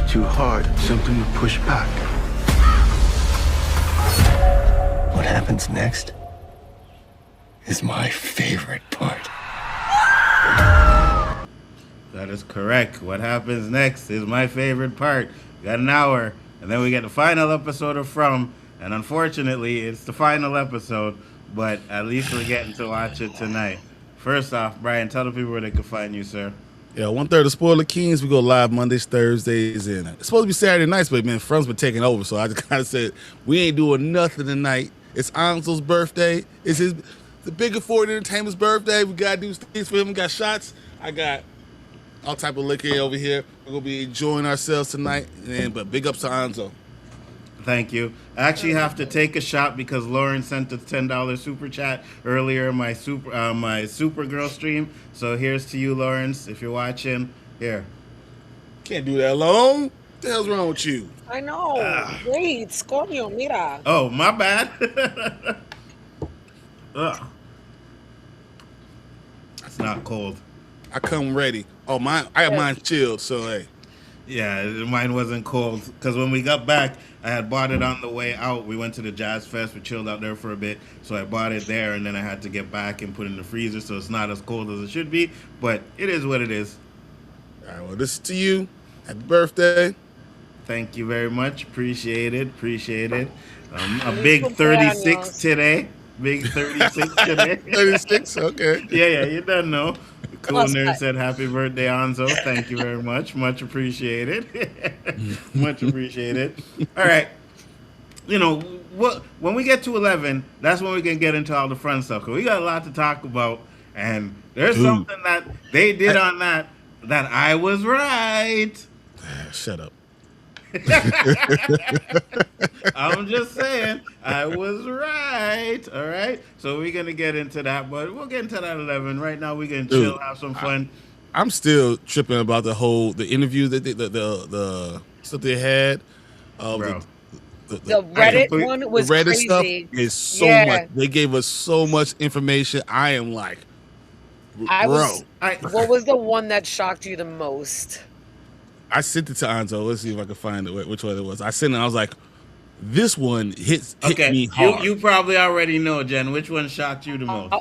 too hard, Sanctum would push back. What happens next is my favorite part. That is correct. What happens next is my favorite part. We got an hour, and then we get the final episode of From, and unfortunately, it's the final episode, but at least we're getting to watch it tonight. First off, Brian, tell the people where they can find you, sir. Yeah, 1/3 of Spoiler Kings. We go live Mondays, Thursdays, and it's supposed to be Saturday nights, but man, From's been taking over, so I just kind of said we ain't doing nothing tonight. It's Nzo's birthday. It's the Bigger Ford Entertainment's birthday. We gotta do things for him. We got shots. I got all type of liquor over here. We're gonna be enjoying ourselves tonight, but big ups to Nzo. Thank you. I actually have to take a shot because Lauren sent a $10 super chat earlier in my Supergirl stream. So here's to you, Lawrence, if you're watching. Here. Can't do that alone. What the hell's wrong with you? I know. Wait, Scorpio, mira. Oh, my bad. Ugh. It's not cold. I come ready. Oh, I got mine chilled, so hey. Yeah, mine wasn't cold because when we got back, I had bought it on the way out. We went to the Jazz Fest. We chilled out there for a bit, so I bought it there, and then I had to get back and put it in the freezer, so it's not as cold as it should be, but it is what it is. All right, well, this is to you. Happy birthday. Thank you very much. Appreciate it. A big 36 today. Big 36 today. 36, okay. Yeah, you don't know. Cool Nerd said happy birthday, Nzo. Thank you very much. Much appreciated. Much appreciated. All right. You know, when we get to 11, that's when we can get into all the fun stuff. Because we got a lot to talk about. And there's something that they did on that I was right. Shut up. I'm just saying, I was right. All right. So we're gonna get into that, but we'll get into that at 11. Right now, we can chill, have some fun. I'm still tripping about the interview that the stuff they had. The Reddit one was the Reddit crazy. Stuff is so much. They gave us so much information. I am like, bro. What was the one that shocked you the most? I sent it to Nzo. Let's see if I can find it. Which one it was? I sent it. I was like, this one hit me hard. You probably already know, Jen. Which one shocked you the most?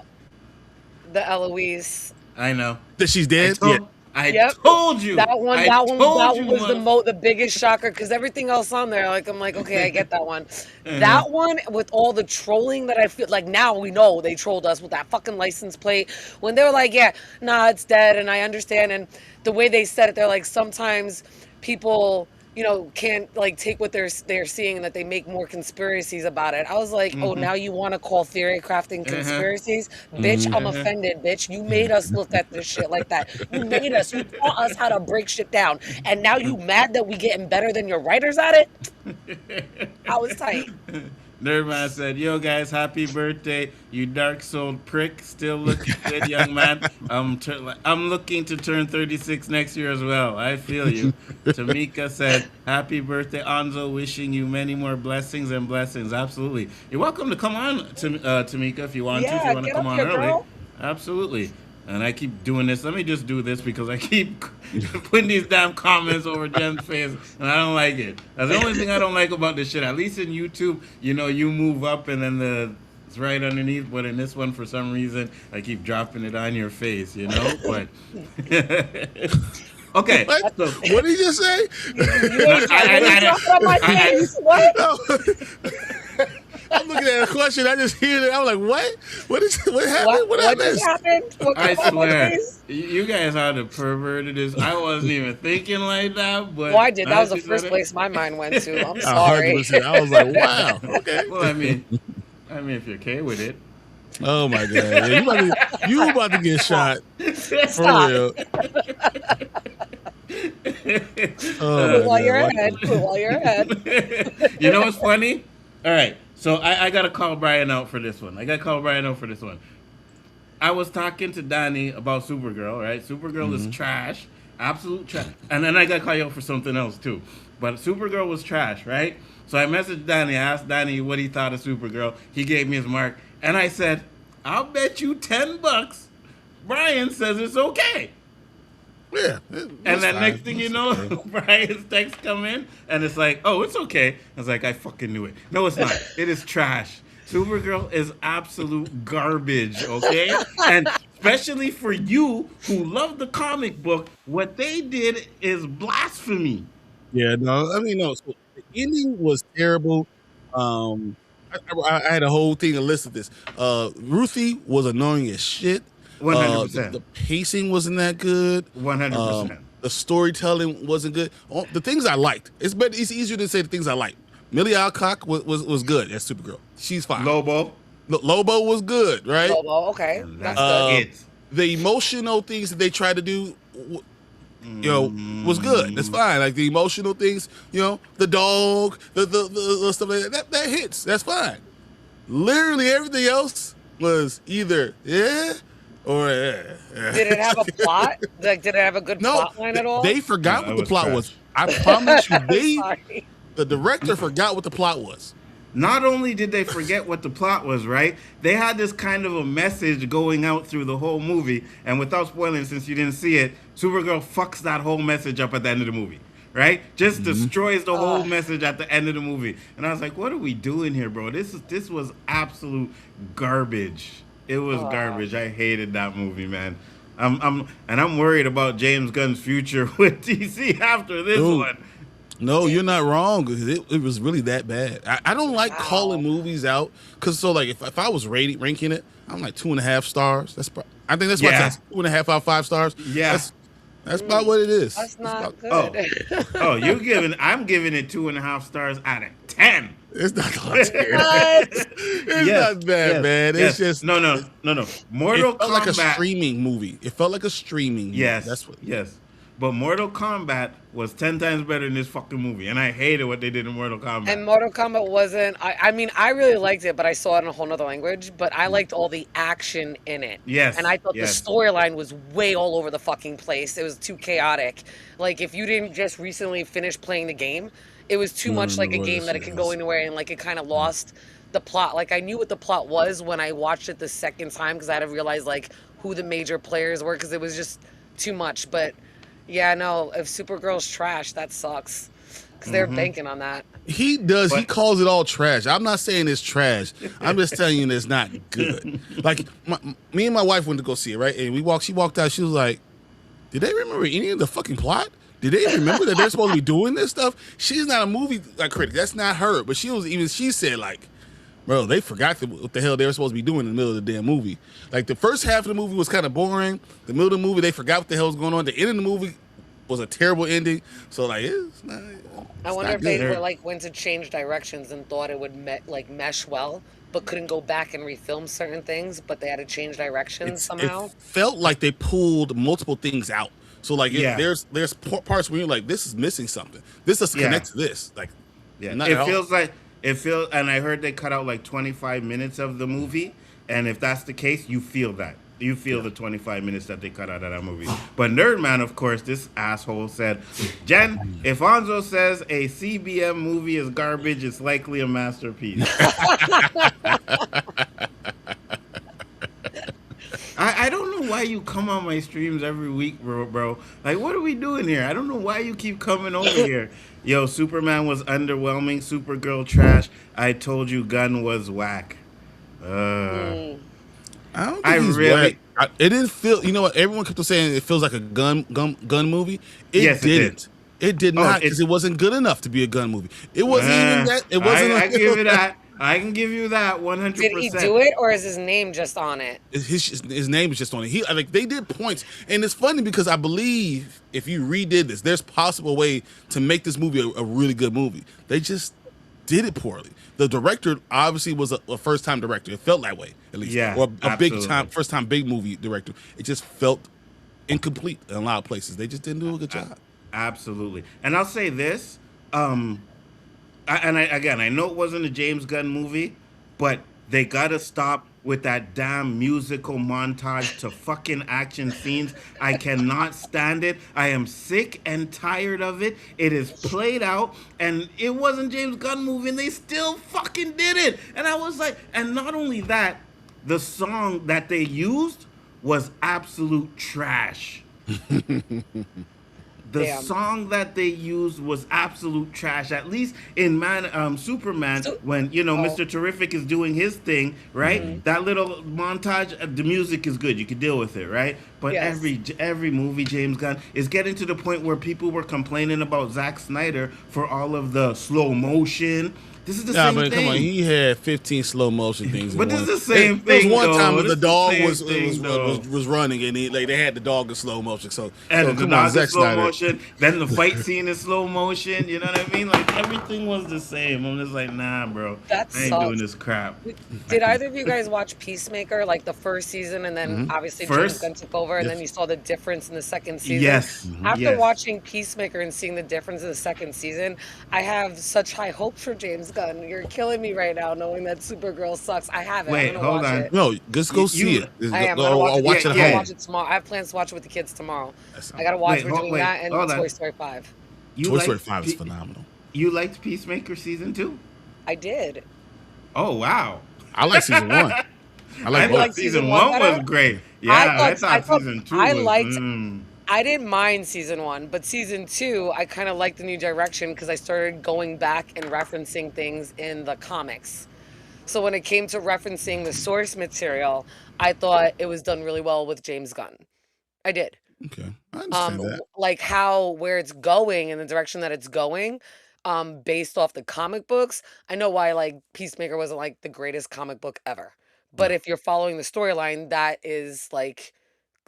The Eloise. I know that she's dead. I told you that one was the biggest shocker because everything else on there, I'm like, okay, I get that one. That one with all the trolling that I feel like now we know they trolled us with that fucking license plate when they were like, yeah, nah, it's dead, and I understand, and the way they said it, they're like sometimes people, can't take what they're seeing and that they make more conspiracies about it. I was like, oh, now you want to call theory crafting conspiracies? Bitch, I'm offended, bitch. You made us look at this shit like that. You taught us how to break shit down. And now you mad that we getting better than your writers at it? I was tight. Nerdman said, yo, guys, happy birthday, you dark-souled prick. Still looking good, young man. I'm looking to turn 36 next year as well. I feel you. Tamika said, happy birthday, Nzo. Wishing you many more blessings and blessings. Absolutely. You're welcome to come on, Tamika, if you want to. If you want to come on early. Girl. Absolutely. And I keep doing this. Let me just do this because I keep putting these damn comments over Jen's face, and I don't like it. That's the only thing I don't like about this shit. At least in YouTube, you move up and then it's right underneath. But in this one, for some reason, I keep dropping it on your face, But okay. What did he just say? I'm looking at a question. I just hear it. I'm like, what? What happened? What happened? I swear. You guys are the perverted. I wasn't even thinking like that. But I did. That was the first place my mind went to. I'm sorry. I was like, wow. Okay. Well, I mean, if you're okay with it. Oh, my God. You about to get shot. For real. Quit while you're ahead. You know what's funny? All right. So I got to call Brian out for this one. I was talking to Danny about Supergirl, right? Supergirl is trash. Absolute trash. And then I got to call you out for something else, too. But Supergirl was trash, right? So I messaged Danny. I asked Danny what he thought of Supergirl. He gave me his mark. And I said, I'll bet you $10 Brian says it's okay. Yeah. And then next thing you know, Brian's text come in, and it's like, oh, it's okay. I was like, I fucking knew it. No, it's not. It is trash. Supergirl is absolute garbage, okay? And especially for you who love the comic book, what they did is blasphemy. Yeah, no, I mean, no. So the ending was terrible. I had a whole thing to list of this. Ruthie was annoying as shit. 100%. The pacing wasn't that good. 100%. The storytelling wasn't good. The things I liked. It's easier to say the things I liked. Millie Alcock was good as Supergirl. She's fine. Lobo. Lobo was good, right? Lobo, okay. That's good. The emotional things that they tried to do, was good. That's fine. Like the emotional things, the dog, the stuff like that hits. That's fine. Literally everything else was either or Did it have a plot? Like, did it have a good plot line at all? They forgot what the plot was. I promise you, the director forgot what the plot was. Not only did they forget what the plot was, right? They had this kind of a message going out through the whole movie, and without spoiling, since you didn't see it, Supergirl fucks that whole message up at the end of the movie, right? Just destroys the whole message at the end of the movie. And I was like, what are we doing here, bro? This was absolute garbage. It was garbage. I hated that movie, man. I'm worried about James Gunn's future with DC after this one. No, you're not wrong. It was really that bad. I don't like calling movies out because if I was ranking it, I'm like 2.5 stars. I think that's why it's 2.5 out of 5 stars. Yeah, that's about what it is. That's not good. I'm giving it 2.5 stars out of 10. It's not it's not bad, man. It's just no. Mortal Kombat Kombat like a streaming movie. It felt like a streaming movie. Yes, that's what. Yes. But Mortal Kombat was 10 times better than this fucking movie, and I hated what they did in Mortal Kombat. And Mortal Kombat wasn't. I mean, I really liked it, but I saw it in a whole nother language. But I liked all the action in it. Yes. And I thought the storyline was way all over the fucking place. It was too chaotic. Like, if you didn't just recently finish playing the game, it was too much like a game that it could go anywhere, and like it kind of lost the plot. Like, I knew what the plot was when I watched it the second time because I had to realize like who the major players were because it was just too much. But yeah, no, if Supergirl's trash, that sucks because they're banking on that. He does. He calls it all trash. I'm not saying it's trash. I'm just telling you it's not good. Like, me and my wife went to go see it, right? And she walked out. She was like, did they remember any of the fucking plot? Did they remember that they're supposed to be doing this stuff? She's not a movie critic. That's not her. But she said, like, bro, they forgot what the hell they were supposed to be doing in the middle of the damn movie. Like, the first half of the movie was kind of boring. The middle of the movie, they forgot what the hell was going on. The end of the movie was a terrible ending. So, like, it's not. I wonder if they were like went to change directions and thought it would mesh well, but couldn't go back and refilm certain things. But they had to change directions somehow. It felt like they pulled multiple things out. So like there's parts where you're like, this is missing something. This is connected to this. Like, it feels, and I heard they cut out like 25 minutes of the movie, and if that's the case, you feel that. You feel the 25 minutes that they cut out of that movie. But Nerdman, of course, this asshole said, Jen, if Nzo says a CBM movie is garbage, it's likely a masterpiece. I don't know why you come on my streams every week, bro. Like, what are we doing here? I don't know why you keep coming over here. Yo, Superman was underwhelming. Supergirl trash. I told you Gunn was whack. I don't think he's whack. It didn't feel. You know what? Everyone kept saying it feels like a gun movie. It didn't. It did not because it wasn't good enough to be a gun movie. It wasn't even that. It wasn't. I give it that. I can give you that 100%. Did he do it, or is his name just on it? His name is just on it. They did points, and it's funny because I believe if you redid this, there's possible way to make this movie a really good movie. They just did it poorly. The director obviously was a first time director. It felt that way, at least. Yeah, or a first time big movie director. It just felt incomplete in a lot of places. They just didn't do a good job. Absolutely, and I'll say this. I know it wasn't a James Gunn movie, but they gotta stop with that damn musical montage to fucking action scenes. I cannot stand it. I am sick and tired of it. It is played out, and it wasn't James Gunn movie, and they still fucking did it. And I was like, and not only that, the song that they used was absolute trash. The Damn. song that they used was absolute trash. At least in Superman, So, when oh, Mr. Terrific is doing his thing, right? That little montage, the music is good. You can deal with it, right? But yes. every movie James Gunn is getting to the point where people were complaining about Zack Snyder for all of the slow motion. This is the Yeah, same but come on, thing. he had 15 slow motion things in But this one. is the same There was thing, one time though. that the This is the dog same was thing, though. was running and they had the dog in slow motion. So And the come on, dog is Zack slow Snyder. motion. Then the fight scene is slow motion. You know what I mean? Like everything was the same. I'm just like, nah, bro. That I ain't doing sucks. this crap. Did either of you guys watch Peacemaker, like the first season, and then obviously James First, Gunn took over, and then Yes. you saw the difference in the second season? yes, After yes. watching Peacemaker and seeing the difference in the second season, I have such high hopes for James Gunn. You're killing me right now, knowing that Supergirl sucks. I have it. I'm Wait, gonna hold watch on. it. No, just go see You it. I am. I'm gonna watch Or it. watch it I'm at gonna yeah. home. watch it tomorrow. I have plans to watch it with the kids tomorrow. That's I gotta watch. Wait, We're doing wait, that and hold on. Toy Story 5. You Toy Story liked 5 is phenomenal. You liked Peacemaker season 2? I did. Oh wow. I like season 1. I I like You both. like thought season season one 1 better? was great. I Yeah, I thought I thought thought season 2 I was. liked I didn't mind season one, but season two, I kind of liked the new direction because I started going back and referencing things in the comics. So when it came to referencing the source material, I thought it was done really well with James Gunn. I did. Okay, I understand that. Like how where it's going and the direction that it's going, based off the comic books. I know why like Peacemaker wasn't like the greatest comic book ever. But No. if you're following the storyline, that is like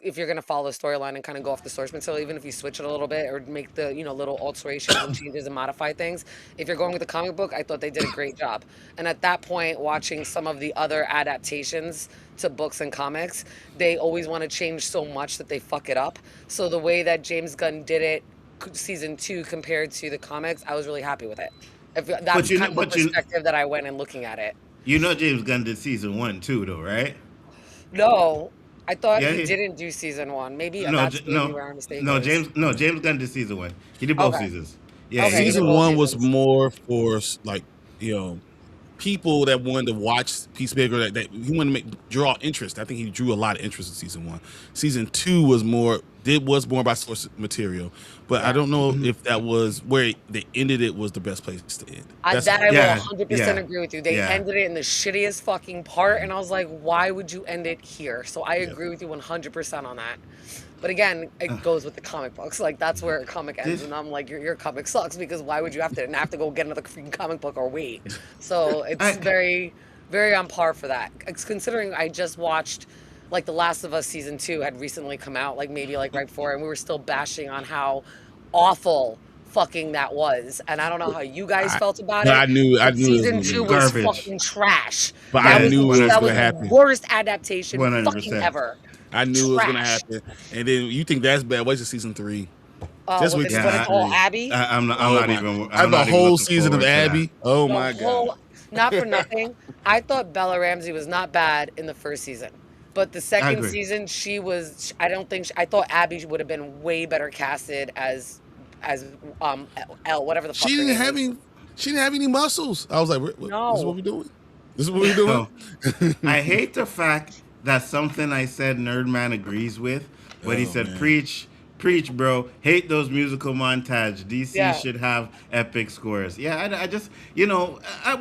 if you're gonna follow the storyline and kind of go off the source material, even if you switch it a little bit or make the little alterations and changes and modify things, if you're going with the comic book, I thought they did a great job. And at that point, watching some of the other adaptations to books and comics, they always want to change so much that they fuck it up. So the way that James Gunn did it, season two compared to the comics, I was really happy with it. If But that's kind of the perspective that I went in looking at it. James Gunn did season 1 too, though, right? No, I thought Yeah. he didn't do season one. Maybe No, that's maybe no, where our mistake no. is. James Gunn did season 1. He did both Okay. seasons. Yeah, Okay, he he did did Season both 1 was seasons. more for like people that wanted to watch Peacemaker that he wanted to draw interest. I think he drew a lot of interest in season 1. Season 2 was more by source material, but I Yeah. don't know if that was where they ended it was the best place to end. That's That I will Yeah, 100% yeah, agree with you. They yeah. ended it in the shittiest fucking part, and I was like, why would you end it here? So I Yeah. agree with you 100% on that. But again, it goes with the comic books. Like that's where a comic ends, and I'm like, your comic sucks because why would you have to go get another freaking comic book or wait? So it's I, very, very on par for that. Considering I just watched like The Last of Us season 2 had recently come out, like maybe like right before, and we were still bashing on how awful fucking that was. And I don't know how you guys felt about But it. I knew But it season was 2 gonna be was Garbage. fucking trash. But That I was knew it was that was gonna the happen. worst adaptation fucking 100%. ever. I knew it was gonna Trash. happen. And then you think that's bad? Wait till season 3. Just When wait it's, till when Yeah, it's all season 3. Abby. I'm not. Oh I'm not my! even. I have I'm a not even whole looking season of forward to that. Abby. Oh The my god! whole, not for nothing. I thought Bella Ramsey was not bad in the first season, but the I second agree. season she was. I don't think I thought Abby would have been way better casted as L whatever the fuck She her didn't name have is. any. She didn't have any muscles. I was like, this is what No. we doing? This is what we doing? No, I hate the fact that something I said Nerdman agrees with, but he Oh, said, man. preach, bro. Hate those musical montage. DC Yeah. should have epic scores. Yeah, I just,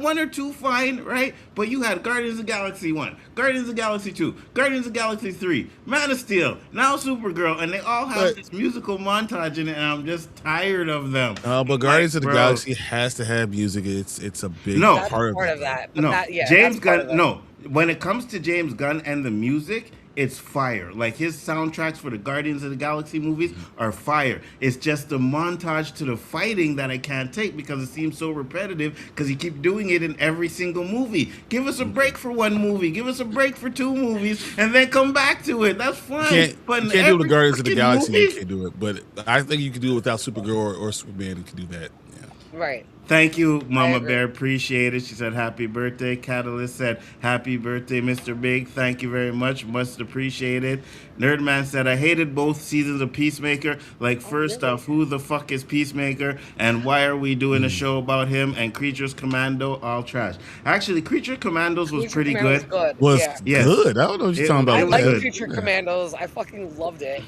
one or two, fine, right? But you had Guardians of the Galaxy 1, Guardians of the Galaxy 2, Guardians of the Galaxy 3, Man of Steel, now Supergirl, and they all have But- this musical montage in it, and I'm just tired of them. But Guardians of the bro. Galaxy has to have music. It's a big No. That's part part of of it. that. But No, that, yeah, James that's part Gunn. of it. No, when it comes to James Gunn and the music, it's fire. Like his soundtracks for the Guardians of the Galaxy movies are fire. It's just the montage to the fighting that I can't take because it seems so repetitive. Because you keep doing it in every single movie. Give us a break for one movie. Give us a break for two movies, and then come back to it. That's fine. You can't do it with Guardians of the Galaxy. You can't do it, but I think you can do it without Supergirl or Superman. You can do that. Yeah. Right. Thank you, Mama agree. Bear. Appreciate it. She said, happy birthday. Catalyst said, happy birthday, Mr. Big. Thank you very much. Much appreciated. Nerdman said, I hated both seasons of Peacemaker. Like, first really? off, who the fuck is Peacemaker? And why are we doing a show about him? And Creatures Commando, all trash. Actually, Creature Commandos was Creature pretty Commando's good. good. Was Yeah. Yes. good. I don't know what you're talking about. I It was like good. Creature Commandos. I fucking loved it.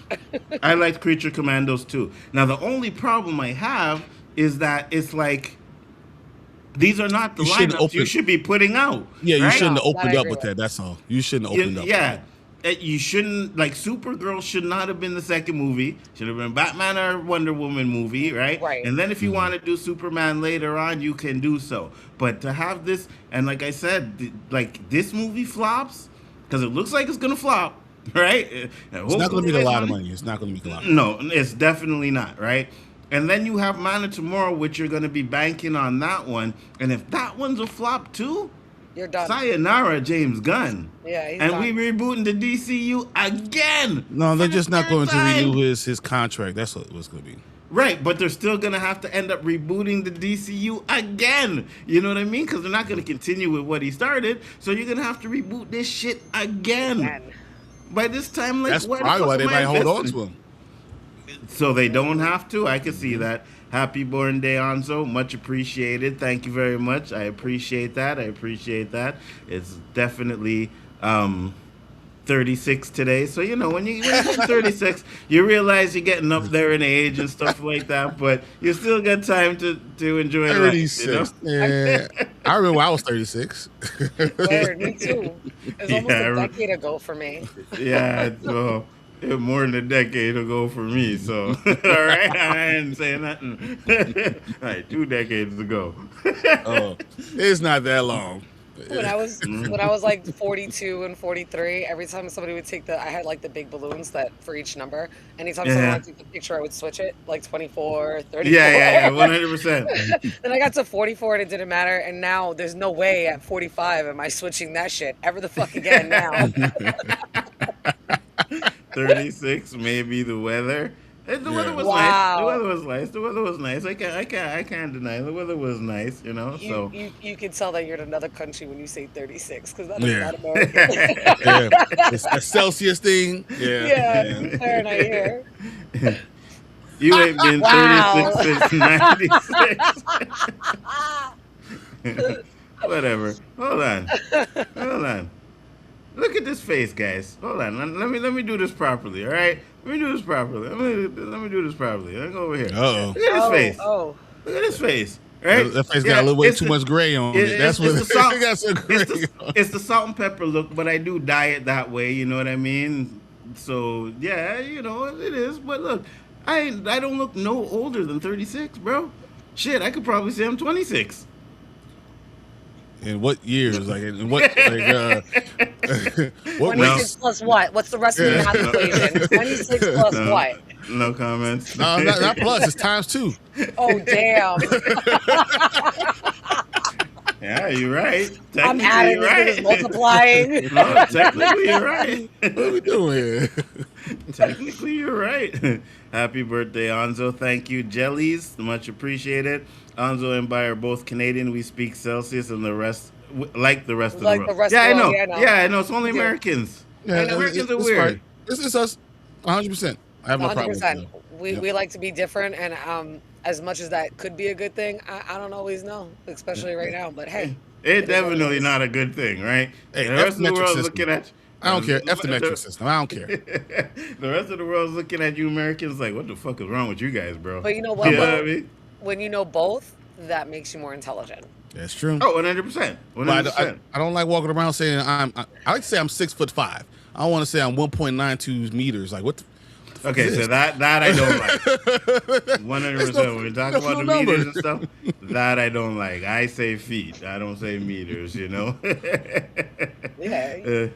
I liked Creature Commandos too. Now, the only problem I have is that it's like, these are not the You shouldn't lineups you open- should be putting out. Yeah, you right? shouldn't have No, that opened I up agree with with. that. That's all. You shouldn't have opened up. Yeah. You shouldn't, like, Supergirl should not have been the second movie. Should have been Batman or Wonder Woman movie, right? Right. And then if you want to do Superman later on, you can do so. But to have this, and like I said, like, this movie flops, because it looks like it's going to flop, right? It's not going to make a lot of money. It's not going to make a lot of money. No, it's definitely not, right? And then you have Man of Tomorrow, which you're going to be banking on that one. And if that one's a flop too, You're done. sayonara, James Gunn. Yeah, he's And done. we rebooting the DCU again. No, they're For just the not going third to time. renew his contract. That's what it's going to be. Right, but they're still going to have to end up rebooting the DCU again. You know what I mean? Because they're not going to continue with what he started. So you're going to have to reboot this shit again. Man. By this time, like, That's why the probably fuck why they am I might hold on investing? to him. So they don't have to. I can see that. Happy born day, Anzo. Much appreciated. Thank you very much. I appreciate that. It's definitely 36 today. So, you know, when you get 36, you realize you're getting up there in age and stuff like that. But you still got time to enjoy life. 36. Yeah. I remember when I was 36. Word, me too. It was almost Yeah, a decade ago for me. Yeah, so more than a decade ago for me. So, all right, I didn't say nothing. All right, 2 decades ago. Oh, it's not that long. When I was like 42 and 43, every time somebody would take I had like the big balloons that for each number. Anytime someone wanted to take the picture, I would switch it like 24, 34. Yeah, 100%. Then I got to 44 and it didn't matter. And now there's no way at 45 am I switching that shit ever the fuck again now. 36, maybe the weather. The weather was nice. Wow. The weather was nice. I can't deny the weather was nice. You know, so You can tell that you're in another country when you say 36 because that is Yeah. not American. Yeah. It's a Celsius thing. Yeah, Fahrenheit here. you ain't been Wow. 36 since 96. Whatever. Hold on. Look at this face, guys. Hold on. Let me do this properly. All right. Let me do this properly. Let me do this properly. Let me go over here. Uh-oh. Look at his face. Oh. Look at his face. Right? That face got a little way it's too the- much gray on it. That's what it's the salt. it got some gray on. It's the salt and pepper look, but I do dye it that way. You know what I mean? So yeah, you know it is. But look, I don't look no older than 36, bro. Shit, I could probably say I'm 26. In what years? Like in what? Like, what 26 race? plus what? What's the rest of the math equation? 26 plus No. what? No comments. No, not plus. It's times 2. Oh, damn. Yeah, you're right. I'm Technically, adding you're this, right. multiplying. No, technically, you're right. What are we doing here? Technically, you're right. Happy birthday, Anzo. Thank you, Jellies. Much appreciated. Anzo and Bai are both Canadian. We speak Celsius, and the rest, like the rest of the Like world. the rest yeah, of the I know. world, yeah, I know. Yeah, I know. It's only Americans. Yeah, Americans are it's weird. right. This is us. 100%. I have no problem with 100%. that. We like to be different, and as much as that could be a good thing, I don't always know, especially right now. But hey, It's definitely not a good thing, right? Hey, the rest of the metric world system. looking at you. I don't care. F the metric system. I don't care. The rest of the world's looking at you Americans like, what the fuck is wrong with you guys, bro? But you know what? You know what I mean? When you know both, that makes you more intelligent. That's true. Oh, 100%. 100%. But I don't like walking around saying I like to say I'm 6'5". I don't want to say I'm 1.92 meters. Like what? Okay, so that I don't like. 100%. When we talk that's about the no meters number. and stuff, that I don't like. I say feet. I don't say meters, you know? Yeah.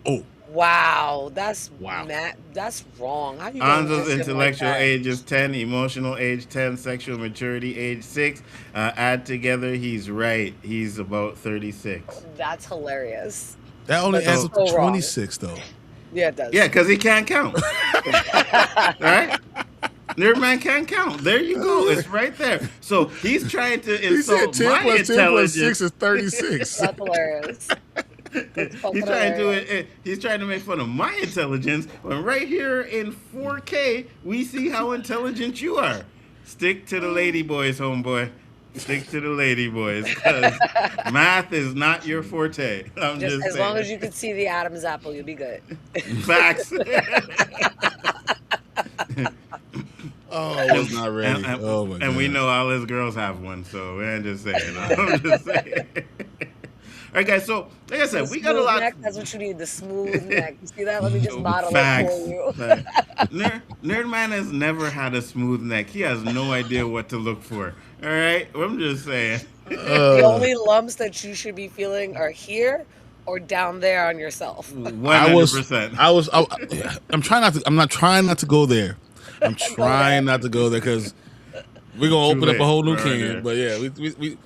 Oh, Wow, that's Wow. that's wrong. How you gonna Anzo's miss it intellectual like that? age is 10, emotional age 10, sexual maturity age 6. Add together, he's right. He's about 36. That's hilarious. that only That's adds up to so wrong. 26 though. Yeah, it does. Yeah, because he can't count. Right? Nerd man can't count. There you go. It's right there. So he's trying to He said insult 10 my plus 10 plus 6 intelligence. is 36. That's hilarious. That's fucking He's trying hilarious. to he's trying to make fun of my intelligence, but right here in 4K, we see how intelligent you are. Stick to the lady boys, homeboy. Stick to the lady boys, because math is not your forte. I'm just As saying. long as you can see the Adam's apple, you'll be good. Facts. Oh, I was not ready. Oh my god. And we know all his girls have one, so I'm just saying. I'm just saying. All right, guys. So, like I said, we got a lot. Neck, that's what you need. The smooth neck. You see that? Let me just bottle Facts. it for you. Facts. Nerd man has never had a smooth neck. He has no idea what to look for. All right, I'm just saying. The only lumps that you should be feeling are here or down there on yourself. 100%. I'm trying not to. I'm not trying not to go there. I'm trying not to go there because we're gonna open up a whole new can. But yeah,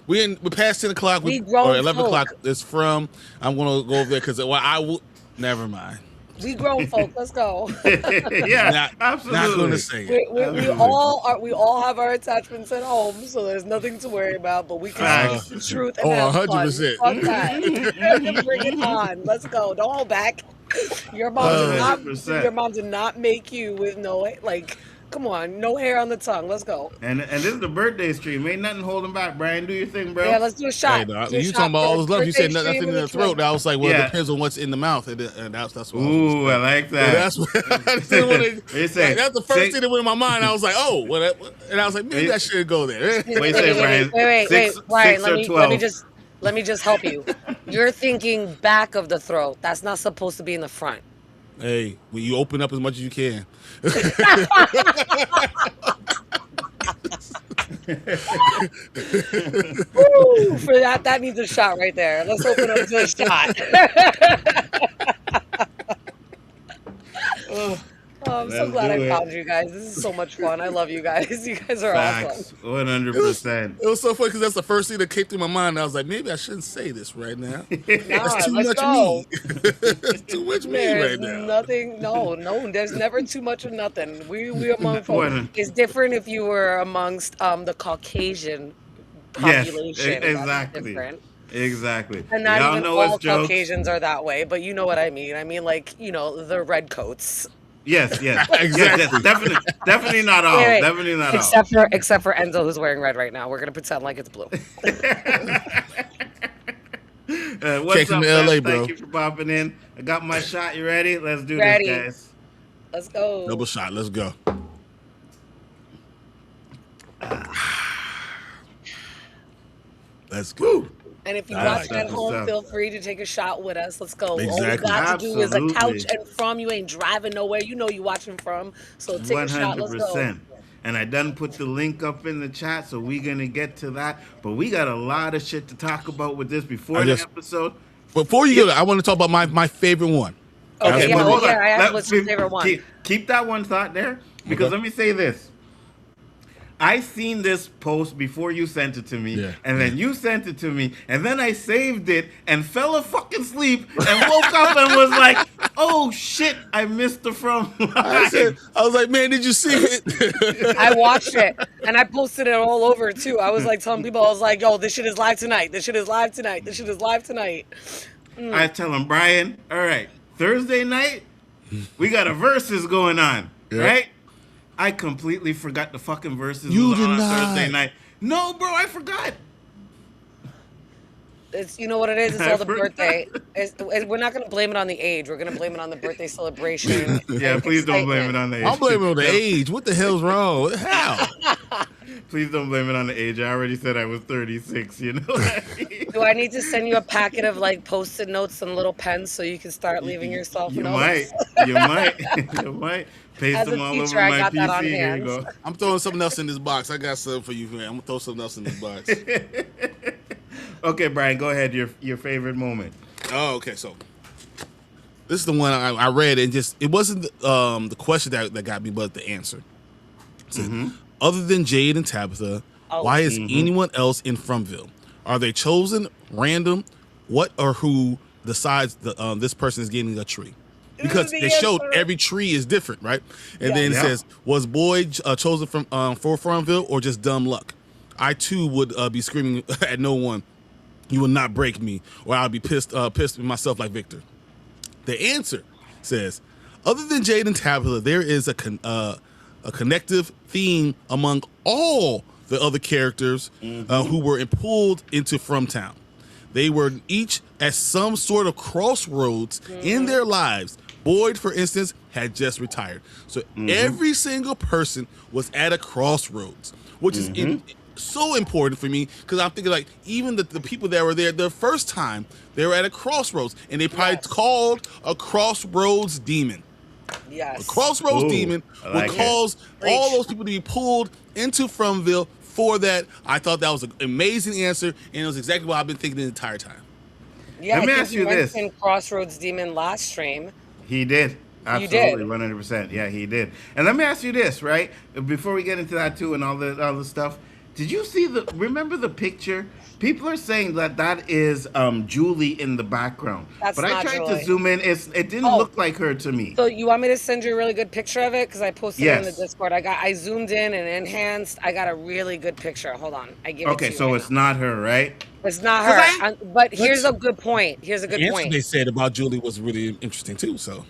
we're past 10 o'clock or 11 o'clock. It's from. I'm gonna go over there because I will. Never mind. We grown folk. Let's go. Yeah, absolutely. Not gonna say it. We all have our attachments at home, so there's nothing to worry about. But we can speak the truth and have 100%. fun. Fuck that. Bring it on. Let's go. Don't hold back. Your mom did not make you with no come on, no hair on the tongue. Let's go. And this is the birthday stream. Ain't nothing holding back, Brian. Do your thing, bro. Yeah, let's do a shot. Hey, dog, you talking about all this love? You said nothing in the throat. I was like, well, it depends on what's in the mouth, and that's what. Ooh, I like that. That's what. That's the first thing that went in my mind. I was like, oh, and I was like, maybe I should go there. Wait, Brian. Wait, Brian. Let me just help you. You're thinking back of the throat. That's not supposed to be in the front. Hey, when you open up as much as you can. Ooh, for that needs a shot right there. Let's open up to a shot. I'm so glad I found you guys. This is so much fun. I love you guys. You guys are awesome. 100%. It was so funny because that's the first thing that came through my mind. I was like, maybe I shouldn't say this right now. That's too much me. It's too much me right now. Nothing. No. There's never too much of nothing. We among folks. It's different if you were amongst the Caucasian population. Yes, exactly. Exactly. And not even all Caucasians are that way, but you know what I mean. I mean, the redcoats. Yes, exactly. Yes, definitely not all. Wait. Definitely not all. Except for Enzo, who's wearing red right now. We're gonna pretend like it's blue. What's up, LA, bro? Thank you for popping in. I got my shot. You ready? Let's do this, guys. Let's go. Double shot. Let's go. Let's go. And if you watch at home, feel free to take a shot with us. Let's go. Exactly. All you got to do is a couch and from. You ain't driving nowhere. You know you watching from. So take a shot. Let's go. And I done put the link up in the chat, so we're going to get to that. But we got a lot of shit to talk about with this before the episode. Before you go, I want to talk about my favorite one. Okay, I asked what's your favorite one. Keep that one thought there, because let me say this. I seen this post before you sent it to me, and then you sent it to me, and then I saved it and fell asleep and woke up and was like, "Oh shit, I missed the from." I was like, "Man, did you see it?" I watched it and I posted it all over too. I was like telling people, I was like, "Yo, this shit is live tonight. This shit is live tonight. This shit is live tonight." I tell him, Brian, all right, Thursday night, we got a versus going on, right? I completely forgot the fucking verses was on Thursday night. No, bro, I forgot. It's you know what it is. It's all the birthday. We're not gonna blame it on the age. We're gonna blame it on the birthday celebration. Yeah, please don't blame it on the age. I'm blaming it on the age. What the hell's wrong? How? Please don't blame it on the age. I already said I was 36. You know. What I mean? Do I need to send you a packet of Post-it notes and little pens so you can start leaving yourself notes? You might. Paste them all over my PC. Here you go. I'm throwing something else in this box. I got something for you, man. I'm gonna throw something else in this box. Okay, Brian, go ahead. Your favorite moment. Oh, okay. So this is the one I read, and it wasn't the question that got me, but the answer. So, other than Jade and Tabitha, why is anyone else in Fromville? Are they chosen, random? What or who decides this person is getting a tree? because they showed every tree is different, right? And then it says, was boy chosen from for Farmville or just dumb luck? I too would be screaming at no one. You will not break me, or I'll be pissed with myself like Victor. The answer says, other than Jade and Tabitha, there is a connective theme among all the other characters who were pulled into Fromtown. They were each at some sort of crossroads in their lives. Boyd, for instance, had just retired. So every single person was at a crossroads, which is so important for me, because I'm thinking like even the people that were there the first time, they were at a crossroads, and they probably called a crossroads demon. Yes. A crossroads demon would cause all those people to be pulled into Fromville for that. I thought that was an amazing answer, and it was exactly what I've been thinking the entire time. Yeah, Let me ask you this. Crossroads Demon last stream. He did. Absolutely, 100%. Yeah, he did. And let me ask you this, right? Before we get into that too and all the stuff, did you see remember the picture? People are saying that is Julie in the background. That's but I not tried Julie. to zoom in. It didn't look like her to me. So you want me to send you a really good picture of it? Because I posted it in the Discord. I zoomed in and enhanced. I got a really good picture. Hold on. I give it to you. Okay, so it's not her, right? It's not her. But here's a good point. Here's a good point. They said about Julie was really interesting too. So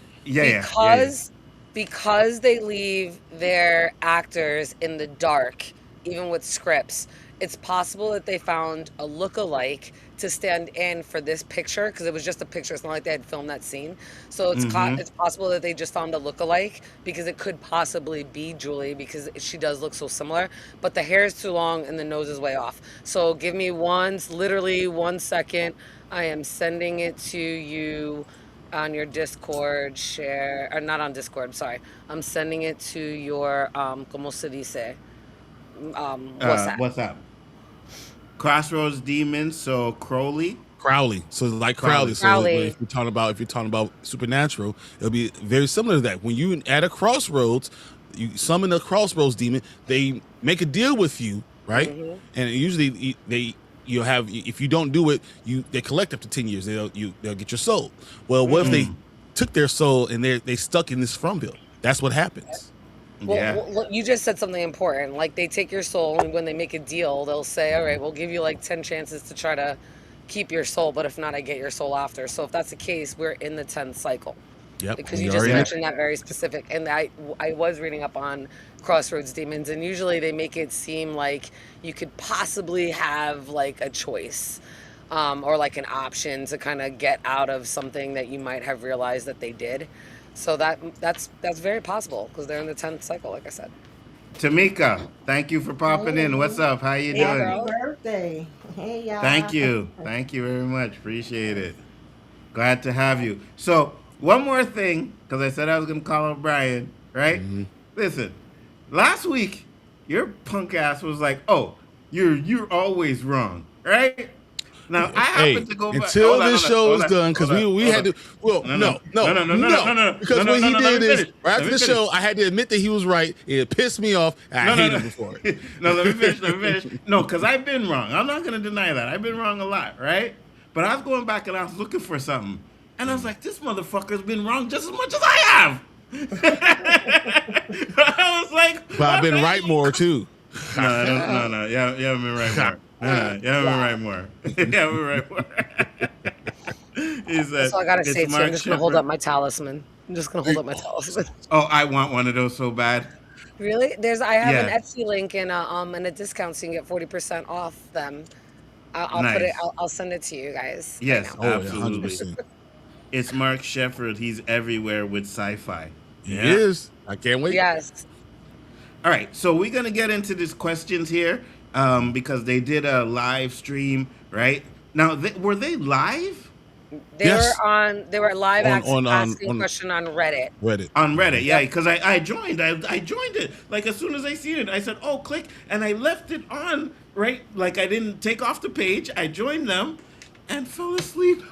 because they leave their actors in the dark, even with scripts, it's possible that they found a look-alike to stand in for this picture, because it was just a picture. It's not like they had filmed that scene. So it's possible that they just found a look-alike, because it could possibly be Julie, because she does look so similar. But the hair is too long and the nose is way off. So give me literally 1 second. I am sending it to you on your Discord share, or not on Discord, sorry. I'm sending it to your, como se dice? WhatsApp. Crossroads Demon, so Crowley. So like Crowley. So if you're talking about supernatural, it'll be very similar to that. When you at a crossroads, you summon a crossroads demon. They make a deal with you, right? And usually you'll have, if you don't do it, they collect up to 10 years. They'll get your soul. Well, what if they took their soul and they stuck in this Fromville? That's what happens. Well, you just said something important. Like, they take your soul, and when they make a deal, they'll say, all right, we'll give you like 10 chances to try to keep your soul, but if not, I get your soul after. So if that's the case, we're in the 10th cycle. Yep. Because you just mentioned that very specific. And I was reading up on Crossroads Demons, and usually they make it seem like you could possibly have like a choice, or like an option to kind of get out of something that you might have realized that they did. So that's very possible, because they're in the 10th cycle, like I said. Tamika, thank you for popping in. What's up? How you doing? Happy birthday. Hey, y'all. Thank you. Thank you very much. Appreciate it. Glad to have you. So, one more thing, because I said I was going to call up Brian, right? Listen, last week, your punk ass was like, oh, you're always wrong, right? Now, I happen to go back. Until this show is done, because we had to. Well, no. Because when he did this, right after the show, I had to admit that he was right. It pissed me off. And I hate him before it. No, let me finish. No, because I've been wrong. I'm not going to deny that. I've been wrong a lot, right? But I was going back and I was looking for something. And I was like, this motherfucker's been wrong just as much as I have. I was like, but I've been right more, too. No. You haven't been right more. You haven't been right more. He said, so I gotta say, too, I'm just gonna hold up my talisman. Oh, I want one of those so bad. Really? I have an Etsy link and a discount, so you can get 40% off them. I'll put it. I'll send it to you guys. Yes, right absolutely. It's Mark Shepard. He's everywhere with sci-fi. He is. I can't wait. Yes. All right, so we're gonna get into these questions here, because they did a live stream, right? Now, were they live? They were live asking a question on Reddit. On Reddit, yeah, because I joined. I joined it. Like, as soon as I seen it, I said, oh, click, and I left it on, right? Like, I didn't take off the page. I joined them and fell asleep.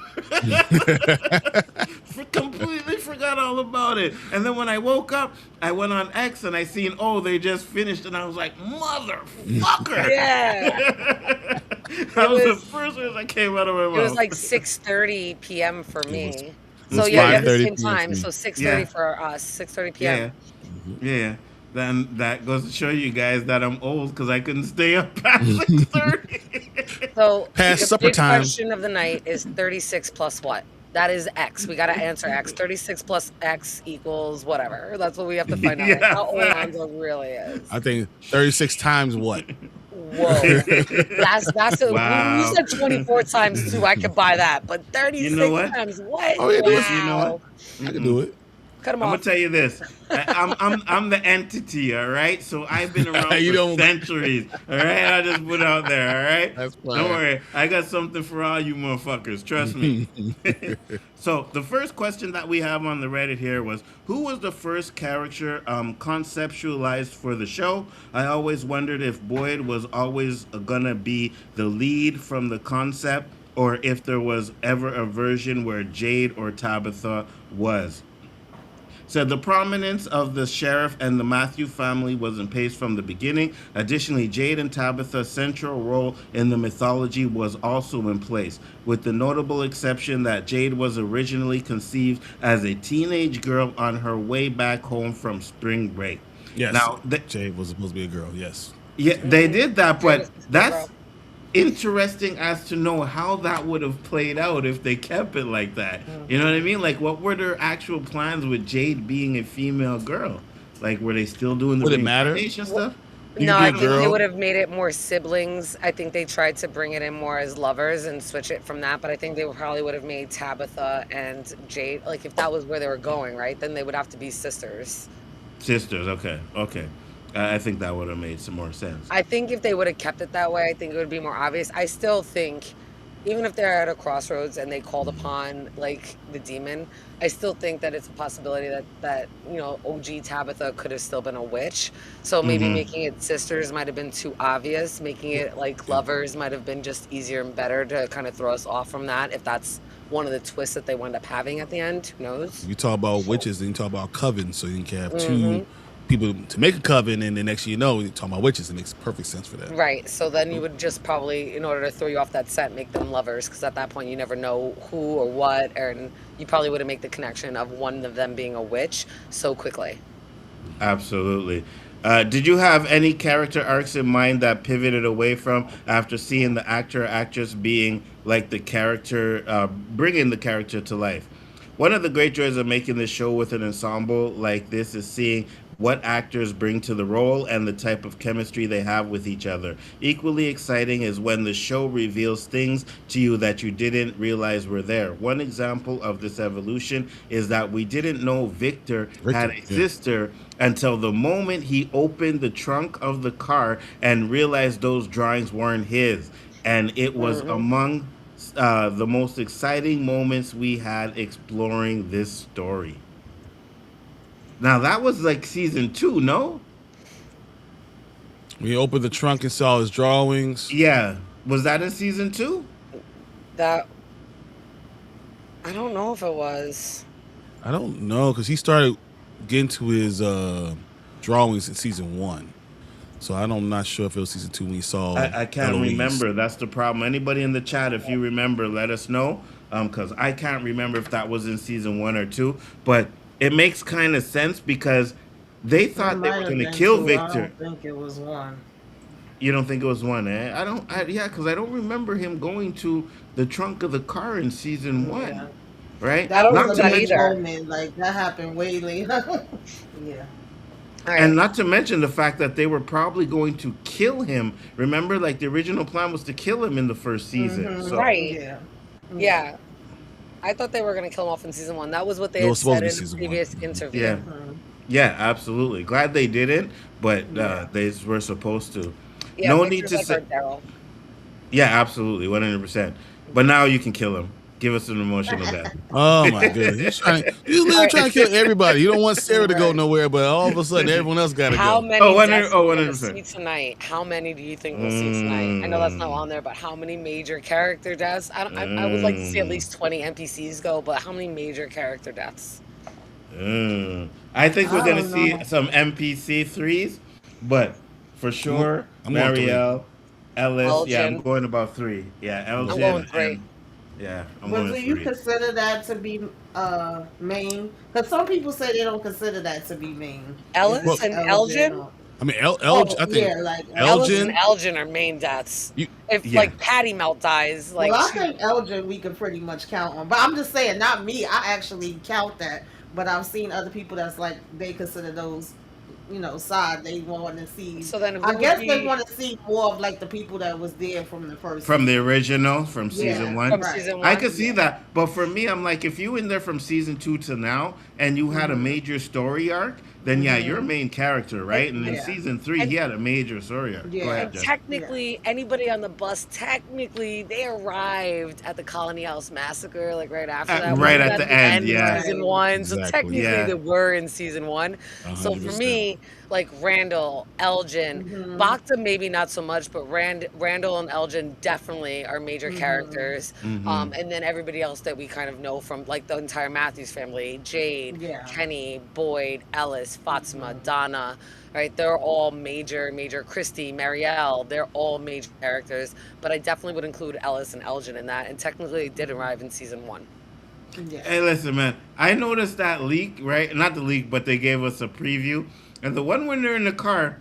Completely forgot all about it. And then when I woke up, I went on X and I seen, they just finished, and I was like, motherfucker. Yeah. That was the first words that came out of my mouth. It was like 6:30 p.m. for me. It So was yeah, you have the 5:30 same p.m. for time. me. So 6:30 Yeah, for us, 6:30 yeah, p.m. yeah. Then that goes to show you guys that I'm old because I couldn't stay up past 6:30. So Past the supper big time. question of the night is 36 plus what? That is X. We got to answer X. 36 plus X equals whatever. That's what we have to find out. Like Yeah, how old facts. Lonzo really is. I think 36 times what? Whoa. That's when you Wow. said 24 times two, I could buy that. But You know 36 what? times what? Oh, yeah, do it. You know what? Wow. I can do it. Cut him I'm gonna off. tell you this. I'm the entity, all right. So I've been around You for don't. centuries, all right. I just put out there, all right. That's Don't fine. worry, I got something for all you motherfuckers. Trust me. So the first question that we have on the Reddit here was, who was the first character conceptualized for the show? I always wondered if Boyd was always gonna be the lead from the concept, or if there was ever a version where Jade or Tabitha was. Said the prominence of the sheriff and the Matthew family was in place from the beginning. Additionally, Jade and Tabitha's central role in the mythology was also in place, with the notable exception that Jade was originally conceived as a teenage girl on her way back home from spring break. Yes. Now, Jade was supposed to be a girl. Yes. yeah, they did that, Jade but was the that's girl. interesting as to know how that would have played out if they kept it like that. You know what I mean? Like, what were their actual plans with Jade being a female girl? Like, were they still doing the Would it matter? reincarnation stuff? You No, could be I a think they girl. would have made it more siblings. I think they tried to bring it in more as lovers and switch it from that. But I think they probably would have made Tabitha and Jade, like if that was where they were going, right? Then they would have to be sisters. Sisters, okay, okay. I think that would have made some more sense. I think if they would have kept it that way, I think it would be more obvious. I still think, even if they're at a crossroads and they called upon like the demon, I still think that it's a possibility that OG Tabitha could have still been a witch. So maybe Mm-hmm. making it sisters might have been too obvious. Making it like lovers might have been just easier and better to kind of throw us off from that. If that's one of the twists that they wind up having at the end, who knows? You talk about witches, then you talk about covens, so you can have Mm-hmm. two people to make a coven, and the next thing you know, you talk about witches. It makes perfect sense for that. Right. So then you would just probably, in order to throw you off that set, make them lovers, because at that point you never know who or what, and you probably wouldn't make the connection of one of them being a witch so quickly. Absolutely. Did you have any character arcs in mind that pivoted away from after seeing the actor or actress being like the character, bringing the character to life? One of the great joys of making this show with an ensemble like this is seeing what actors bring to the role and the type of chemistry they have with each other. Equally exciting is when the show reveals things to you that you didn't realize were there. One example of this evolution is that we didn't know Victor had a sister until the moment he opened the trunk of the car and realized those drawings weren't his. And it was among the most exciting moments we had exploring this story. Now that was like season 2, no? We opened the trunk and saw his drawings. Yeah. Was that in season 2? That, I don't know if it was. I don't know, because he started getting to his drawings in season 1. So I'm not sure if it was season 2 when he saw. I can't Eloise. remember. That's the problem. Anybody in the chat, if you remember, let us know. Because I can't remember if that was in season 1 or 2. But it makes kind of sense because they thought they were going to kill Victor. I don't think it was one. You don't think it was 1, eh? Yeah, because I don't remember him going to the trunk of the car in season 1. Yeah. Right? I don't Not remember to that mention- either. Moment, like that happened way later. Yeah. All right. And not to mention the fact that they were probably going to kill him. Remember, like the original plan was to kill him in the first season. So, Right. Yeah. Yeah. I thought they were going to kill him off in season 1. That was what they It had was supposed said to be in season previous 1. interview. Yeah. Yeah, absolutely. Glad they didn't, but they were supposed to. Yeah, No Victor's need to like say. our Daryl. Yeah, absolutely, 100%. But now you can kill him. Give us an emotional death. Oh my goodness! You literally trying to kill everybody. You don't want Sarah to go Right. nowhere, but all of a sudden everyone else got to How go. many Oh, 100 deaths oh, are we gonna 100%. see tonight? How many do you think we'll see tonight? I know that's not on there, but how many major character deaths? I would like to see at least 20 NPCs go, but how many major character deaths? I think we're I gonna don't see know. some NPC 3s, but for sure, I'm going three. Marielle, Ellis. Yeah, I'm Elgin. going about 3. Yeah, Elgin going 3. Yeah, I'm But going do you 3. consider that to be main? Because some people say they don't consider that to be main. If Ellis Well, it's and Elgin Elgin. or I mean, Oh, I think yeah, like Ellis Elgin. and Elgin. Elgin are main deaths. You, If Yeah. like Patty Melt dies, Well, like I she, think Elgin we can pretty much count on. But I'm just saying, not me. I actually count that. But I've seen other people that's like they consider those, side. They want to see. so then I who would guess they be want to see more of like the people that was there from the first From the season. original, from season Yeah, 1. from right. season I one? could see Yeah. that, but for me, I'm like, if you in there from season 2 to now, and you had a Mhm. major story arc, then yeah, you're a Mhm. main character, right? And in Yeah. season 3, And he had a major story arc. Go Yeah. ahead, And Jen. Yeah. technically, anybody on the bus, technically, they arrived at the Colony House Massacre, like right after that. Right Wasn't at that the the end, end of yeah. season Right. one? So exactly. technically, Yeah. they were in season one. So for 100%. me, like Randall, Elgin, Mhm. Bacta maybe not so much, but Randall and Elgin definitely are major Mhm. characters. Mm-hmm. And then everybody else that we kind of know from like the entire Matthews family, Jade, Yeah. Kenny, Boyd, Ellis, Fatima, Mhm. Donna, right? They're all major. Christy, Marielle, they're all major characters. But I definitely would include Ellis and Elgin in that. And technically, it did arrive in season one. Yeah. Hey, listen, man. I noticed that leak, right? Not the leak, but they gave us a preview. And the one when they're in the car,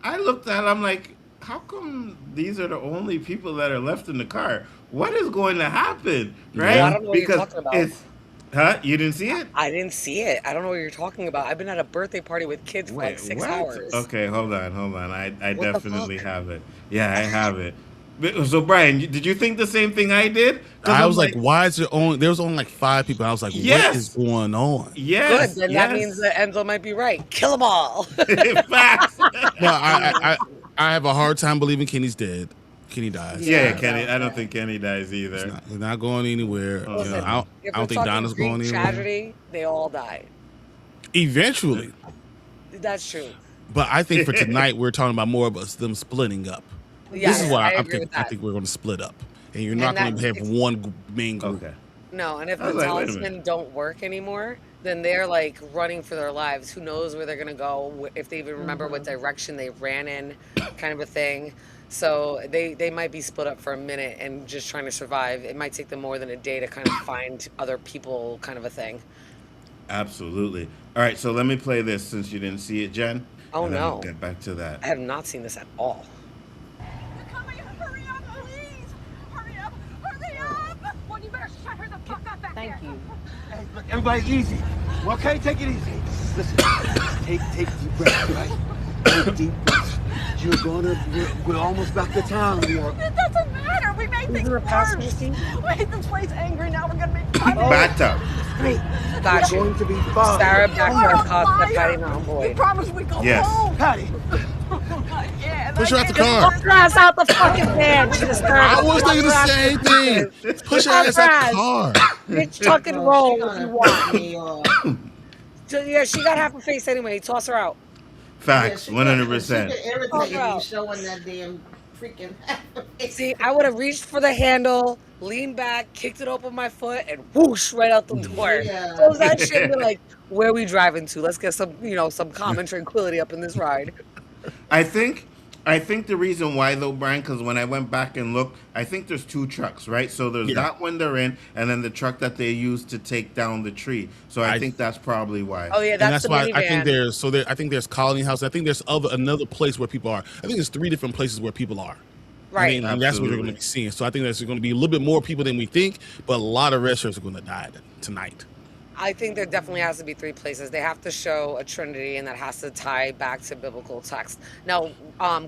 I looked at it, I'm like, how come these are the only people that are left in the car? What is going to happen, Oh, right? I Yeah. don't know what you're Because talking about. it's, huh? You didn't see it? I didn't see it. I don't know what you're talking about. I've been at a birthday party with kids for like Wait, six what? hours. Okay, hold on. I What the definitely fuck? have it. Yeah, I have it. So, Brian, did you think the same thing I did? Because I I'm was like, like, why is there only? There was only like 5 people. I was like, what is yes, going on? Good. yes, Then that means yes. that Enzo might be right. Kill them all. Facts. Well, I have a hard time believing Kenny's dead. Kenny dies. Yeah, Yeah, Kenny. about I don't that. think Kenny dies either. He's not going anywhere. Oh, You know, Listen, no. if I we're don't think talking Donna's Greek going anywhere. tragedy, they all die. Eventually, That's true. but I think for tonight we're talking about more of us them splitting up. This is Yes, what I I'm agree thinking. with I that. think we're going to split up, and you're And not going that to have one main group. Okay. no, and if I the was like, wait a minute. talisman don't work anymore, then they're like running for their lives. Who knows where they're gonna go? If they even remember what direction they ran in, kind of a thing. So they might be split up for a minute and just trying to survive. It might take them more than a day to kind of find other people, kind of a thing. Absolutely. All right, so let me play this since you didn't see it, Jen. Oh, and then we'll no. get back to I that. have not seen this at all. They're coming! Hurry up, please! Hurry up! Hurry up! Well, you better shut her the fuck up back there. Hey, look, everybody easy. Okay, take it easy. Listen, take deep breaths, right? Take deep breaths. We're almost back to town. It doesn't matter. We made things there a passenger worse. seat? Wait, this place angry now. We're gonna make fun of it. Bata. Great. Got It's you. going to be fine. Sarah You're Backfire a cost that liar. Patty Mountain We Boyd. promised we'd go Yes. home. Patty, Yeah, Push her out the that's car. it. Push her ass out the fucking van. She disturbed. I was thinking the same thing. Push her ass out the car. Bitch, tuck and Oh, roll she if gonna you want. piss me off. Yeah, she got half a face anyway. Toss her out. Facts. She 100%. can irritate Oh, me bro. showing that damn freaking. See, I would have reached for the handle, leaned back, kicked it open with my foot, and whoosh right out the door. Yeah. Close that shit and be like, where are we driving to? Let's get some, some common tranquility up in this ride. I think the reason why though, Brian, because when I went back and looked, I think there's 2 trucks, right? So there's Yeah. that one they're in, and then the truck that they used to take down the tree. So I I- think that's probably why. Oh yeah, And that's that's the why minivan. I think there's Colony House. I think there's another place where people are. I think there's 3 different places where people are. Right. And that's what we're going to be seeing. So I think there's going to be a little bit more people than we think, but a lot of restaurants are going to die tonight. I think there definitely has to be 3 places. They have to show a trinity, and that has to tie back to biblical text. Now,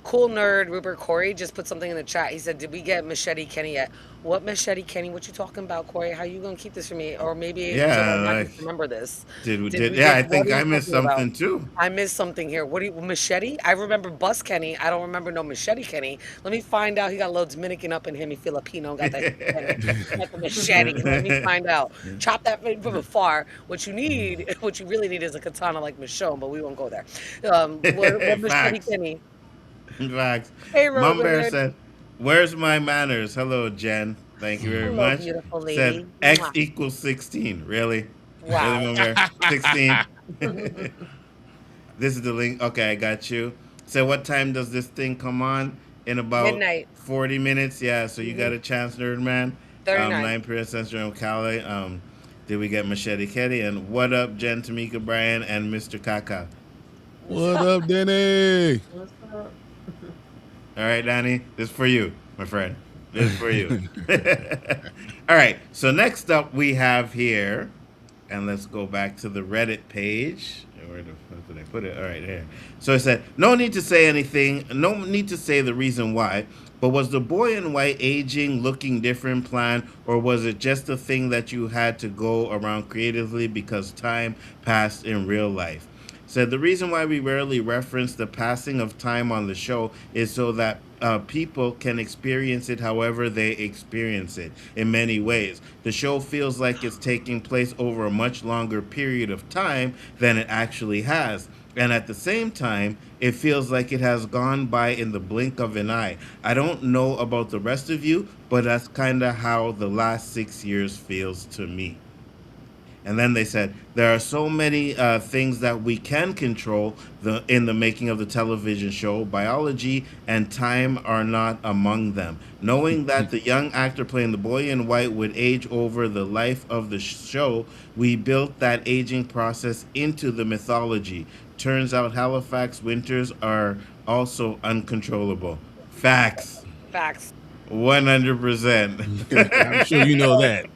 cool nerd Rupert Corey just put something in the chat. He said, "Did we get Machete Kenny yet?" What Machete Kenny? What you talking about, Corey? How you gonna keep this from me? Or maybe Yeah, someone might like- remember this. Did we? Did we Yeah, get- I what think are you I missed talking about? something too. I missed something here. What do you Machete? I remember Bus Kenny. I don't remember no Machete Kenny. Let me find out. He got a little Dominican up in him. He Filipino. Got that got the machete. Let me find out. Chop that thing from afar. What you need, what you really need, is a katana like Michonne, but we won't go there. What Machete Facts. Kenny? In fact, Hey, Mum Bear Robert. said, "Where's my manners?" Hello, Jen. Thank you very Hello, much. beautiful lady. Said X Mwah. equals 16. Really? Wow. Really, Mum Bear? 16. This is the link. Okay, I got you. So what time does this thing come on? In about Midnight. 40 minutes. Yeah, so you got a chance, Nerd Man. 39. 9% from Cali. Did we get Machete Ketty? And what up, Jen Tamika Bryan and Mr. Kaka? What up, Denny? What's up? All right, Danny, this is for you, my friend. This is for you. All right, so next up we have here, and let's go back to the Reddit page. Where the fuck did I put it? All right, here. So it said, no need to say anything, no need to say the reason why, but was the boy in white aging, looking different planned, or was it just a thing that you had to go around creatively because time passed in real life? Said the reason why we rarely reference the passing of time on the show is so that people can experience it however they experience it in many ways. The show feels like it's taking place over a much longer period of time than it actually has. And at the same time, it feels like it has gone by in the blink of an eye. I don't know about the rest of you, but that's kind of how the last 6 years feels to me. And then they said, there are so many things that we can control in the making of the television show. Biology and time are not among them. Knowing that the young actor playing the boy in white would age over the life of the show, we built that aging process into the mythology. Turns out Halifax winters are also uncontrollable. Facts. 100%. I'm sure you know that.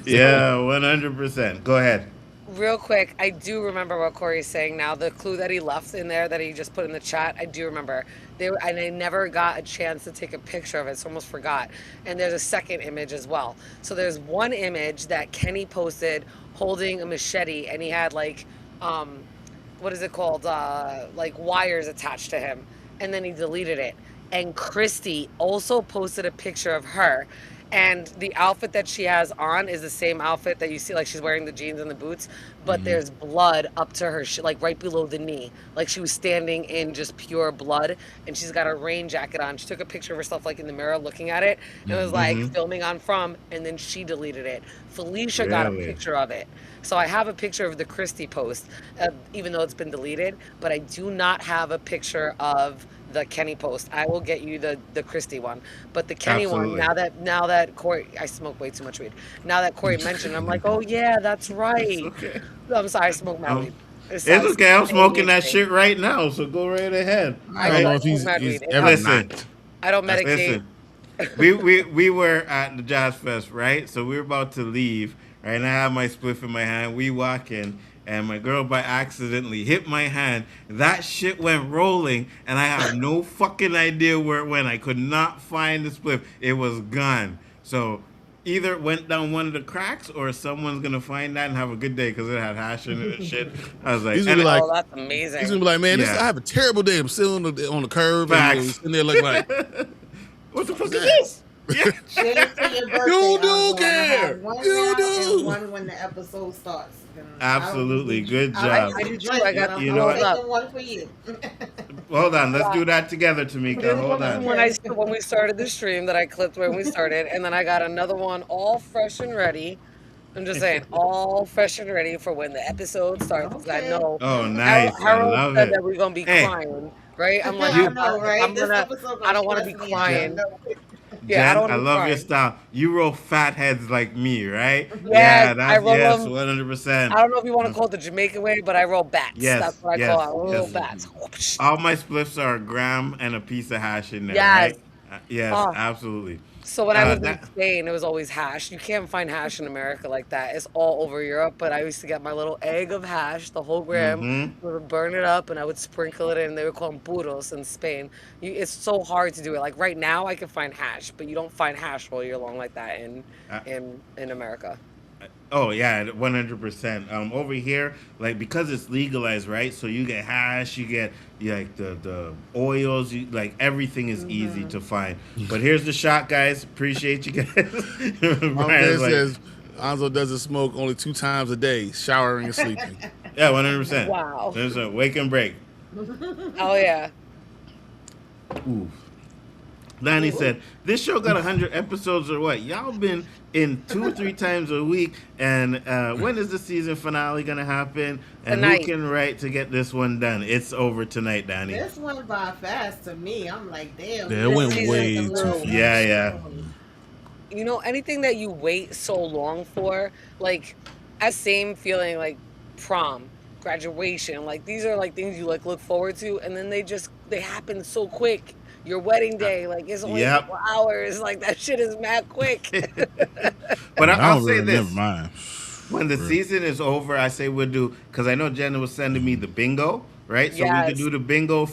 Yeah, 100%. Go ahead. Real quick, I do remember what Corey's saying now. The clue that he left in there that he just put in the chat, I do remember. And I never got a chance to take a picture of it, so I almost forgot. And there's a second image as well. So there's one image that Kenny posted holding a machete, and he had like, what is it called? Like wires attached to him. And then he deleted it. And Christy also posted a picture of her, and the outfit that she has on is the same outfit that you see, like she's wearing the jeans and the boots, but there's blood up to her, like right below the knee, like she was standing in just pure blood, and she's got a rain jacket on. She took a picture of herself like in the mirror looking at it, and it was like filming on from, and then she deleted it. Felicia got a picture of it. So I have a picture of the Christy post, even though it's been deleted, but I do not have a picture of the Kenny post. I will get you the Christy one, but the Kenny one, now that Corey, I smoke way too much weed. Now that Corey mentioned, I'm like, oh yeah, that's right. Okay. I'm sorry, I smoke mad weed. It's okay. I'm smoking that shit right now, so go right ahead. I don't know if he's ever not. I don't medicate. Listen, we were at the Jazz Fest, right? So we were about to leave, right? And I have my spliff in my hand. We walk in, and my girl by accidentally hit my hand. That shit went rolling, and I have no fucking idea where it went. I could not find the spliff. It was gone. So either it went down one of the cracks, or someone's gonna find that and have a good day because it had hash in it and shit. I was like, he's gonna be like, oh, that's amazing. He's gonna be like, man, I have a terrible day. I'm sitting on the curb, and he's sitting there like, what the fuck is this? Cheers to your birthday. You do care. You do. And one when the episode starts. Absolutely, good job. I do too. I got you know what? One for you. Hold on, let's do that together, Tamika. Hold on. When we started the stream that I clipped when we started, and then I got another one all fresh and ready. I'm just saying, all fresh and ready for when the episode starts. Okay. I know. Oh, nice. Harold I love said it. that we're gonna be crying, right? I'm like, I know, right? I don't want to be crying. Yeah, Jen, I love your style. You roll fat heads like me, right? Yes, that's 100%. I don't know if you want to call it the Jamaican way, but I roll bats. Yes, that's what I call it. I roll bats. All my spliffs are a gram and a piece of hash in there, yes. right? Yes, absolutely. So when I was in Spain, it was always hash. You can't find hash in America like that. It's all over Europe, but I used to get my little egg of hash, the whole gram. We would burn it up, and I would sprinkle it in. They would call them puros in Spain. It's so hard to do it. Like right now, I can find hash, but you don't find hash all year long like that in America. Oh yeah, 100%. Over here, like because it's legalized, right? So you get hash, you get like the oils, like everything is easy to find. But here's the shot, guys. Appreciate you guys. Brian says Nzo doesn't smoke only 2 times a day, showering and sleeping. Yeah, 100%. Wow. 100%. Wake and break. Oh yeah. Ooh. Danny said, this show got 100 episodes or what? Y'all been in 2-3 times a week. And when is the season finale going to happen? And tonight. Who can write to get this one done? It's over tonight, Danny. This went by fast to me. I'm like, damn. Yeah, it went way too fast. Yeah. You know, anything that you wait so long for, like, that same feeling, like prom, graduation, like these are like things you like look forward to, and then they happen so quick. Your wedding day, like it's only a Yep. couple hours. Like that shit is mad quick. But I I'll don't say really remember this. mine. When the season is over, I say we'll do, because I know Jenna was sending me the bingo, right? So we could Yes. do the bingo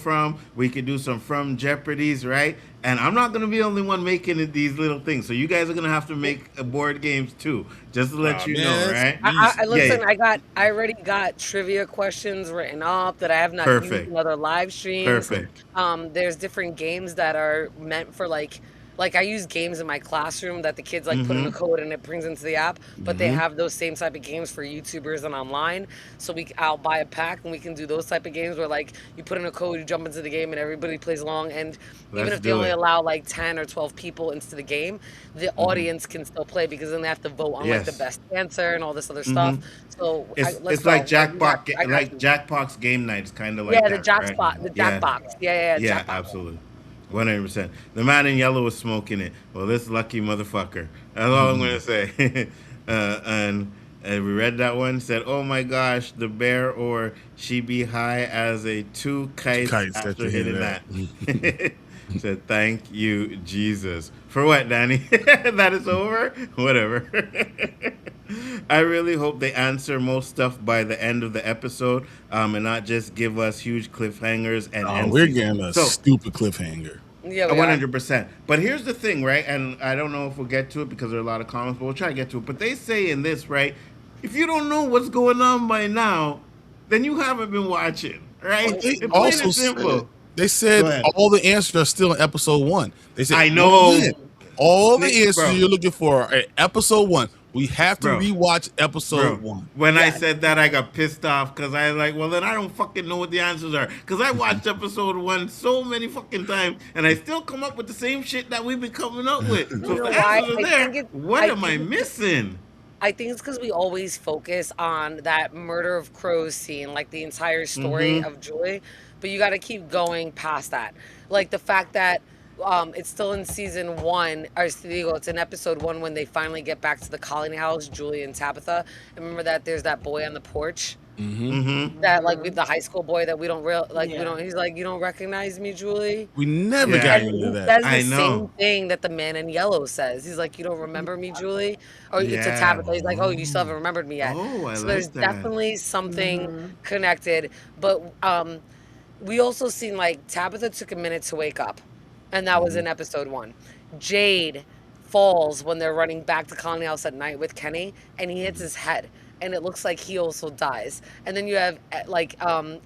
we could do some from Jeopardies, right? And I'm not gonna be the only one making these little things. So you guys are gonna have to make board games too, just to let Aw, you man, know, that's right? I easy. listen. Yeah, I already got trivia questions written up that I have not used perfect, in other live streams. perfect. There's different games that are meant for like I use games in my classroom that the kids like put in a Mm-hmm. code and it brings into the app, but they Mm-hmm. have those same type of games for YouTubers and online. So I'll buy a pack and we can do those type of games where like you put in a code, you jump into the game and everybody plays along. And even Let's if they do only it. allow like 10 or 12 people into the game, the Mm-hmm. audience can still play because then they have to vote on like the Yes. best answer and all this other stuff. Mm-hmm. So let's It's like go. I got you. Jackpot's game night is kind of like Yeah, the that, jack right? spot, the jack Yeah. box. Yeah, Yeah, jackpot. absolutely. 100%. The man in yellow was smoking it. Well, this lucky motherfucker. That's all I'm going to say. And we read that one. Said, oh my gosh, the bear or she be high as a two kites Kites that after you hit hitting that. that. Said, thank you, Jesus. For what, Danny? That is over? Whatever. I really hope they answer most stuff by the end of the episode, and not just give us huge cliffhangers and Oh, end we're season. getting a So, stupid cliffhanger. Yeah, we one are. hundred percent. But here's the thing, right? And I don't know if we'll get to it because there are a lot of comments, but we'll try to get to it. But they say in this, right? If you don't know what's going on by now, then you haven't been watching, right? But they It's plain also and said simple. they Go said ahead. all the answers are still in episode 1. They said I know, all the answers bro, you're looking for are in episode 1. We have to bro, rewatch episode bro. 1. When I Yeah. said that, I got pissed off because I like, well, then I don't fucking know what the answers are because I watched episode 1 so many fucking times and I still come up with the same shit that we've been coming up with. So You if know the why? answers are there, what am I think missing? I think it's because we always focus on that murder of crows scene, like the entire story Mm-hmm. of Julie, but you got to keep going past that. Like the fact that it's still in season 1, or it's in episode 1 when they finally get back to the colony house, Julie and Tabitha. And remember that there's that boy on the porch, Mm-hmm. that like with the high school boy that we don't we Yeah. don't. He's like, you don't recognize me, Julie. We never Yeah. got And into he that. says I the know. same thing that the man in yellow says. He's like, "You don't remember me, Julie?" Or to Yeah. Tabitha, he's like, "Oh, you still haven't remembered me yet." Oh, I So there's like that. definitely something connected. But we also seen like Tabitha took a minute to wake up, and that was in episode 1. Jade falls when they're running back to Colony House at night with Kenny, and he hits his head, and it looks like he also dies. And then you have like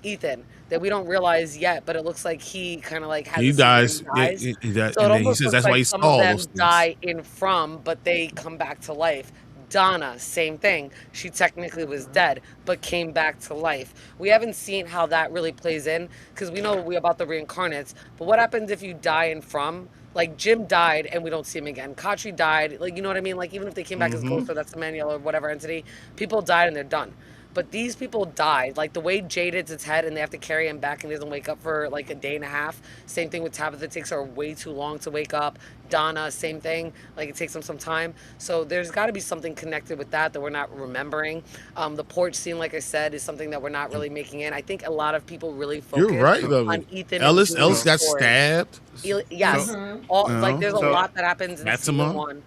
Ethan that we don't realize yet, but it looks like he kind of like has He a scene where dies. he dies. That, So it and then he almost says looks that's why like he some saw of all them those things. die in From, but they come back to life. Donna, same thing. She technically was dead, but came back to life. We haven't seen how that really plays in because we know about the reincarnates. But what happens if you die in From? Like Jim died and we don't see him again. Katri died. Like, you know what I mean? Like even if they came back as ghosts or that's Emmanuel or whatever entity, people died and they're done. But these people died. Like the way Jade hits its head and they have to carry him back and he doesn't wake up for like a day and a half. Same thing with Tabitha. It takes her way too long to wake up. Donna, same thing. Like it takes them some time. So there's got to be something connected with that we're not remembering. The porch scene, like I said, is something that we're not really making in. I think a lot of people really focus You're right, though. on Ethan. Ellis and Julie's got story. stabbed. Yes. So- All, You like know? there's a So- lot that happens in Maxima? season 1.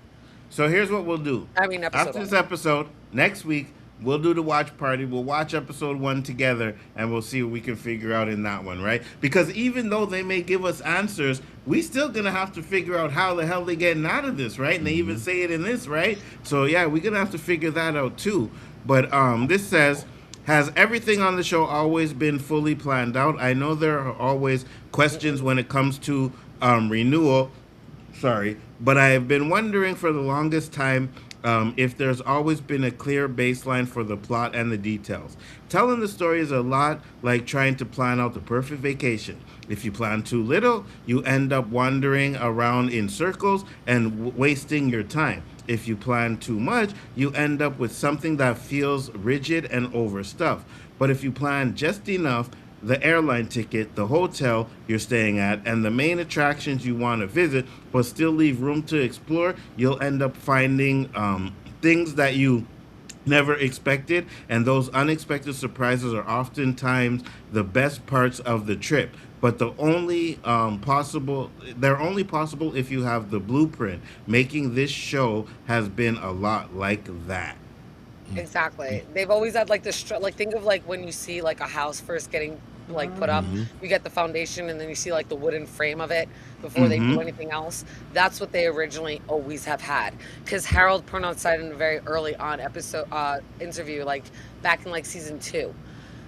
So here's what we'll do. I mean, episode After this 1. episode, next week, we'll do the watch party. We'll watch episode 1 together, and we'll see what we can figure out in that one, right? Because even though they may give us answers, we still gonna have to figure out how the hell they getting out of this, right? And they even say it in this, right? So yeah, we're gonna have to figure that out too. But this says, has everything on the show always been fully planned out? I know there are always questions when it comes to renewal. Sorry, but I have been wondering for the longest time if there's always been a clear baseline for the plot and the details. Telling the story is a lot like trying to plan out the perfect vacation. If you plan too little, you end up wandering around in circles and wasting your time. If you plan too much, you end up with something that feels rigid and overstuffed. But if you plan just enough, the airline ticket, the hotel you're staying at, and the main attractions you want to visit, but still leave room to explore, you'll end up finding things that you never expected, and those unexpected surprises are oftentimes the best parts of the trip. But they're only possible if you have the blueprint. Making this show has been a lot like that. Exactly. They've always had like like think of like when you see like a house first getting like put up, you get the foundation and then you see like the wooden frame of it before they do anything else. That's what they originally always have had. Because Harold Pernon said in a very early on episode interview, like back in like season 2,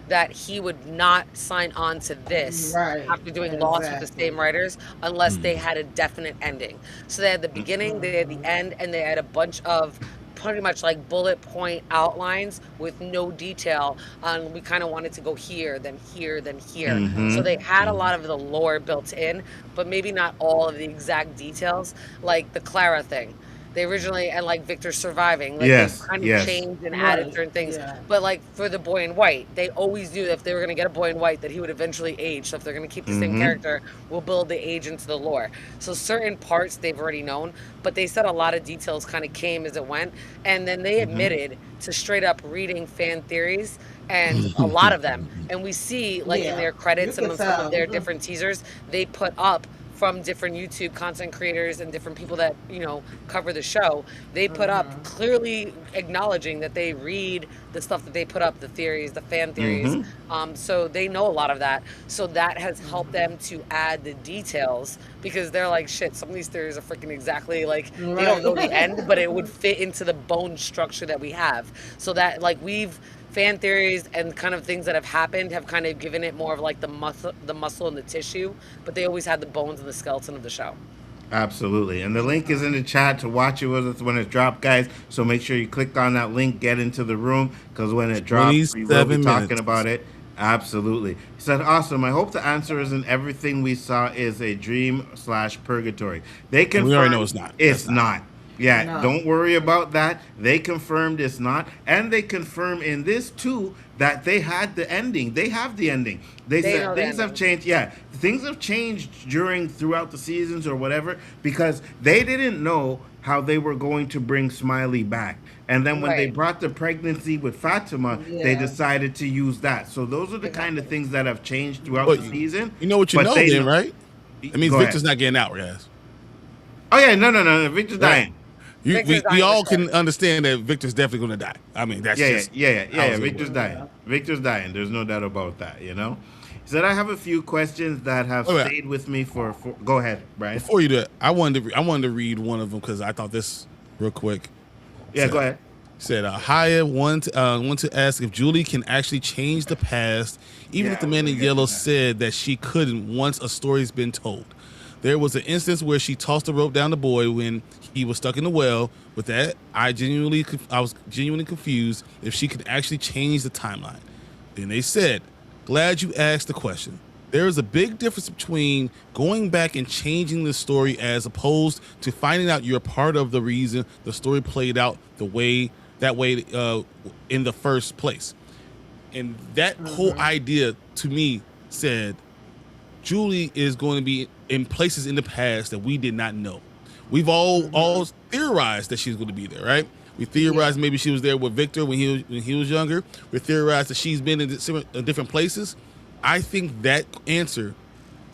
that he would not sign on to this Right. after doing Lost with the same Exactly. writers unless they had a definite ending. So they had the beginning, they had the end, and they had a bunch of pretty much like bullet point outlines with no detail on we kind of wanted to go here, then here, then here. So they had a lot of the lore built in, but maybe not all of the exact details, like the Clara thing. They originally, and like Victor surviving, like they Yes, kind of yes. changed and added Right. certain things. Yeah. But like for the boy in white, they always knew that if they were going to get a boy in white, that he would eventually age. So if they're going to keep the same character, we'll build the age into the lore. So certain parts they've already known, but they said a lot of details kind of came as it went. And then they admitted to straight up reading fan theories and a lot of them. And we see like in Yeah. their credits You and can on some of tell. their different teasers, they put up from different YouTube content creators and different people that, cover the show, they put up clearly acknowledging that they read the stuff that they put up, the theories, the fan theories. So they know a lot of that. So that has helped them to add the details because they're like, shit, some of these theories are freaking exactly like, they don't know the end, but it would fit into the bone structure that we have. So that like fan theories and kind of things that have happened have kind of given it more of like the muscle and the tissue, but they always had the bones and the skeleton of the show. Absolutely. And the link is in the chat to watch it with us when it dropped, guys. So make sure you click on that link, get into the room, because when it drops, we will be 27 talking minutes. about it. Absolutely. He said, awesome. I hope the answer isn't everything we saw is a dream/purgatory. They confirmed We already know it's not. It's That's not. Yeah, No. don't worry about that. They confirmed it's not. And they confirm in this too that they had the ending. They have the ending. They They know said the things have ending. changed. Yeah, things have changed throughout the seasons or whatever because they didn't know how they were going to bring Smiley back. And then when they Right. brought the pregnancy with Fatima, they Yeah. decided to use that. So those are the kind of things that have changed throughout But the season. you know what you But know they then, right? That means Go Victor's ahead. not getting out, guys. Oh yeah, no. Victor's Right. dying. Victor's We dying all for sure. can understand that Victor's definitely going to die. I mean, that's Yeah, just yeah. how it's Victor's gonna work. dying. Victor's dying. There's no doubt about that. He said, I have a few questions that have Oh, yeah. stayed with me for. Go ahead, Brian. Before you do it, I wanted to read one of them because I thought this real quick. Yeah, go ahead. Said Haya want to ask if Julie can actually change the past, even if the man in yellow said that she couldn't once a story's been told. There was an instance where she tossed the rope down the boy when he was stuck in the well. With that, I was genuinely confused if she could actually change the timeline. Then they said, glad you asked the question. There is a big difference between going back and changing the story as opposed to finding out you're part of the reason the story played out that way in the first place. And that whole idea to me said Julie is going to be in places in the past that we did not know. We've all theorized that she's going to be there, right? We theorized maybe she was there with Victor when he was younger. We theorized that she's been in different places. I think that answer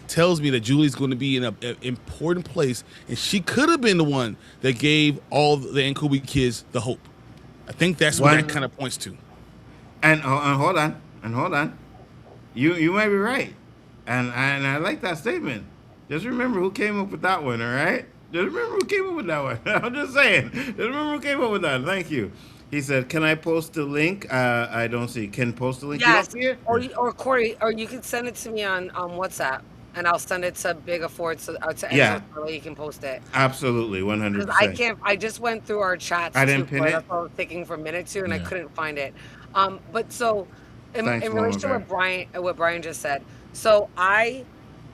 tells me that Julie's going to be in an important place, and she could have been the one that gave all the Nkubi kids the hope. I think that's what One- that kind of points to. And hold on. You might be right. And I like that statement. Just remember who came up with that one, all right? Just remember who came up with that one. I'm just saying. Just remember who came up with that. Thank you. He said, can I post the link? I don't see. Can post the link? You Yes, don't see it? or Corey, or you can send it to me on WhatsApp, and I'll send it to Big Afford to Yeah. so that you can post it. Absolutely, 100%. Because I can't. I just went through our chats. I didn't too, pin Corey. it? That's what I was thinking for a minute too, and I Yeah. couldn't find it. But so, in Thanks, relation to Mama what Brian just said, so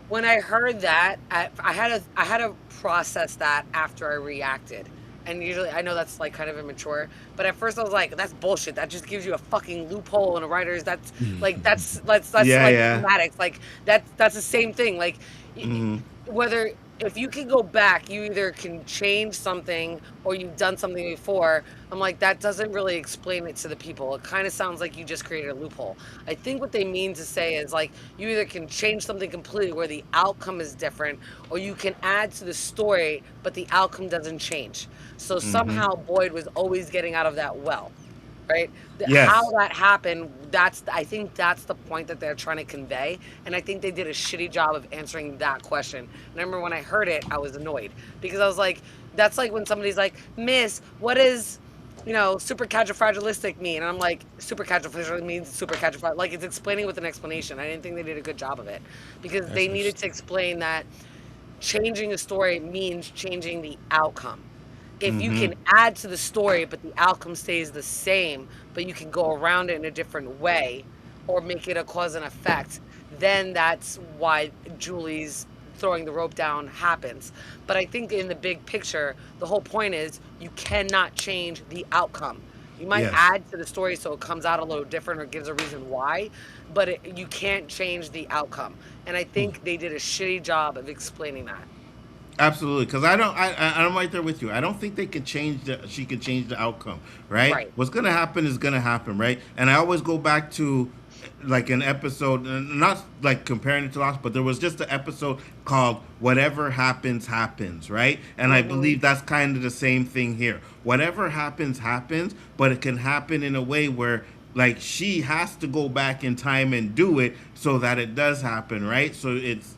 when I heard that, I had to process that after I reacted, And usually, I know that's like kind of immature, but at first I was like, "That's bullshit. That just gives you a fucking loophole in a writer's. That's like that's Yeah, like yeah. dramatics. Like that's the same thing. Like whether if you can go back, you either can change something or you've done something before. I'm like, that doesn't really explain it to the people. It kind of sounds like you just created a loophole. I think what they mean to say is like you either can change something completely where the outcome is different, or you can add to the story, but the outcome doesn't change. So somehow Boyd was always getting out of that well, right? Yes. How that happened, I think that's the point that they're trying to convey, and I think they did a shitty job of answering that question. And I remember when I heard it, I was annoyed because I was like, that's like when somebody's like, Miss, what is, supercalifragilistic mean? And I'm like, supercalifragilistic means supercalifragilistic. Like, it's explaining with an explanation. I didn't think they did a good job of it because they needed to explain that changing a story means changing the outcome. If you can add to the story, but the outcome stays the same, but you can go around it in a different way or make it a cause and effect, then that's why Julie's throwing the rope down happens. But I think in the big picture, the whole point is you cannot change the outcome. You might add to the story so it comes out a little different or gives a reason why, but you can't change the outcome. And I think they did a shitty job of explaining that. Absolutely, because I'm right there with you. I don't think they could she could change the outcome, right? Right. What's gonna happen is gonna happen, right? And I always go back to like an episode, not like comparing it to Lost, but there was just an episode called "Whatever Happens Happens," right? And I believe that's kind of the same thing here. Whatever happens happens, but it can happen in a way where like she has to go back in time and do it so that it does happen, right? So it's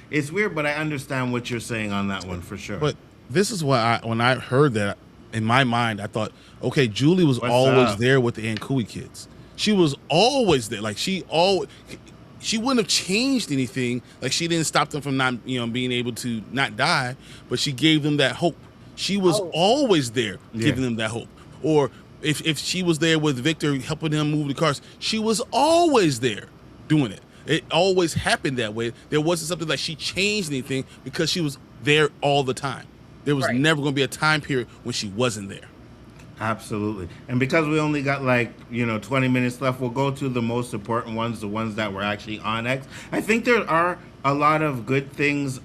it's weird, but I understand what you're saying on that one for sure. But this is why when I heard that, in my mind, I thought, okay, Julie was always there with the Ankui kids. She was always there. Like she wouldn't have changed anything. Like she didn't stop them from not being able to not die, but she gave them that hope. She was always there giving them that hope. Or if she was there with Victor helping him move the cars, she was always there doing it. It always happened that way. There wasn't something like she changed anything because she was there all the time. There was never going to be a time period when she wasn't there. Absolutely. And because we only got 20 minutes left, we'll go to the most important ones, the ones that were actually on X. I think there are a lot of good things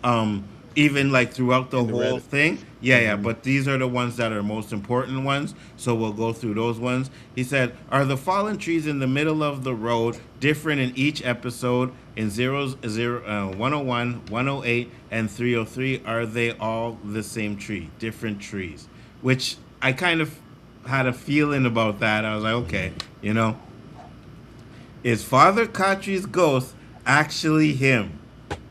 even like throughout the whole thing. Yeah, but these are the ones that are most important ones, so we'll go through those ones. He said, are the fallen trees in the middle of the road different in each episode? In 101, 108, and 303, are they all the same tree, different trees? Which I kind of had a feeling about that. I was like, okay, is Father Katri's ghost actually him?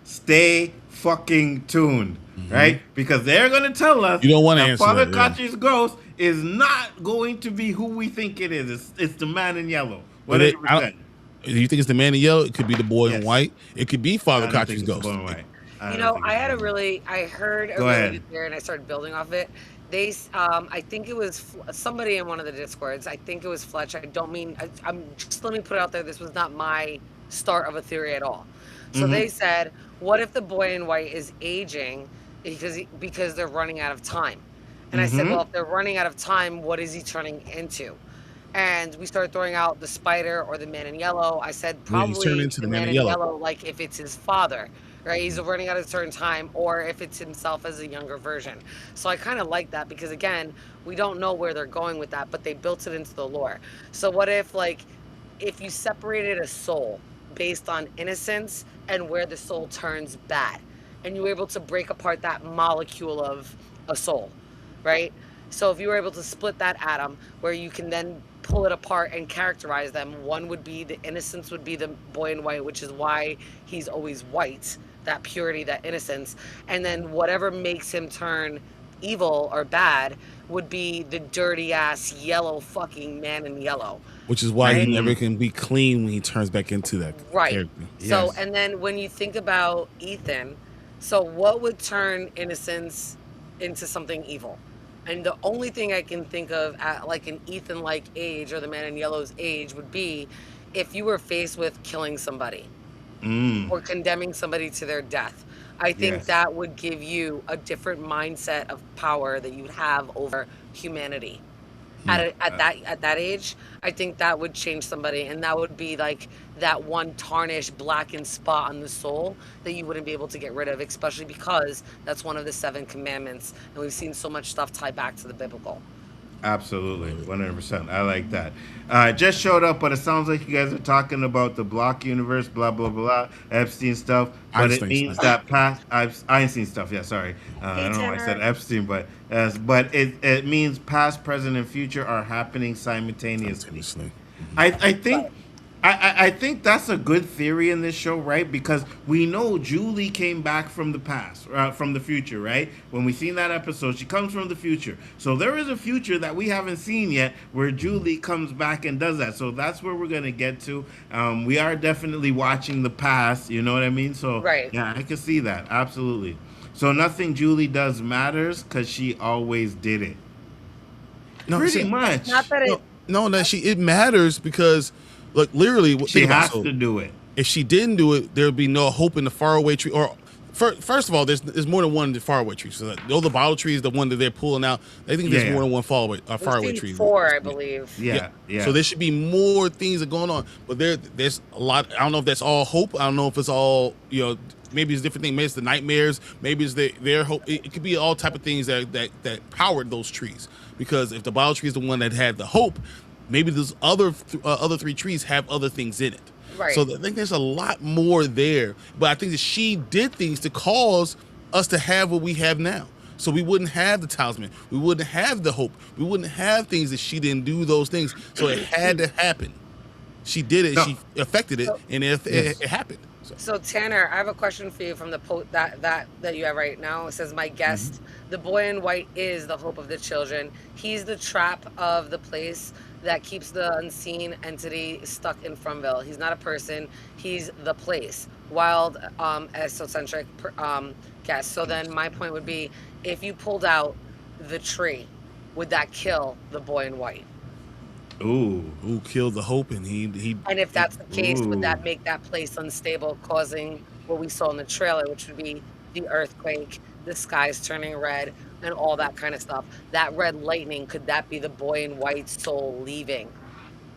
Stay fucking tuned, right? Because they're going to tell us you don't want to answer Father that, Katri's ghost is not going to be who we think it is. It's the man in yellow. 100%. Do you think it's the man in yellow? It could be the boy in white. It could be Father Katri's ghost. I heard a really good theory, and I started building off it. They, I think it was somebody in one of the Discords. I think it was Fletch. I don't mean, I'm just, let me put it out there. This was not my start of a theory at all. So they said, what if the boy in white is aging because they're running out of time? And I said, well, if they're running out of time, what is he turning into? And we started throwing out the spider or the man in yellow. I said probably into the man in yellow, like if it's his father, right? He's running out at a certain time, or if it's himself as a younger version. So I kind of like that because, again, we don't know where they're going with that, but they built it into the lore. So what if, if you separated a soul based on innocence and where the soul turns bad, and you were able to break apart that molecule of a soul, right? So if you were able to split that atom where you can then pull it apart and characterize them, one would be the innocence would be the boy in white, which is why he's always white, that purity, that innocence. And then whatever makes him turn evil or bad would be the dirty ass yellow fucking man in yellow. Which is why he never can be clean when he turns back into that character. So, and then when you think about Ethan, so what would turn innocence into something evil? And the only thing I can think of at like an Ethan-like age or the man in yellow's age would be if you were faced with killing somebody or condemning somebody to their death. I think Yes. that would give you a different mindset of power that you would have over humanity. At that age, I think that would change somebody, and that would be like that one tarnished, blackened spot on the soul that you wouldn't be able to get rid of, especially because that's one of the 7 commandments, and we've seen so much stuff tied back to the biblical. Absolutely, 100%. I like that. It just showed up, but it sounds like you guys are talking about the block universe, blah blah blah, Epstein stuff. But it Einstein means stuff. that past Einstein stuff. Yeah, sorry, I Hey, don't know why I said Tanner. Epstein, but it means past, present, and future are happening simultaneously. Simultaneously. I think I think that's a good theory in this show, right? Because we know Julie came back from the past, from the future, right? When we seen that episode, she comes from the future. So there is a future that we haven't seen yet where Julie comes back and does that. So that's where we're gonna get to. We are definitely watching the past. You know what I mean? So Right. yeah, I can see that absolutely. So nothing Julie does matters because she always did it. No, Pretty see, much. Not that it. no, it matters because, look, literally, She think about it. has to do it. If she didn't do it, there would be no hope in the faraway tree. Or first of all, there's more than one faraway tree. So the bottle tree is the one that they're pulling out. I think there's Yeah. more than one faraway We've seen tree. 4, I believe. Yeah, yeah. So there should be more things that are going on. But there's a lot. I don't know if that's all hope. I don't know if it's all, maybe it's different things. Maybe it's the nightmares. Maybe it's their hope. It could be all type of things that powered those trees. Because if the bottle tree is the one that had the hope, maybe those other 3 trees have other things in it. Right. So I think there's a lot more there. But I think that she did things to cause us to have what we have now. So we wouldn't have the talisman. We wouldn't have the hope. We wouldn't have things that she didn't do those things. So it had to happen. She did it. No. She affected it, and it happened. So Tanner, I have a question for you from the that you have right now. It says, "My guest, the boy in white, is the hope of the children. He's the trap of the place that keeps the unseen entity stuck in Fromville. He's not a person. He's the place." Wild, esocentric guest. So then my point would be, if you pulled out the tree, would that kill the boy in white? Ooh. Who killed the hope? And he And if that's the case, would that Ooh. make that place unstable, causing what we saw in the trailer, which would be the earthquake, the skies turning red, and all that kind of stuff? That red lightning, could that be the boy in white's soul leaving?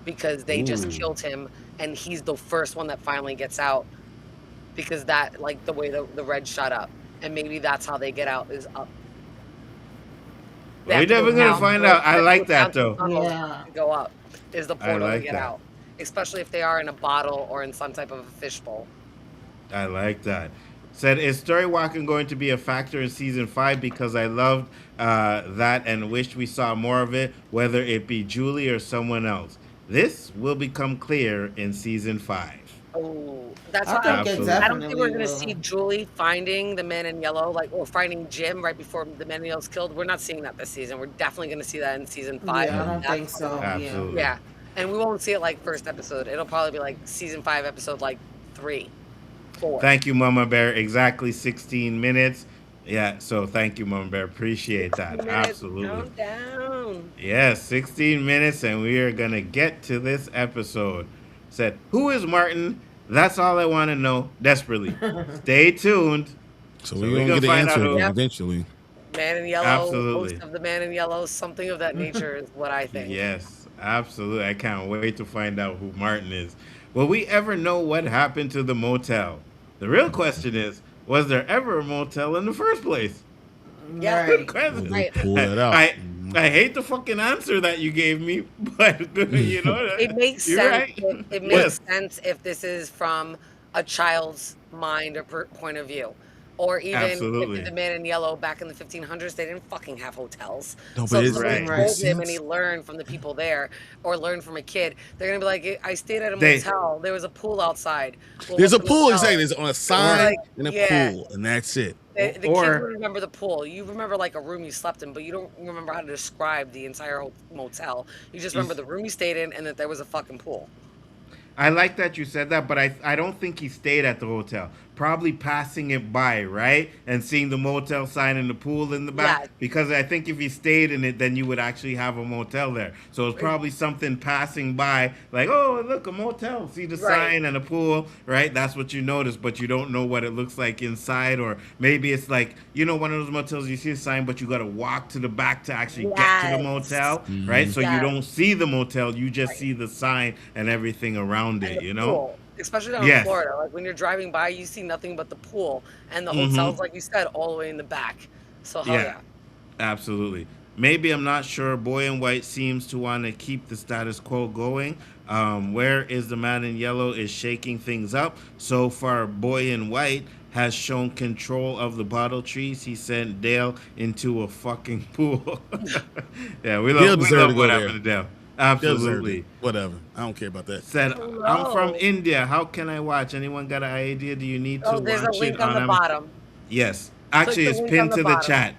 Because they just Ooh. killed him, and he's the first one that finally gets out. Because that, like the way the red shot up. And maybe that's how they get out, is up. They We're have to go never gonna down. find out. I They have to like go that down to the though. tunnel Yeah. to go up, is the portal like to get that. out. Especially if they are in a bottle or in some type of a fishbowl. I like that. Said, is story walking going to be a factor in season 5? Because I loved that and wished we saw more of it, whether it be Julie or someone else. This will become clear in season 5. Oh, that's I why think Absolutely. it I don't think definitely we're gonna will. see Julie finding the man in yellow, or finding Jim right before the man in yellow's killed. We're not seeing that this season. We're definitely gonna see that in season 5. Yeah, I don't That's think so. Absolutely. Yeah, and we won't see it like first episode. It'll probably be like season 5, episode like 3, 4. Thank you, Mama Bear. Exactly 16 minutes. Yeah, so thank you, Mama Bear. Appreciate that. 16 minutes, Absolutely. Countdown. Yes, 16 minutes, and we are going to get to this episode. Said, who is Martin? That's all I want to know desperately. Stay tuned. So So we're we gonna gonna get an find answer out who- eventually. Man in yellow, Absolutely. host of the man in yellow, something of that nature is what I think. Yes, absolutely. I can't wait to find out who Martin is. Will we ever know what happened to the motel? The real question is, was there ever a motel in the first place? Yeah. Good Right. question. We'll Right. pull that out. I hate the fucking answer that you gave me, but you know It makes you're sense. right. It makes sense if this is from a child's mind or point of view. Or even Absolutely. if the man in yellow back in the 1500s, they didn't fucking have hotels. No, So but if it's somebody Right. told him and he sense. learned from the people there or learned from a kid, they're going to be like, I stayed at a They- motel. There was a pool outside. Well, There's a what's pool, motel? exactly. There's on a sign Like, and a yeah. pool, and that's it. The kids Or- will remember the pool. You remember like a room you slept in, but you don't remember how to describe the entire motel. You just remember the room you stayed in and that there was a fucking pool. I like that you said that, but I don't think he stayed at the hotel. probably passing it by, right? And seeing the motel sign and the pool in the back. Yes. Because I think if you stayed in it, then you would actually have a motel there. So it's probably something passing by, like, oh, look, a motel. See the sign and a pool, right? That's what you notice, but you don't know what it looks like inside. Or maybe it's like, one of those motels, you see a sign, but you got to walk to the back to actually get to the motel, right? So you don't see the motel, you just see the sign and everything around it, Pool. Especially down in Florida. Like when you're driving by, you see nothing but the pool and the hotels, like you said, all the way in the back. So hell yeah. Absolutely. Maybe I'm not sure. Boy in White seems to want to keep the status quo going. Where is the man in yellow is shaking things up. So far, Boy in White has shown control of the bottle trees. He sent Dale into a fucking pool. Yeah, we love what happened to Dale. Absolutely. Whatever. I don't care about that. Said, I'm from India. How can I watch? Anyone got an idea? Do you need to watch it? There's a link on the bottom. Yes. Actually, it's pinned to the chat.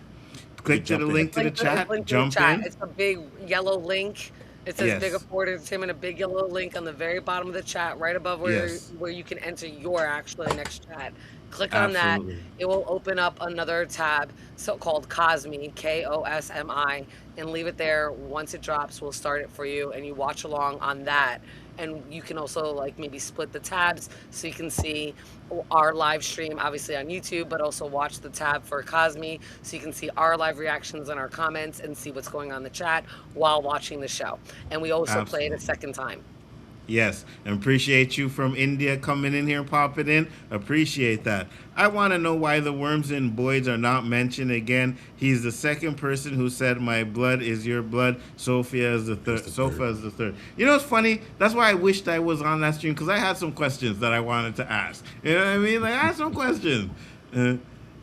Click to the link to the chat. Jump in. It's a big yellow link. It says Big Afford Entertainment, a big yellow link on the very bottom of the chat, right above where you can enter your actually next chat. Click on that. It will open up another tab called Cosmi, Kosmi, and leave it there. Once it drops, we'll start it for you, and you watch along on that. And you can also like maybe split the tabs so you can see our live stream, obviously on YouTube, but also watch the tab for Cosmi so you can see our live reactions and our comments and see what's going on in the chat while watching the show. And we also play it a second time. Yes, and appreciate you from India coming in here, popping in. Appreciate that. I want to know why the worms and Boyds are not mentioned again. He's the second person who said, my blood is your blood. Sophia is the third. Sophia is the third. You know what's funny? That's why I wished I was on that stream, because I had some questions that I wanted to ask. You know what I mean? Like, I had some questions.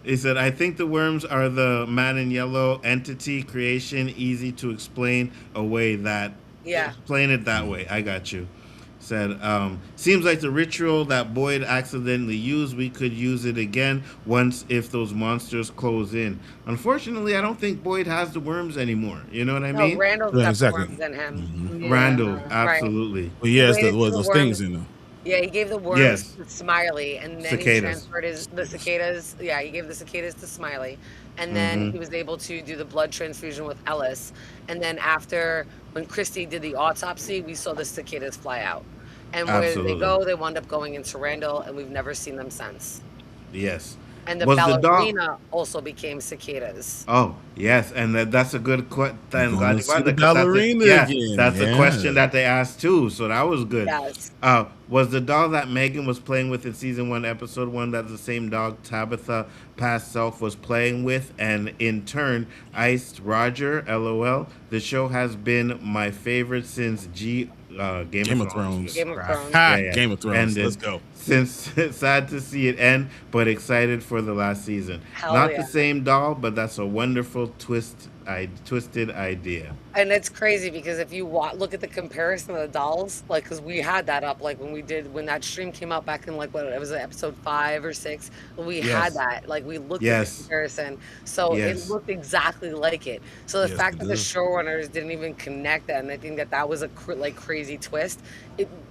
He said, I think the worms are the man in yellow entity creation, easy to explain away that. Yeah. Explain it that way. I got you. Said, seems like the ritual that Boyd accidentally used, we could use it again once if those monsters close in. Unfortunately, I don't think Boyd has the worms anymore. You know what I mean? No, Randall's got the worms in him. Yeah. Randall, absolutely. Right. Well, yes, there was those things in them. Yeah, he gave the worms to Smiley, and then cicadas. He transferred the cicadas. Yeah, he gave the cicadas to Smiley, and then he was able to do the blood transfusion with Ellis. And then after, when Christy did the autopsy, we saw the cicadas fly out. And where they go, they wound up going into Randall, and we've never seen them since. Yes. And the ballerina also became cicadas. Oh, yes. And that's a good question. The ballerina again. That's a question that they asked too. So that was good. Yes. Was the doll that Megan was playing with in season 1, episode 1, that the same dog Tabitha past self was playing with and in turn iced Roger? LOL. The show has been my favorite since Game of Thrones. Game of Thrones. Game of Thrones. Ended. Let's go. Since sad to see it end, but excited for the last season. Not the same doll, but that's a wonderful twisted idea. And it's crazy because if you look at the comparison of the dolls, like, because we had that up, like when that stream came out back in like what it was, episode 5 or 6, we had that, like we looked at the comparison, so it looked exactly like it. So the fact that the showrunners didn't even connect that, and I think that was a crazy twist.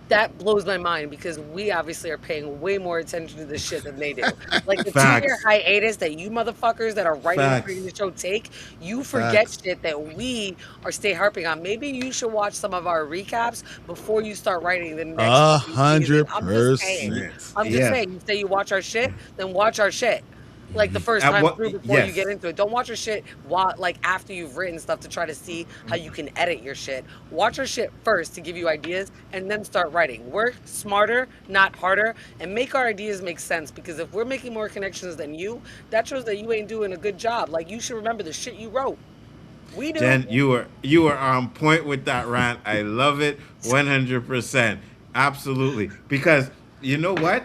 That blows my mind because we obviously are paying way more attention to this shit than they do. Like the 2-year hiatus that you motherfuckers that are writing and creating the show take, you forget shit that we are stay harping on. Maybe you should watch some of our recaps before you start writing the next 100%. I'm just saying, you say you watch our shit, then watch our shit. Like the first time through before you get into it. Don't watch your shit after you've written stuff to try to see how you can edit your shit. Watch our shit first to give you ideas and then start writing. Work smarter, not harder, and make our ideas make sense, because if we're making more connections than you, that shows that you ain't doing a good job. Like, you should remember the shit you wrote. We do. Jen, you are on point with that rant. I love it 100%. Absolutely. Because you know what?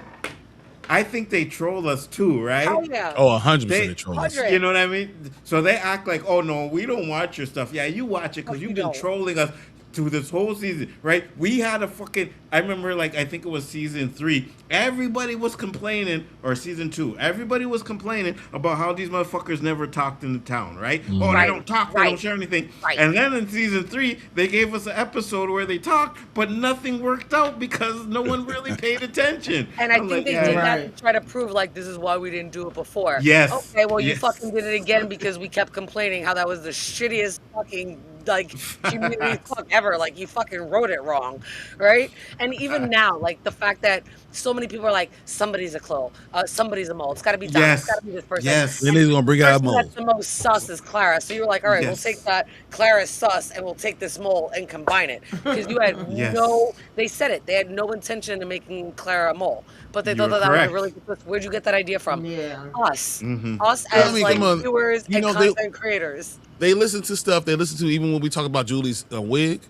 I think they troll us too, right? Oh, yeah. Oh, 100% they troll us. You know what I mean? So they act like, oh, no, we don't watch your stuff. Yeah, you watch it because you've been trolling us. to this whole season, right? We had a fucking. I remember, like, I think it was season 3. Everybody was complaining, or season 2. Everybody was complaining about how these motherfuckers never talked in the town, right? Oh, they Right, don't talk, they right, don't share anything. right. And then in season 3, they gave us an episode where they talked, but nothing worked out because no one really paid attention. And I I'm think like, they did yeah, that to try to prove like this is why we didn't do it before. Yes, Okay, well you yes. fucking did it again because we kept complaining how that was the shittiest fucking like community fuck ever. Like you fucking wrote it wrong, right? And even now, like the fact that so many people are like, somebody's a Chloe, somebody's a mole. It's got to be Don. It's got to be this person. Yes. Then he's gonna bring out a Person mole. that's the most sus is Clara. So you were like, all right, we'll Yes. take that Clara's sus and we'll take this mole and combine it. Because you had Yes. they said it. They had no intention of making Clara a mole. But they You thought were that was a correct. really good twist. Where'd you get that idea from? Yeah. Us. Mhm. Us Yeah, I as mean, like come on. viewers You and know, they- content creators. They listen to stuff. They listen to even when we talk about Julie's wig.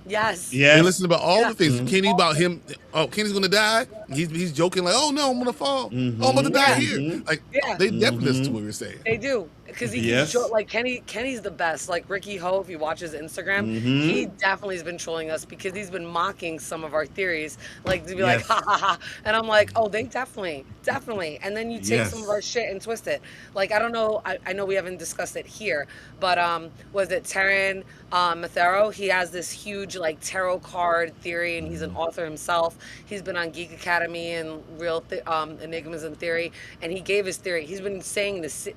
Yes. Yes. They listen about all Yeah. the things. Kenny about him. Oh, Kenny's gonna die. He's joking like, oh no, I'm gonna fall. Mhm. Oh, I'm gonna die Yeah. here. Like Yeah. they definitely listen to what we're saying. They do. Because he Yes. keeps like Kenny's the best. Like Ricky-Ho, if you watch his Instagram, Mhm. he definitely has been trolling us because he's been mocking some of our theories. Like to be like, Yes. ha ha ha. And I'm like, oh, they definitely. And then you take some of our Yes. shit and twist it. Like, I don't know, I know we haven't discussed it here, but was it Taryn Mathero? He has this huge like tarot card theory and he's an author himself. He's been on Geek Academy and Real Enigmas and Theory, and he gave his theory. He's been saying this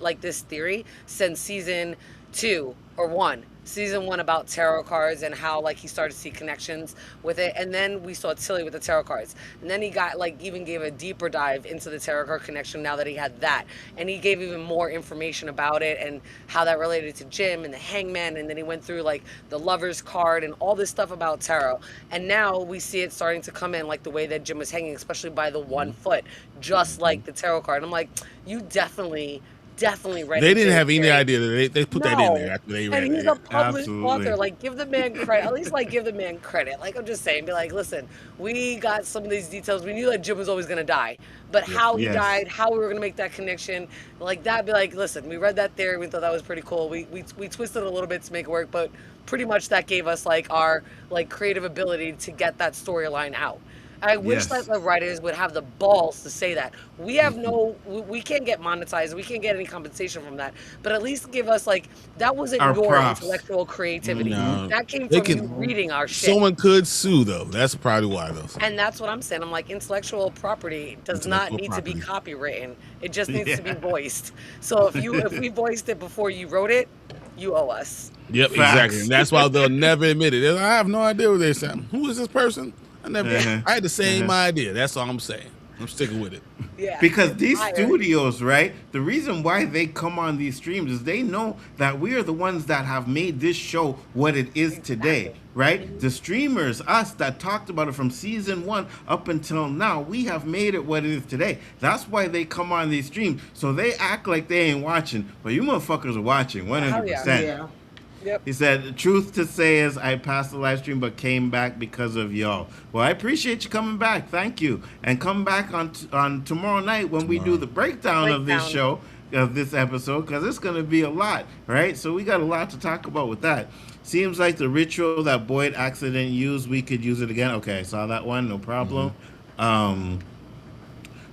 theory since season 2 or 1. Season 1 about tarot cards and how like he started to see connections with it, and then we saw Tilly with the tarot cards, and then he got like even gave a deeper dive into the tarot card connection now that he had that, and he gave even more information about it and how that related to Jim and the Hangman, and then he went through like the Lover's card and all this stuff about tarot, and now we see it starting to come in like the way that Jim was hanging, especially by the 1 foot, just like the tarot card. I'm like, you definitely read They it, didn't Jim have any Carrey. idea that they put that in No. there after they read And he's it. a published Absolutely. author. Like, give the man credit. At least, like, give the man credit. Like, I'm just saying, be like, listen, we got some of these details. We knew that Jim was always going to die. But how he Yes. died, how we were going to make that connection, like that, be like, listen, we read that theory. We thought that was pretty cool. We twisted it a little bit to make it work. But pretty much that gave us, like, our, like, creative ability to get that storyline out. I wish Yes. that the writers would have the balls to say that. We have we can't get monetized. We can't get any compensation from that. But at least give us like, that wasn't Our your props. intellectual creativity. No. That came They from you can- reading our shit. Someone could sue though. That's probably why though. And that's what I'm saying. I'm like, intellectual property does not need to be copywritten. It just needs to be voiced. So if we voiced it before you wrote it, you owe us. Yep, Facts. exactly. And that's why they'll never admit it. I have no idea what they're saying. Who is this person? I never. Uh-huh. I had the same idea. That's all I'm saying. I'm sticking with it. Yeah. Because these Fire. studios, right? The reason why they come on these streams is they know that we are the ones that have made this show what it is today, right? The streamers, us that talked about it from season 1 up until now, we have made it what it is today. That's why they come on these streams. So they act like they ain't watching, but you motherfuckers are watching 100%. Yeah. Yep. He said, the truth to say is I passed the live stream but came back because of y'all. Well, I appreciate you coming back. Thank you. And come back on tomorrow night when we do the breakdown of this show, of this episode, because it's going to be a lot, right? So we got a lot to talk about with that. Seems like the ritual that Boyd accident used, we could use it again. Okay, I saw that one. No problem.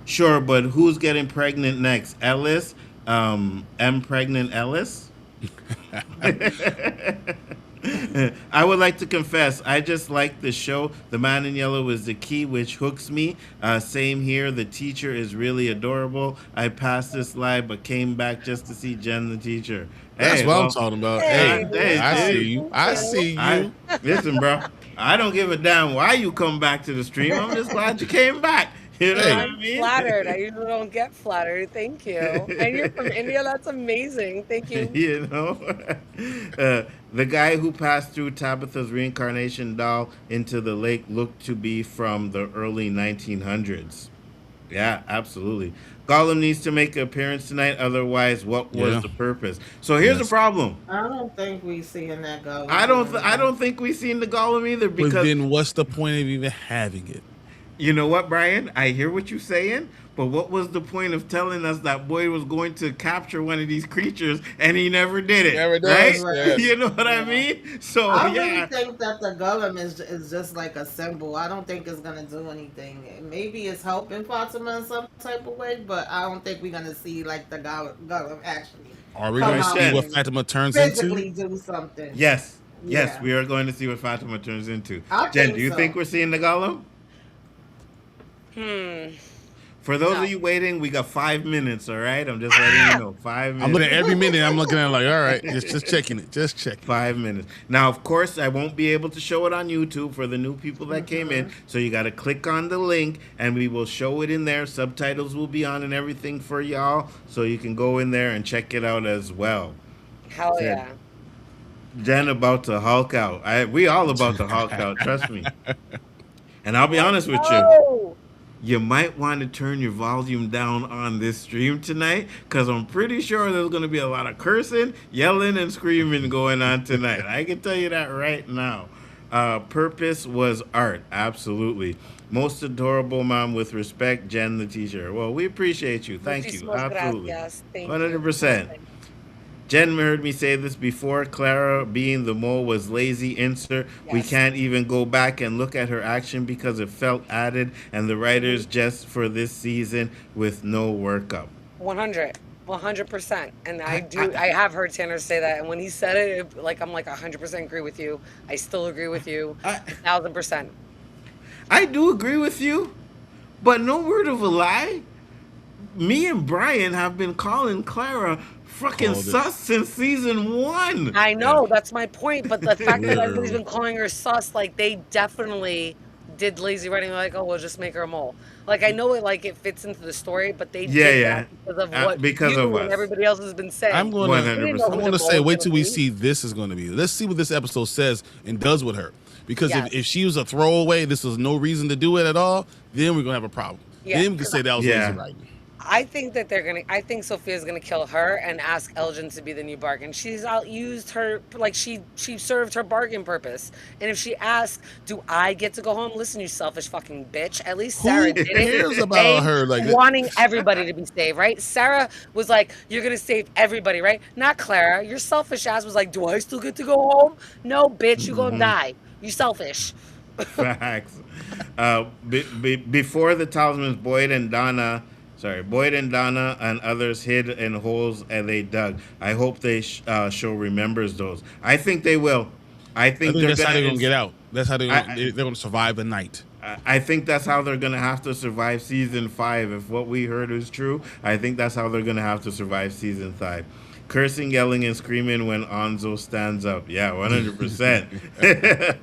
Sure, but who's getting pregnant next? Ellis? M pregnant Ellis? I would like to confess, I just like the show. The Man in Yellow is the key, which hooks me. Same here. The teacher is really adorable. I passed this live, but came back just to see Jen, the teacher. That's Hey, what well, I'm talking about. Hey, Hey, I hey. see you. I see you. Listen, bro. I don't give a damn why you come back to the stream. I'm just glad you came back. You know Hey. what I I'm mean? flattered. I usually don't get flattered. Thank you. And you're from India. That's amazing. Thank you. You know, the guy who passed through Tabitha's reincarnation doll into the lake looked to be from the early 1900s. Yeah, absolutely. Gollum needs to make an appearance tonight. Otherwise, what was Yeah. the purpose? So here's the Yes. problem. I don't think we seeing that go. I don't think we seen the Gollum either But because then what's the point of even having it? You know what, Brian? I hear what you're saying, but what was the point of telling us that Boyd was going to capture one of these creatures and he never did it? Never Right? does. Right. Yes. You know what I Yeah. mean? So I really yeah. think that the golem is just like a symbol. I don't think it's gonna do anything. Maybe it's helping Fatima in some type of way, but I don't think we're gonna see like the golem actually Are we come going to out see what and Fatima turns into? physically do something. Yes. Yes, Yeah, we are going to see what Fatima turns into. I Jen, think do you so. think we're seeing the golem? For those No. of you waiting, we got 5 minutes, all right? I'm just letting you know. 5 minutes. I'm looking at every minute. I'm looking at it like, all right, just checking it. Just checking. 5 minutes. Now, of course, I won't be able to show it on YouTube for the new people that came in. So you got to click on the link and we will show it in there. Subtitles will be on and everything for y'all. So you can go in there and check it out as well. Hell Said- yeah. Jen about to Hulk out. We all about to Hulk out, trust me. And I'll be honest with you. Oh, You might want to turn your volume down on this stream tonight because I'm pretty sure there's going to be a lot of cursing, yelling, and screaming going on tonight. I can tell you that right now. Purpose was art. Absolutely. Most adorable mom with respect, Jen the t-shirt. Well, we appreciate you. Thank you. muchísimas Absolutely. gracias. Thank you. 100%. Jen heard me say this before. Clara, being the mole, was lazy. Insert. We Yes. can't even go back and look at her action because it felt added, and the writers just for this season with no workup. 100%. And I have heard Tanner say that. And when he said it, like, I'm like 100% agree with you. I still agree with you. 1,000%. I do agree with you, but no word of a lie. Me and Brian have been calling Clara fucking Called it. sus since season 1. I know, that's my point. But the fact that everybody's been calling her sus, like, they definitely did lazy writing, like, oh, we'll just make her a mole. Like, I know it fits into the story, but they did that because of what because you of and us. everybody else has been saying. I'm going 100%. to say, wait till we see this is going to be. Let's see what this episode says and does with her. Because Yes. if she was a throwaway, this was no reason to do it at all, then we're going to have a problem. Yeah, Then we can say that was Yeah. lazy writing. I think that I think Sophia's gonna kill her and ask Elgin to be the new bargain. She's outused her, like she served her bargain purpose. And if she asks, do I get to go home? Listen, you selfish fucking bitch. At least Sarah did it. cares about her like that? wanting everybody to be saved, right? Sarah was like, you're gonna save everybody, right? Not Clara. Your selfish ass was like, do I still get to go home? No, bitch, you gonna die. You selfish. Facts. Before the talismans, Boyd and Donna and others hid in holes and they dug. I hope they show remembers those. I think they will. I think that's how they're going to get out. That's how they're going to survive the night. I think that's how they're going to have to survive season 5. If what we heard is true, I think that's how they're going to have to survive season 5. Cursing, yelling, and screaming when Nzo stands up. Yeah, 100%.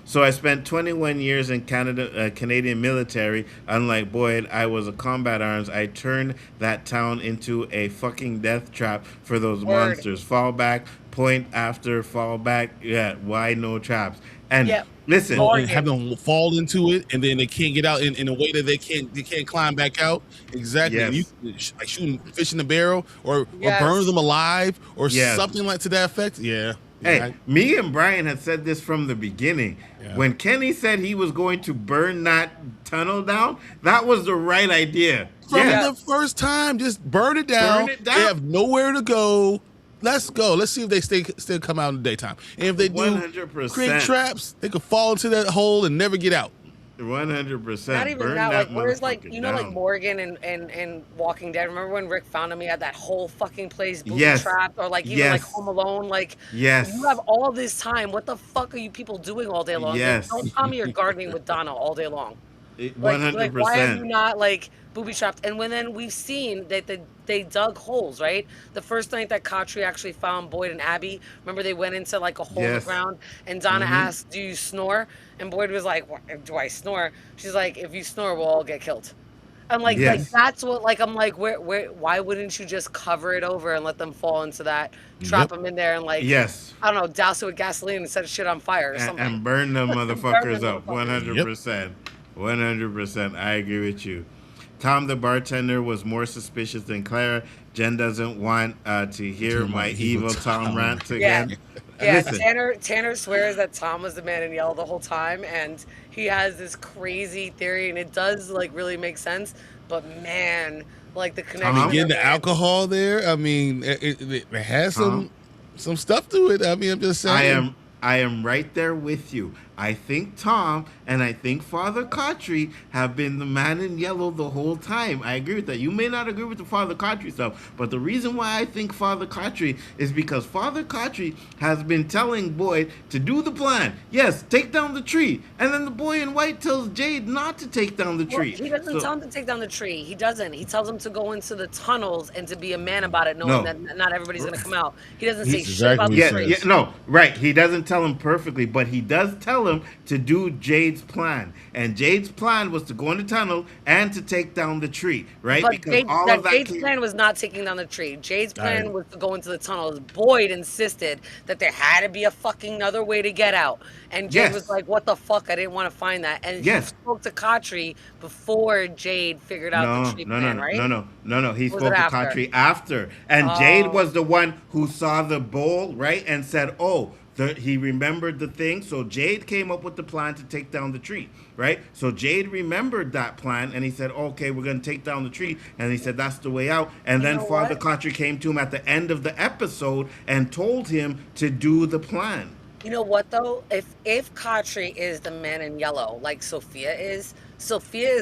So I spent 21 years in Canadian military. Unlike Boyd, I was a combat arms. I turned that town into a fucking death trap for those monsters. Fall back, point after fall back. Yeah, why no traps? And listen, and have them fall into it, and then they can't get out in a way that they can't climb back out. Exactly. Yes. You, like shooting fish in the barrel, or burn them alive, or something like to that effect. Yeah. Hey, me and Brian had said this from the beginning. Yeah. When Kenny said he was going to burn that tunnel down, that was the right idea. From the first time, just burn it down. Burn it down. They have nowhere to go. Let's go. Let's see if they still come out in the daytime. And if they do 100%. create traps, they could fall into that hole and never get out. 100%. Not even burn that. Like, where's like motherfucker like down. Morgan and Walking Dead? Remember when Rick found him? He had that whole fucking place booby trapped, or like even like Home Alone. Like, you have all this time. What the fuck are you people doing all day long? Yes. Like, don't tell me you're gardening with Donna all day long. 100%. Like, why are you not like booby trapped? And then we've seen that they dug holes, right? The first night that Khatri actually found Boyd and Abby, remember they went into like a hole in the ground, and Donna asked, "Do you snore?" And Boyd was like, "Do I snore?" She's like, "If you snore, we'll all get killed." I'm like, like that's what like I'm like, where why wouldn't you just cover it over and let them fall into that, trap them in there, and like I don't know, douse it with gasoline and set shit on fire or something, and burn them motherfuckers up. 100%. 100%. I agree with you. Tom the bartender was more suspicious than Clara. Jen doesn't want to hear my evil Tom rant again. Yeah, Listen, Tanner swears that Tom was the man in yellow the whole time, and he has this crazy theory, and it does like really make sense. But man, like the I mean, connection Tom, they're getting the making. alcohol there. I mean, it has Tom, some stuff to it. I mean, I'm just I saying. am I am right there with you. I think Tom and I think Father Kotri have been the man in yellow the whole time. I agree with that. You may not agree with the Father Kotri stuff, but the reason why I think Father Kotri is because Father Kotri has been telling Boyd to do the plan. Yes, take down the tree. And then the boy in white tells Jade not to take down the Well, tree. he doesn't So tell him to take down the tree. He doesn't. He tells him to go into the tunnels and to be a man about it, knowing no. that not everybody's gonna come out. He doesn't say He, shit exactly about what the he yeah, tree. yeah, says. no, right. He doesn't tell him perfectly, but he does tell him to do Jade's plan. And Jade's plan was to go in the tunnel and to take down the tree, right? But Because all of that Jade's came. plan was not taking down the tree. Jade's I plan was to go into the tunnels. Boyd insisted that there had to be a fucking other way to get out. And Jade was Yes, like, what the fuck? I didn't want to find that. And he yes. spoke to Kotri before Jade figured out the No, tree no, no, plan, no, right? no, no, no, no. He Or was it spoke to after? Katri after, and Jade Oh, was the one who saw the bowl, right, and said, "Oh." He remembered the thing, so Jade came up with the plan to take down the tree, right? So Jade remembered that plan, and he said, "Okay, we're gonna take down the tree," and he said, "That's the way out." And you then know Father what? Katri came to him at the end of the episode and told him to do the plan. You know what though? If Kotri is the man in yellow, like Sophia is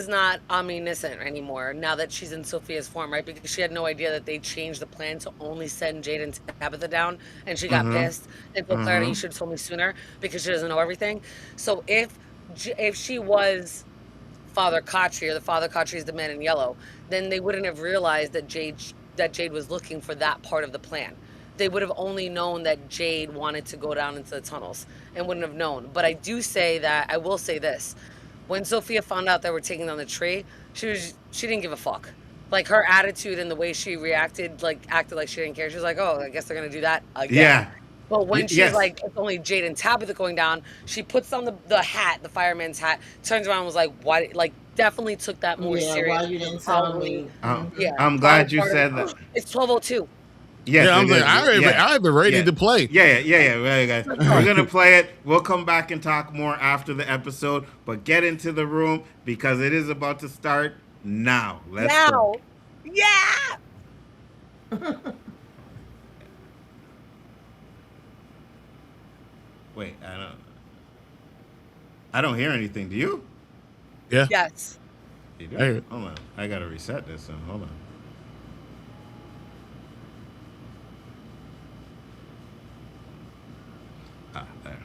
not omniscient anymore now that she's in Sophia's form, right? Because she had no idea that they changed the plan to only send Jade and Tabitha down, and she Uh got huh. pissed and told Uh Clara, huh. "You should have told me sooner," because she doesn't know everything. So if she was Father Kotri or the Father Kotri is the man in yellow, then they wouldn't have realized that Jade was looking for that part of the plan. They would have only known that Jade wanted to go down into the tunnels and wouldn't have known. But I will say this. When Sophia found out they were taking down the tree, she didn't give a fuck. Like her attitude and the way she reacted, like acted like she didn't care. She was like, "Oh, I guess they're gonna do that again." Yeah. But when she's Yes. like, it's only Jade and Tabitha going down, she puts on the hat, the fireman's hat, turns around and was like, why? Like, definitely took that more Yeah, why serious. you didn't tell Probably, me? I'm, Hmm. yeah, I'm probably glad you part said of that. it. It's 12:02. Yes, yeah, I'm it like, is. Yeah. I've been ready Yeah. to play. Yeah. Right, guys. We're gonna play it. We'll come back and talk more after the episode. But get into the room because it is about to start now. Let's go. Now, yeah. Wait, I don't hear anything. Do you? Yeah. Yes. You do? I hear it. Hold on. I gotta reset this. Hold on. Ah, there.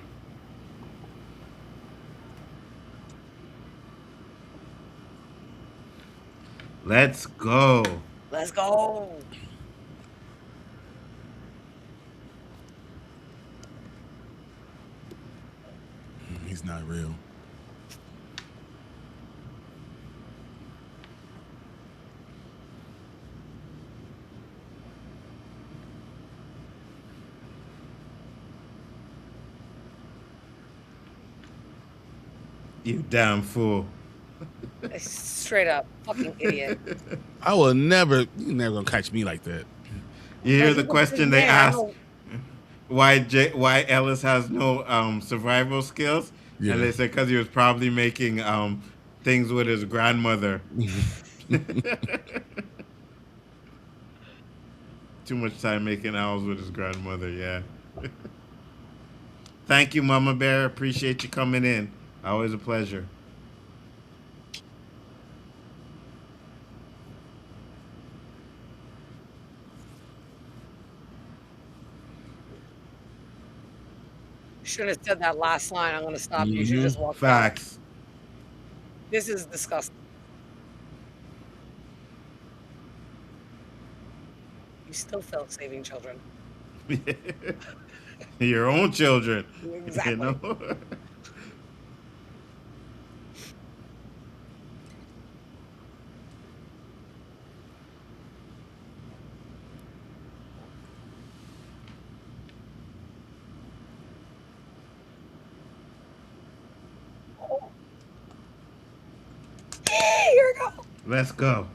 Let's go. Let's go. He's not real. You damn fool. Straight up, fucking idiot. I will never. You never gonna catch me like that. You hear Like, the he's a question big they man, I asked? don't- Why Ellis has no survival skills? Yeah. And they said because he was probably making things with his grandmother. Too much time making owls with his grandmother. Yeah. Thank you, Mama Bear. Appreciate you coming in. Always a pleasure. Shouldn't have said that last line. I'm gonna stop you. You should just walk out. Facts. This is disgusting. You still failed saving children. Your own children. Exactly. You know? Here we go. Let's go.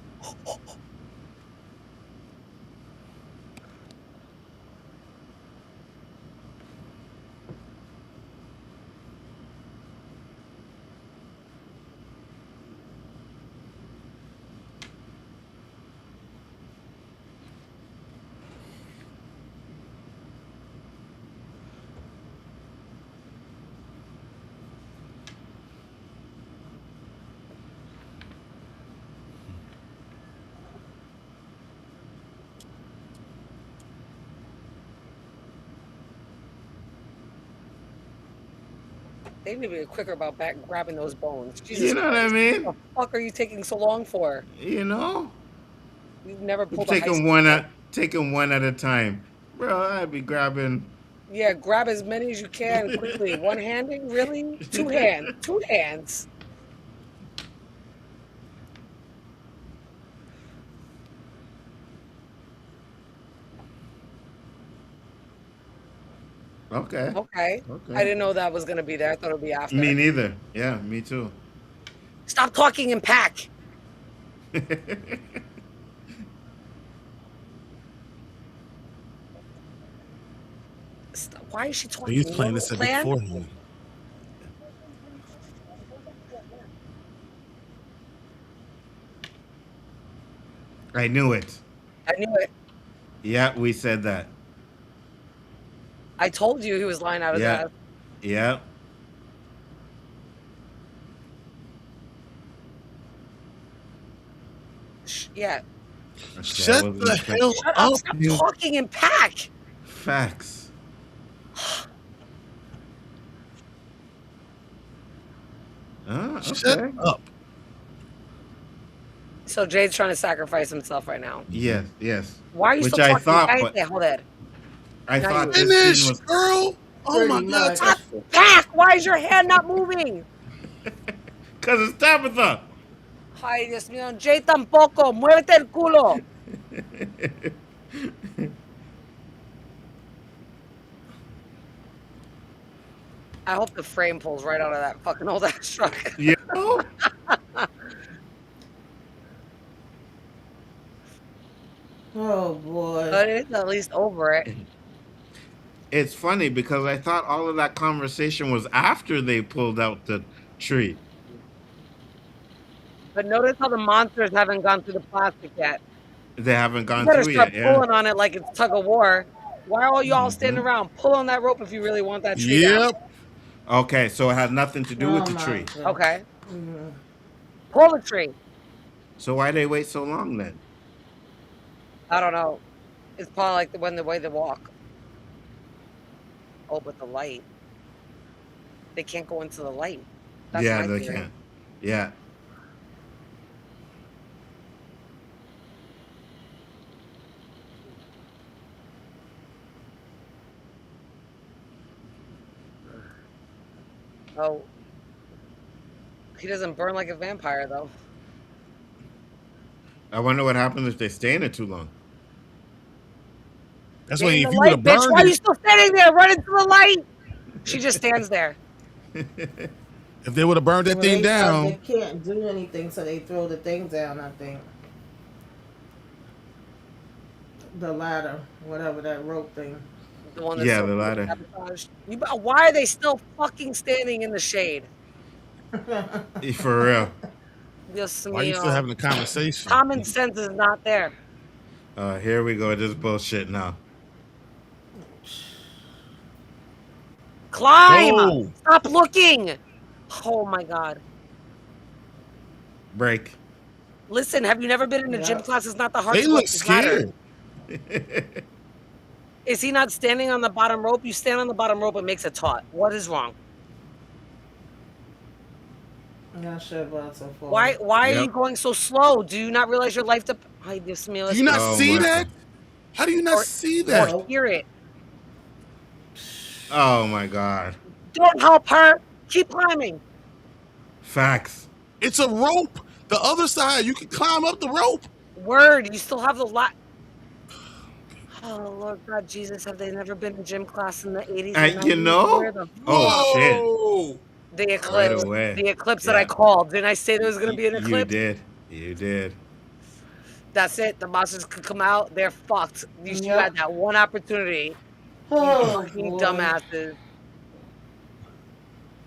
They need to be quicker about grabbing those bones. Jesus You know what I Christ. mean? What the fuck are you taking so long for? You know, You've never pulled a high taking school. one at a time, bro. I'd be grabbing. Yeah, grab as many as you can quickly. One handing, really? Two hands. Two hands. Okay. Okay. I didn't know that was gonna be there. I thought it would be after. Me neither. Yeah, me too. Stop talking and pack. Why is she talking? He's playing this at beforehand. I knew it. I knew it. Yeah, we said that. I told you he was lying out his ass. Yeah. Yeah. Shut the hell up. Stop talking and pack. Facts. Okay. Shut up. So Jade's trying to sacrifice himself right now. Yes, yes. Why are you Which still I talking? thought, but Hold it. I Now thought you- this scene Finish, was girl. Oh my God. Stop pack. Why is your hand not moving? because it's Tabitha. Ay, Dios mío. Jade tampoco. Muévete el culo. I hope the frame pulls right out of that fucking old ass truck. You know? Oh boy. But it's at least over it. It's funny because I thought all of that conversation was after they pulled out the tree. But notice how the monsters haven't gone through the plastic yet. They haven't You gone better through start yet. pulling on it like it's tug of war. Why are all y'all standing around? Pull on that rope if you really want that tree down. Yep. Okay, so it had nothing to do with the tree. Okay. Pull the tree. So why they wait so long then? I don't know. It's probably like the way they walk. Oh, but the light. They can't go into the light. That's Yeah, my they theory. can. Yeah. Oh. He doesn't burn like a vampire, though. I wonder what happens if they stay in it too long. That's Get why in if the you would light, have bitch. burned Why are you it, still standing there? Run into the light. She just stands there. if they would have burned that thing They down, can't do anything, so they throw the thing down, I think. The ladder, whatever that rope thing. The one that's Yeah, so the ladder. sabotaged. Why are they still fucking standing in the shade? For real. Dios why are you mío. still having a conversation? Common sense is not there. Here we go. This bullshit now. Climb! Go. Stop looking! Oh my god. Break. Listen, have you never been in a gym class? It's not the hard They to go look up this ladder. scared. Is he not standing on the bottom rope? You stand on the bottom rope, it makes it taut. What is wrong? I'm not sure about so far. Why are Yep. you going so slow? Do you not realize your life Ay, Dios mío. Do you not Oh, see boy. that? How do you not see that? Or hear it? Oh my god. Don't help her. Keep climbing. Facts. It's a rope. The other side, you can climb up the rope. Word, you still have the lot. Oh, Lord God, Jesus, have they never been to gym class in the 80s? and You 90s? know? Where the Oh shit. Oh, The eclipse. away. The eclipse that I Yeah. called. Didn't I say there was going to be an You eclipse? did. You did. That's it. The monsters could come out. They're fucked. You Yep. had that one opportunity. Oh, You boy. dumbasses.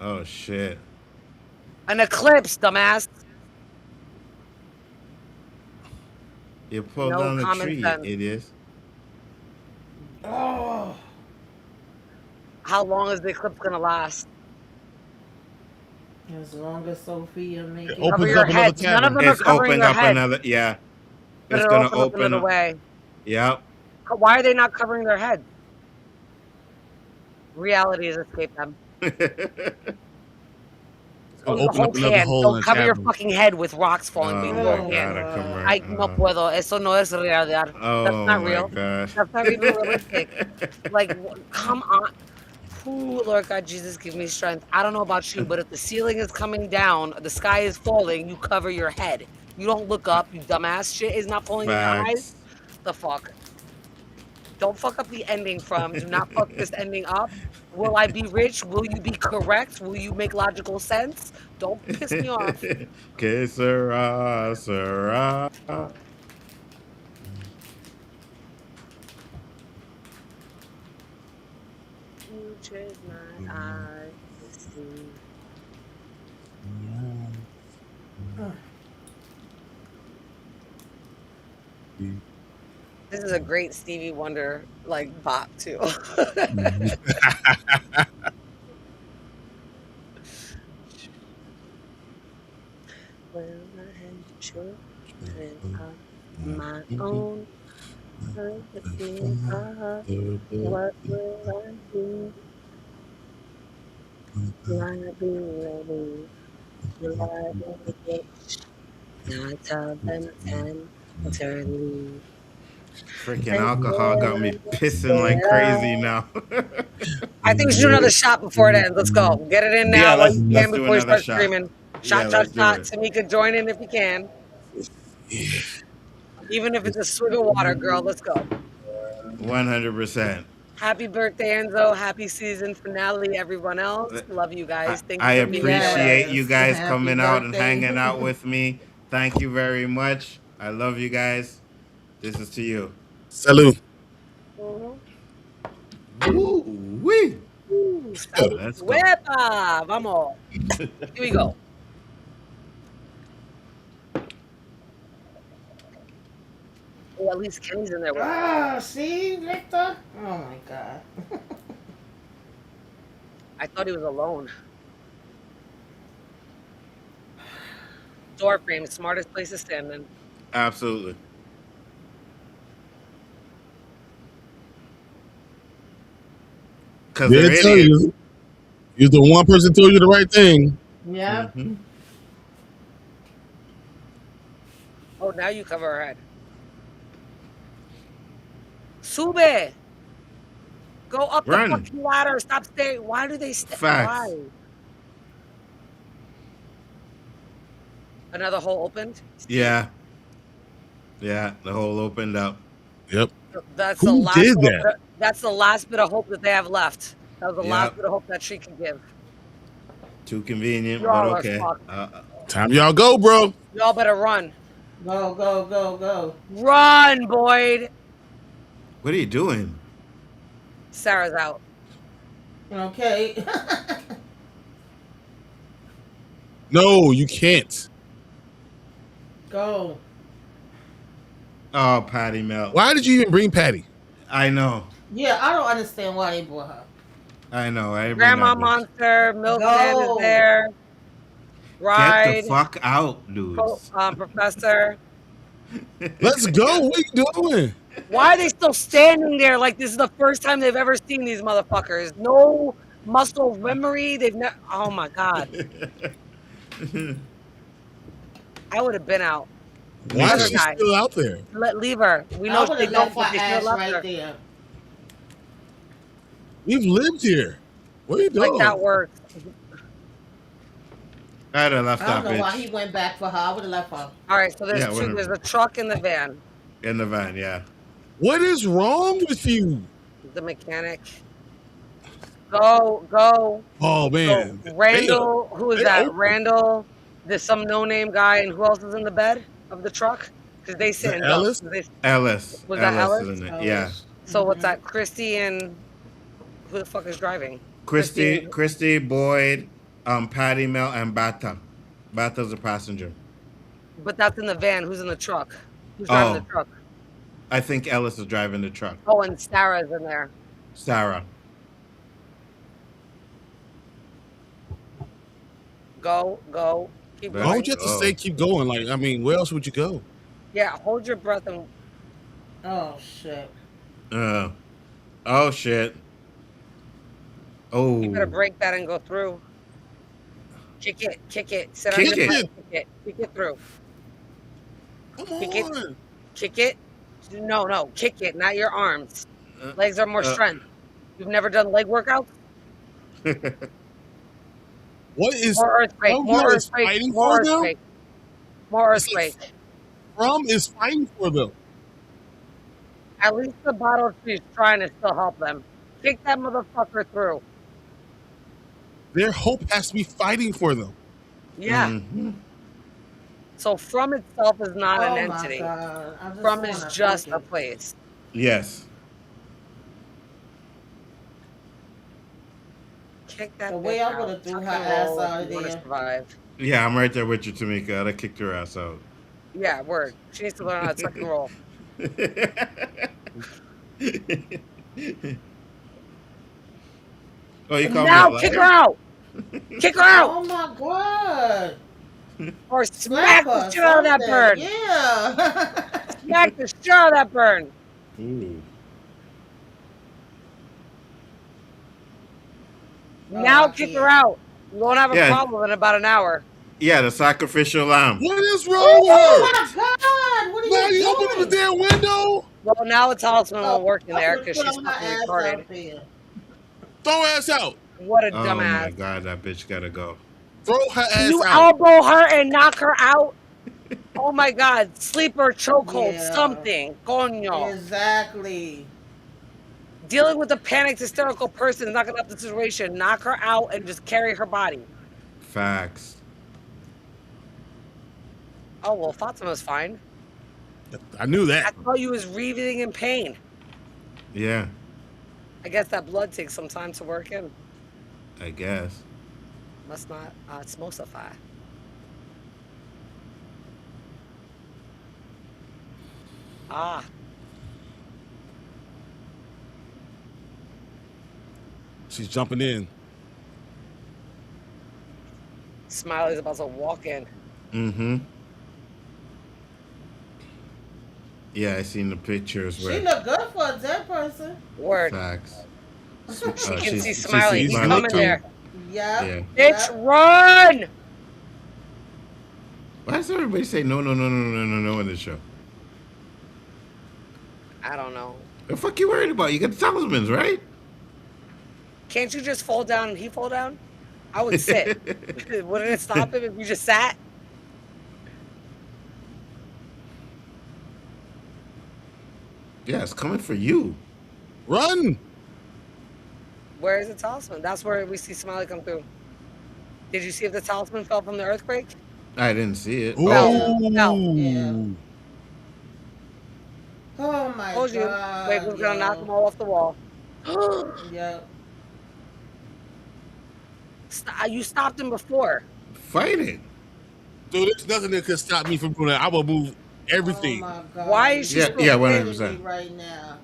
Oh shit. An eclipse, dumbass. You pulled No down the common tree, sense. you idiots. Oh. How long is the eclipse going to last? As long as Sophia make it. Opens Cover your up another heads. None of cavern. them are It's covering opened their up heads. another yeah. But It's it'll gonna open up open another up. way. Yep. Why are they not covering their heads? Reality has escaped them. Oh, your Open whole up another hand. hole Don't in the cover your cavern. fucking head with rocks falling, but Oh you go my Oh, again. god, God. I no puedo. Eso no es realidad. That's Oh not my real. gosh. That's not even realistic. Like, come on. Ooh, Lord God, Jesus, give me strength. I don't know about you, but if the ceiling is coming down, the sky is falling, you cover your head. You don't look up, you dumbass. Shit is not falling in your eyes. Facts. The fuck? Don't fuck up the ending from. Do not fuck this ending up. Will I be rich? Will you be correct? Will you make logical sense? Don't piss me off. Que sera, sera. You trick my eyes to see. This is a great Stevie Wonder like bop too. Well, I had children of my own. What will I do? Will I be ready? Will I be rich? Now I tell them 10 eternity. Freaking And alcohol got me then pissing like crazy yeah. now. I think we should do another shot before it ends. Let's go. Get it in Yeah, now while you let's can do before you another start shot. screaming. Yeah, Shot, shot, let's do shot. it. Tamika, join in if you can. Even if it's a swig of water, girl. Let's go. 100%. Happy birthday, Enzo. Happy season finale, everyone else. Love you guys. Thank you I for being here with us. appreciate you Yes. guys Happy coming out and birthday. hanging out with me. Thank you very much. I love you guys. This is to you. Salute. Mhm. Woo wee. Ooh, salud. Let's go. Huepa. Vamos. Here we go. Oh, at least Kenny's in there with us. Ah, see, Victor? Oh my God. I thought he was alone. Door frame, smartest place to stand in. Absolutely. Because Did they're tell idiots. you. You're the one person told you the right thing. Yep. Mhm. Oh, now you cover her head. Sube. Go up the Run. fucking ladder. Stop staying. Why do they stay? Facts. Why? Another hole opened? Yeah. Yeah, the hole opened up. Yep. That's Who the last did little that? bit that's the last bit of hope that they have left. That was the last Yep. bit of hope that tree can give. Too convenient, but Y'all are okay. fucked. Time y'all go, bro. Y'all better run. Go, go, go, go. Run, Boyd. What are you doing? Sarah's out. Okay. No, you can't. Go. Oh, Patty Mel. Why did you even bring Patty? I know. Yeah, I don't understand why they brought her. I know. I Grandma remember. Monster, Milkman is Go. there. Get Ride. the fuck out, dudes. Professor. Let's go. What are you doing? Why are they still standing there like this is the first time they've ever seen these motherfuckers? No muscle memory. They've never. Oh my God. I would have been out. Why Let is her she die. still out there? Leave her. We I know would they have don't, left but her they should have ass left her. right there. We've lived here. What are you doing? Like that works. I'd have left I that don't know why bitch he went back for her. I would have left her. All right, so there's Yeah, two. whatever. There's a truck in the van. in the van. Yeah. What is wrong with you? The mechanic. Go, go. Oh So man. Randall, who is they that? open. Randall. There's some no-name guy, and who else is in the bed of the truck? Because they sit and don't. Ellis? Ellis. Was that Ellis Ellis? is in it. Yeah. So what's that? Christy and who the fuck is driving? Christy, Boyd, Patty Mel, and Bata. Bata's a passenger. But that's in the van. Who's in the truck? Who's driving the truck? I think Ellis is driving the truck. Oh, and Sarah's in there. Sarah. Go, go. Keep Why Why going. would you have to say keep going? Like, I mean, where else would you go? Yeah, hold your breath and Oh shit. Oh shit. Oh. you better break that and go through. Kick it. Kick it. Sit Kick on your it. butt. Kick it. Kick it through. Come Kick it. on. Kick it. No. Kick it. Not your arms. Legs are more strength. You've never done leg workouts? What is More earthquake. From More is earthquake. fighting More for them? earthquake. More earthquake. From is fighting for them. At least the bottle she's trying to still help them. Kick that motherfucker through. Their hope has to be fighting for them. Yeah. Mm-hmm. So From itself is not an Oh my entity. God. I just From is wanna just kick a it. place. Yes. Kick that The way bitch I out. would've threw Tuck her and ass roll if out of you wanna there. survive. Yeah, I'm right there with you, Tamika. I'd have kicked her ass out. Yeah, word. She needs to learn how to tuck and roll. Oh, you call Now me a kick her liar? out. Kick her out. Oh my God. Or smack Slap the her, shit out of that something. bird. Yeah. Smack the shit out of that bird. Ooh. Now I kick can't. her out. You won't have a Yeah. problem in about an hour. Yeah, the sacrificial lamb. What is wrong Oh with her? my God. What are Now you you open the doing? damn window. Well, now it's talisman won't work in I'm there gonna because put she's on her fucking ass retarded. out there. Throw her ass out. What a Oh dumbass. my god, that bitch gotta go. Throw her Can ass you out. elbow her and knock her out? Oh my God. Sleeper, chokehold, Yeah. something. Coño. Exactly. Dealing with a panicked, hysterical person is not going to help the situation. Knock her out and just carry her body. Facts. Oh, well, Fatima's fine. I knew I that. thought you was wreathing in pain. Yeah, I guess that blood takes some time to work in. I guess. Must not osmosify. Ah. She's jumping in. Smiley's about to walk in. Mm-hmm. Yeah, I seen the pictures She where look good for a dead person. Word. facts. She can see she's Smiley. He's Smiley coming too. there. Yeah. Yeah. Bitch, run! Why does everybody say no in this show? I don't know. The fuck you worried about? You got the talismans, right? Can't you just fall down and he fall down? I would sit. Wouldn't it stop him if you just sat? Yeah, it's coming for you. Run. Where is the talisman? That's where we see Smiley come through. Did you see if the talisman fell from the earthquake? I didn't see it. Ooh. No. Yeah. Oh my Told you. God. Wait, we're gonna knock them all off the wall. Yep. You stopped him before. Fight it. Dude, there's nothing that could stop me from doing that. I will move everything. Oh my God. Why is she Yeah, still yeah, Kidding 100%. me right now.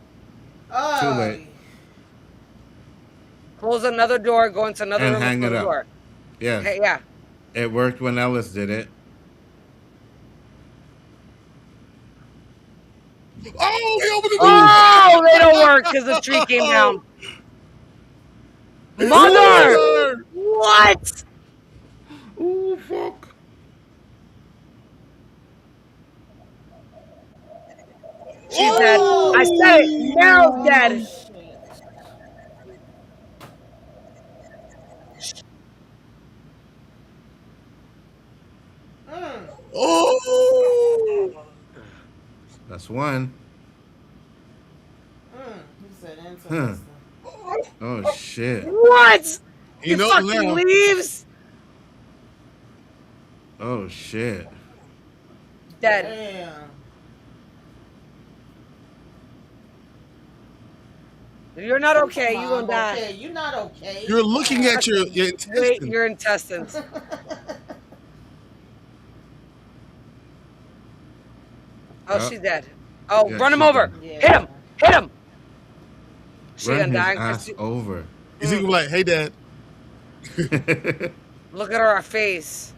Oh. Too late. Close another door, go into another And room, hang close it the up. door. Yeah. Okay, yeah. It worked when Ellis did it. Oh, he opened the door. Oh, they don't work because the tree came down. Mother! What? Ooh, fuck. She's dead. I said it. Meryl's dead. Oh. That's one. He said interesting. Oh, shit. What? You You know fucking now. leaves? Oh, shit. Dead. Damn. You're not okay. You gonna Mom, die. okay. You're not okay. You're looking at your Wait, intestines. your intestines. Oh, Oh. she's dead. Oh, Yeah, run him she's over. dead. Hit him. Hit him. She Run gonna his die. ass over. He's gonna be like, "Hey, Dad." Look at her face.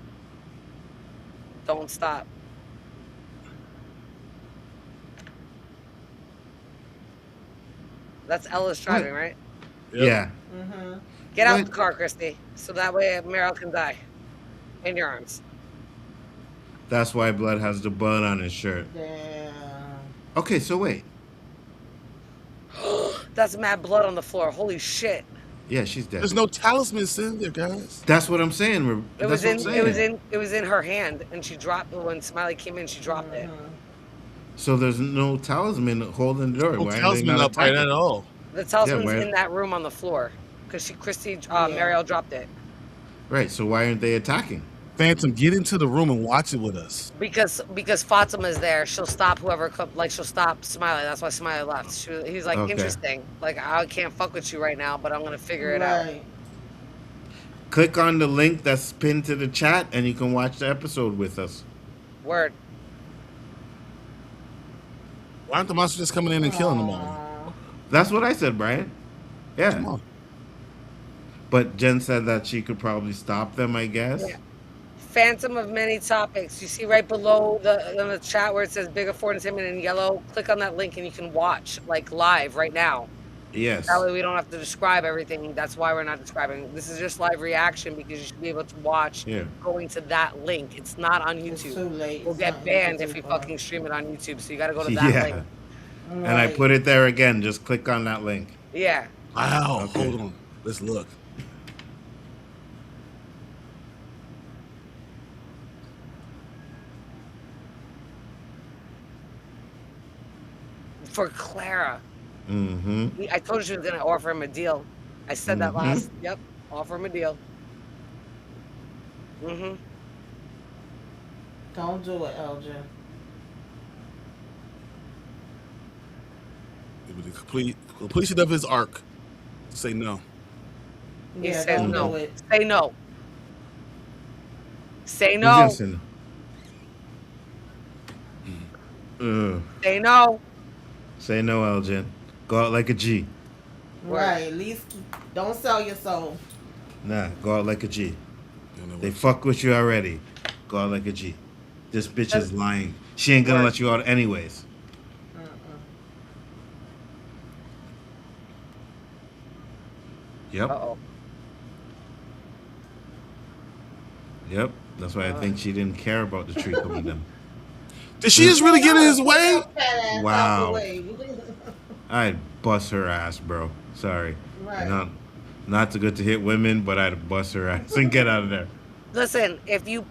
Don't stop. That's Ellis driving, right? Yeah. Mm-hmm. Get out What? the car, Christy, so that way Meryl can die. In your arms. That's why Blood has the blood on his shirt. Damn. Okay, so wait. That's mad blood on the floor. Holy shit. Yeah, she's dead. There's no talismans in there, guys. That's what I'm saying. It was in her hand, and she dropped it when Smiley came in. She dropped it. So there's no talisman holding the door. No Why are they talisman not up right attacking? at all. The talisman's why- in that room on the floor, because Mariel dropped it. Right. So why aren't they attacking? Phantom, get into the room and watch it with us. Because Fatima's there, she'll stop whoever she'll stop Smiley. That's why Smiley left. He's like, Okay. interesting. Like, I can't fuck with you right now, but I'm gonna figure it out. Right. Click on the link that's pinned to the chat, and you can watch the episode with us. Word. Why aren't the monsters just coming in and killing them all? That's what I said, Brian. Come Yeah. on. But Jen said that she could probably stop them, I guess. Yeah. Phantom of Many Topics. You see right below in the chat where it says Big Affordance Him in yellow. Click on that link and you can watch like live right now. Yes. That way we don't have to describe everything. That's why we're not describing. This is just live reaction because you should be able to watch going to that link. It's not on YouTube. It's too late. We'll It's get not banned too if we far. fucking stream it on YouTube. So you got to go to that link. And I put it there again. Just click on that link. Yeah. Wow. Okay. Hold on. Let's look. For Clara. Mm-hmm. I told you she was going to offer him a deal. I said that last. Yep. Offer him a deal. Mm-hmm. Don't do it, Elgin. With the completion of his arc. Say no. He Yeah, says don't no. do it. Say no. Say Who's no. listening? Say no. Say no, Elgin. Go out like a G. Right. At least don't sell your soul. Nah, go out like a G. They fuck with you already. Go out like a G. This bitch is lying. She ain't gonna let you out anyways. Yep. Uh-oh. Yep. That's why I think she didn't care about the tree coming down. Did she just really get in his way? Wow. I'd bust her ass, bro. Sorry. Right. Not too good to hit women, but I'd bust her ass and get out of there. Listen, if you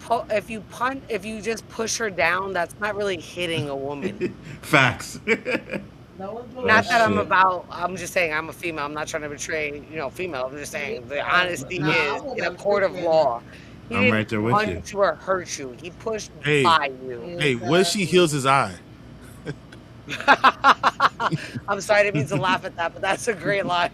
just push her down, that's not really hitting a woman. Facts. Not that I'm just saying I'm a female. I'm not trying to betray, female. I'm just saying the honesty is in a court of law. He I'm didn't right there with punch you. or hurt you. He pushed Hey. by you. Hey, what if she heals his eye? I'm sorry, I didn't mean to laugh at that, but that's a great line.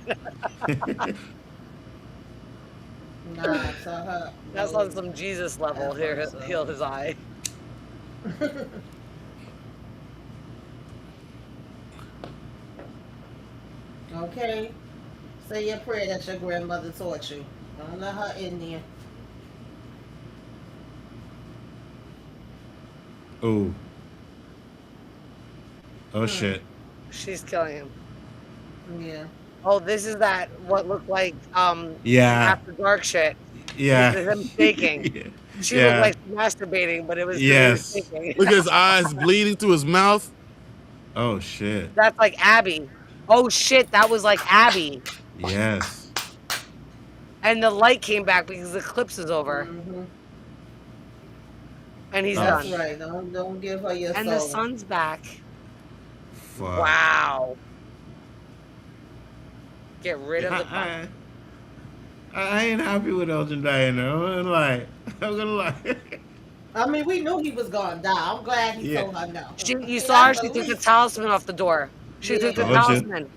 Nah, tell her. That's on some Jesus level. Here, heal his eye. Okay. Say your prayer that your grandmother taught you. Don't let her in there. Oh. Oh shit. She's killing him. Yeah. Oh, this is that what looked like Yeah. after dark shit. Yeah. This is him faking. Yeah. She Yeah. looked like masturbating, but it was Yes. faking. Look at his eyes bleeding through his mouth. Oh shit. That's like Abby. Oh shit, that was like Abby. Yes. And the light came back because the eclipse is over. Mm-hmm. And he's That's done. right. Don't give her your And soul. the sun's back. Fuck. Wow. Get rid of the I ain't happy with Elgin dying though. I'm gonna lie. I mean, we knew he was gonna die. I'm glad he Yeah. told her no. You saw her, she took the talisman off the door. She took the Told you. talisman.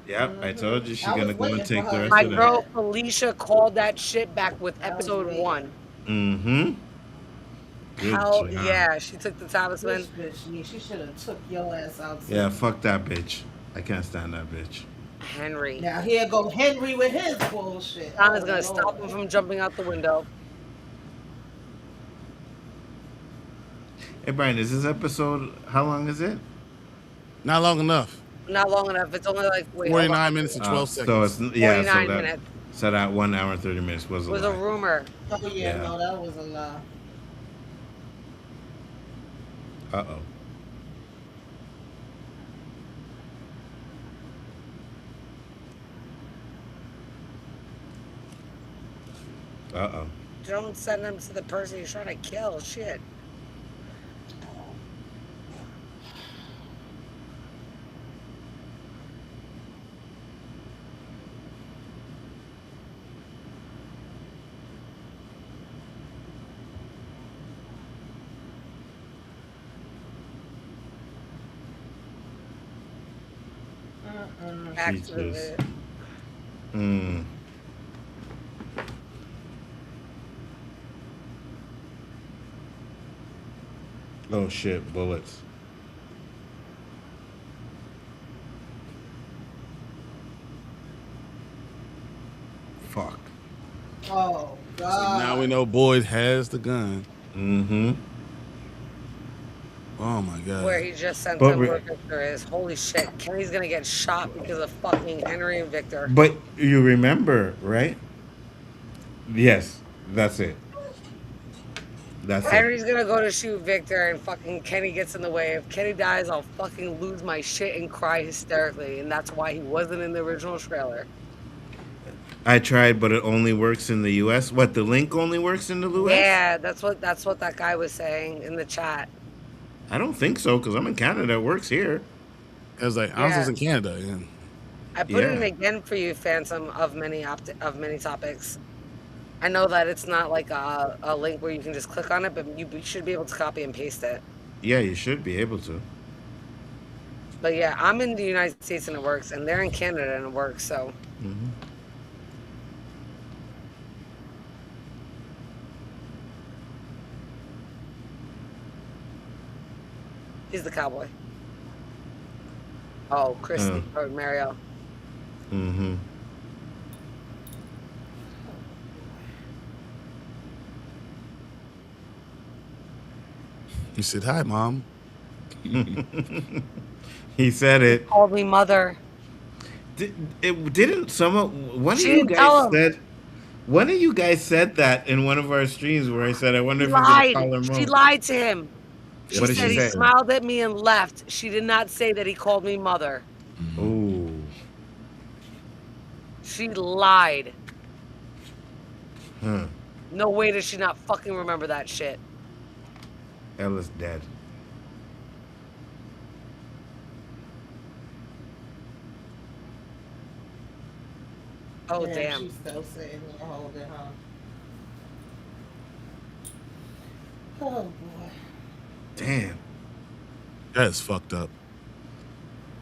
Yep, I told you she's I was gonna go and waiting take for the her. rest My of that. girl Felicia called that shit back with episode waiting. 1. Mm-hmm. Good How? job. Yeah, she took the talisman. This bitch, she should have took your ass out. Yeah, fuck that bitch. I can't stand that bitch. Henry. Now here go Henry with his bullshit. Donna's Oh, gonna Lord. stop him from jumping out the window. Hey Brian, is this episode, how long is it? Not long enough. Not long enough. It's only like 49 minutes and 12 seconds. So it's, yeah, 49 minutes. So that 1 hour and 30 minutes was It a was a lie. rumor. Oh yeah, Yeah. no, that was a lie. Uh oh. Uh oh. Don't send him to the person he's trying to kill. Shit. Back to the Jesus. vid. Hmm. Oh shit! Bullets. Fuck. Oh So God. now we know Boyd has the gun. Mm-hmm. Oh my god. Where he just sent But them re- where Victor is. Holy shit. Kenny's gonna get shot because of fucking Henry and Victor. But you remember, right? Yes, that's it. That's it. Henry's gonna go to shoot Victor and fucking Kenny gets in the way. If Kenny dies, I'll fucking lose my shit and cry hysterically. And that's why he wasn't in the original trailer. I tried, but it only works in the U.S. What? The link only works in the U.S. Yeah, that's what that guy was saying in the chat. I don't think so, because I'm in Canada. It works here. I was like, I was in Canada. Yeah. I put it in Yeah. again for you, Phantom, of many topics. I know that it's not like a link where you can just click on it, but you should be able to copy and paste it. Yeah, you should be able to. But yeah, I'm in the United States and it works, and they're in Canada and it works. So Mm-hmm. he's the cowboy. Oh, Christy or Mario. Mm-hmm. He said, "Hi, mom." He said it. Called me mother. Didn't someone? One of She you didn't tell guys him. said. One of you guys said that in one of our streams where I said, "I wonder She if you're gonna lied. call her She mom." lied to him. She What did said she he say? smiled at me and left. She did not say that he called me mother. Ooh. She lied. Huh. No way does she not fucking remember that shit. Ella's dead. Oh, Yeah, damn. she's still sitting there holding her. Oh boy. Damn. That's fucked up.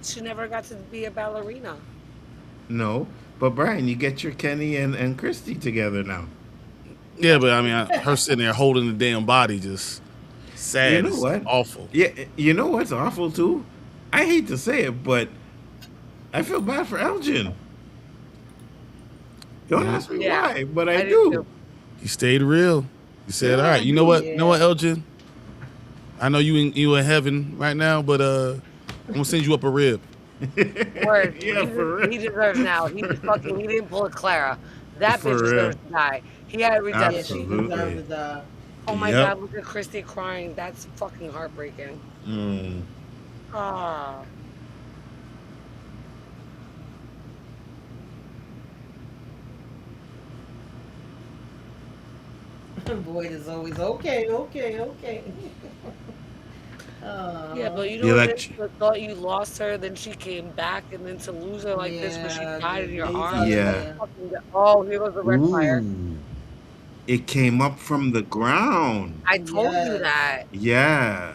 She never got to be a ballerina. No, but Brian, you get your Kenny and Christy together now. Yeah, but I mean, her sitting there holding the damn body, just sad. You know It's what? awful. Yeah, you know what's awful too? I hate to say it, but I feel bad for Elgin. Don't ask me Yeah, why, but I do do. too. He stayed real. He said, "All right, you know what? You know what, Elgin? I know you in heaven right now, but I'm gonna send you up a rib." Word. Yeah, for real. He deserves now. He didn't pull a Clara. That For bitch real. deserves to die. He had Yeah, redemption. she Absolutely. deserved to die. Oh my Yep. god, look at Christy crying. That's fucking heartbreaking. Mm. Ah. Boyd is always okay. Yeah, but you You know like what? You thought you lost her, then she came back, and then to lose her like this when she Yeah, died in your these arms. other Yeah. men. Oh, here goes the red fire. Ooh. It came up from the ground. I told you Yes. that. Yeah.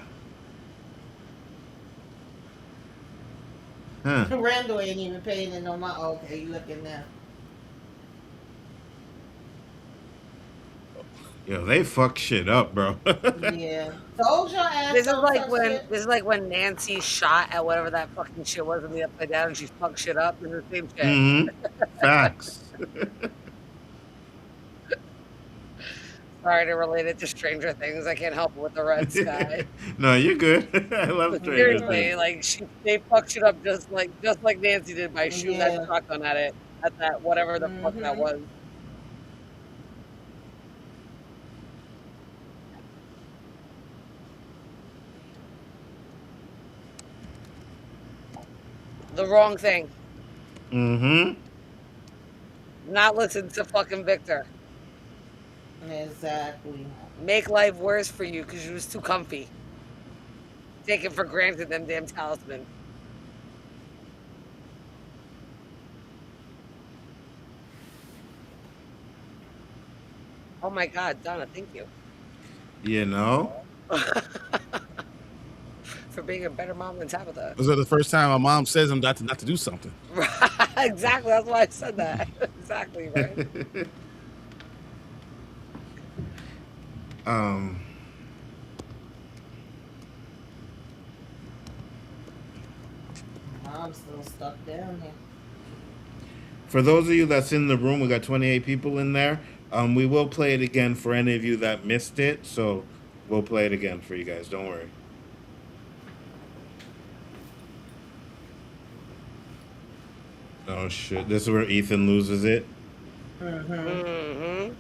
Huh. Randall ain't even paying it no mind. Okay, you looking now. Yo, they fuck shit up, bro. Yeah. Told your ass This is some like such when shit. Nancy shot at whatever that fucking shit was in the upside down and she fucked shit up and the same shit. Facts. Sorry to relate it to Stranger Things. I can't help it with the red sky. No, you're good. I love But Stranger seriously, Things. like they fucked shit up just like Nancy did by shooting Yeah. that shotgun at it. at that whatever the fuck that was. The wrong thing. Mm-hmm. Not listen to fucking Victor. Exactly. Make life worse for you because you was too comfy. Taking for granted them damn talisman. Oh my God, Donna, thank you. You know? For being a better mom than Tabitha. Was that the first time my mom says I'm not to do something? Exactly, that's why I said that. Exactly, right? I'm still stuck down here. For those of you that's in the room, we got 28 people in there. We will play it again for any of you that missed it. So we'll play it again for you guys. Don't worry. Oh shit! This is where Ethan loses it. Mm-hmm.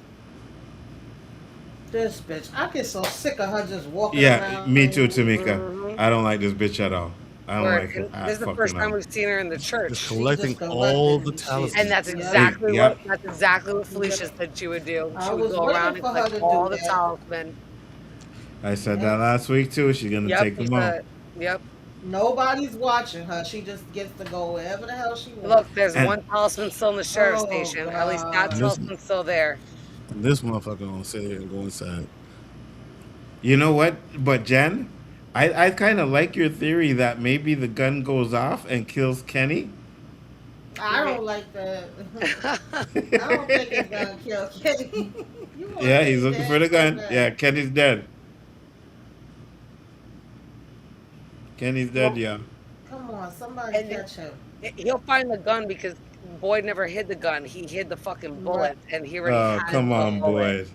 This bitch, I get so sick of her just walking Yeah, around. me too, Tamika. I don't like this bitch at all. I don't like her. This is the first time we've seen her in the church. Just collecting all the talismans. And that's exactly what Felicia said she would do. She would go around and collect all the talisman. I said that last week too. She's gonna take them out. Yep. Nobody's watching her. She just gets to go wherever the hell she wants. Look, there's one talisman still in the sheriff's station. God. At least that talisman's still there. This motherfucker gonna sit here and go inside. You know what? But Jen, I kind of like your theory that maybe the gun goes off and kills Kenny. I don't like that. I don't think it's gonna kill Kenny. Yeah, he's looking for the gun. Yeah, Kenny's dead. Kenny's dead, yeah. Come on, somebody catch him. He'll find the gun because Boyd never hid the gun. He hid the fucking bullet, and he already had come on, Boyd.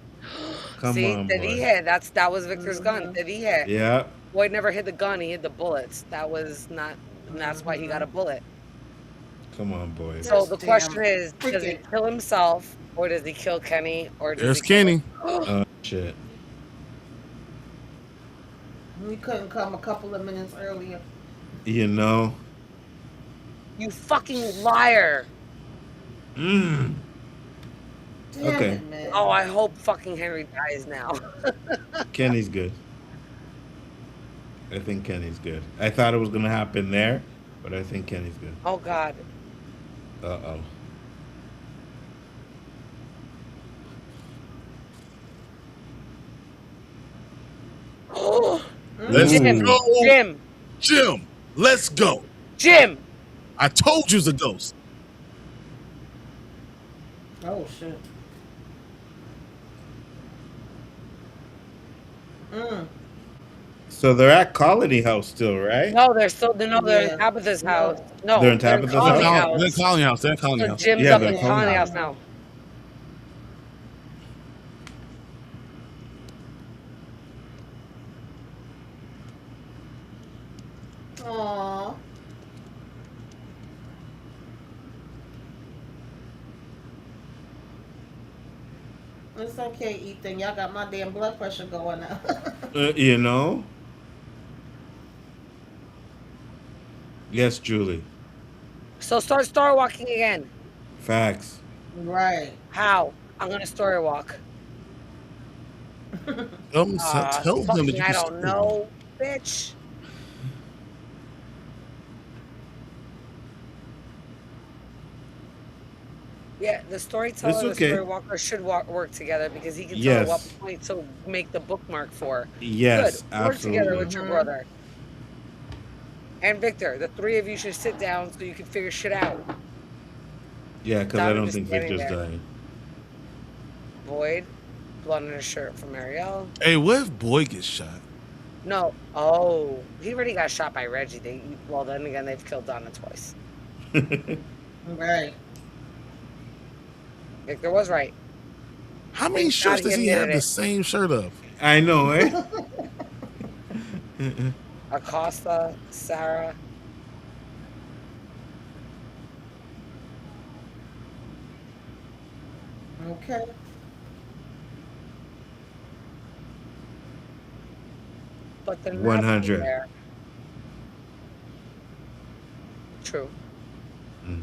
Come on, that Boyd. he hid. That was Victor's gun. That he hid. Yeah. Boyd never hid the gun. He hid the bullets. That was not. And that's why he got a bullet. Come on, Boyd. So the question is, does he kill himself, or does he kill Kenny, or does There's he Kenny. Oh shit. We couldn't come a couple of minutes earlier. You know. You fucking liar. Mm. Okay. Oh, I hope fucking Henry dies now. Kenny's good. I think Kenny's good. I thought it was gonna happen there, but I think Kenny's good. Oh God. Uh-oh. Let's go. Jim, let's go. Jim. I told you's a ghost. Oh shit. So they're at Colony House still, right? No, they're in Tabitha's house. No, They're in Tabitha's house? They're in Colony House. They're in Colony So House. Jim's up in Colony House now. Aww. It's okay, Ethan. Y'all got my damn blood pressure going now. You know? Yes, Julie. So start story walking again. Facts. Right. How? I'm gonna story walk. Tell them that you I don't know, bitch. Yeah, the storyteller and the story walker should work together because he can tell what point to make the bookmark for. Yes, good. Work together with your brother. And Victor, the three of you should sit down so you can figure shit out. Yeah, because I don't think Victor's dying. Boyd, blood on his shirt from Ariel. Hey, what if Boyd gets shot? No. Oh, he already got shot by Reggie. Well, then again, they've killed Donna twice. Right. Victor was right. How many shirts does he have the same shirt of? I know, eh? Acosta, Sarah. Okay. But the map 100. there. True. Mm.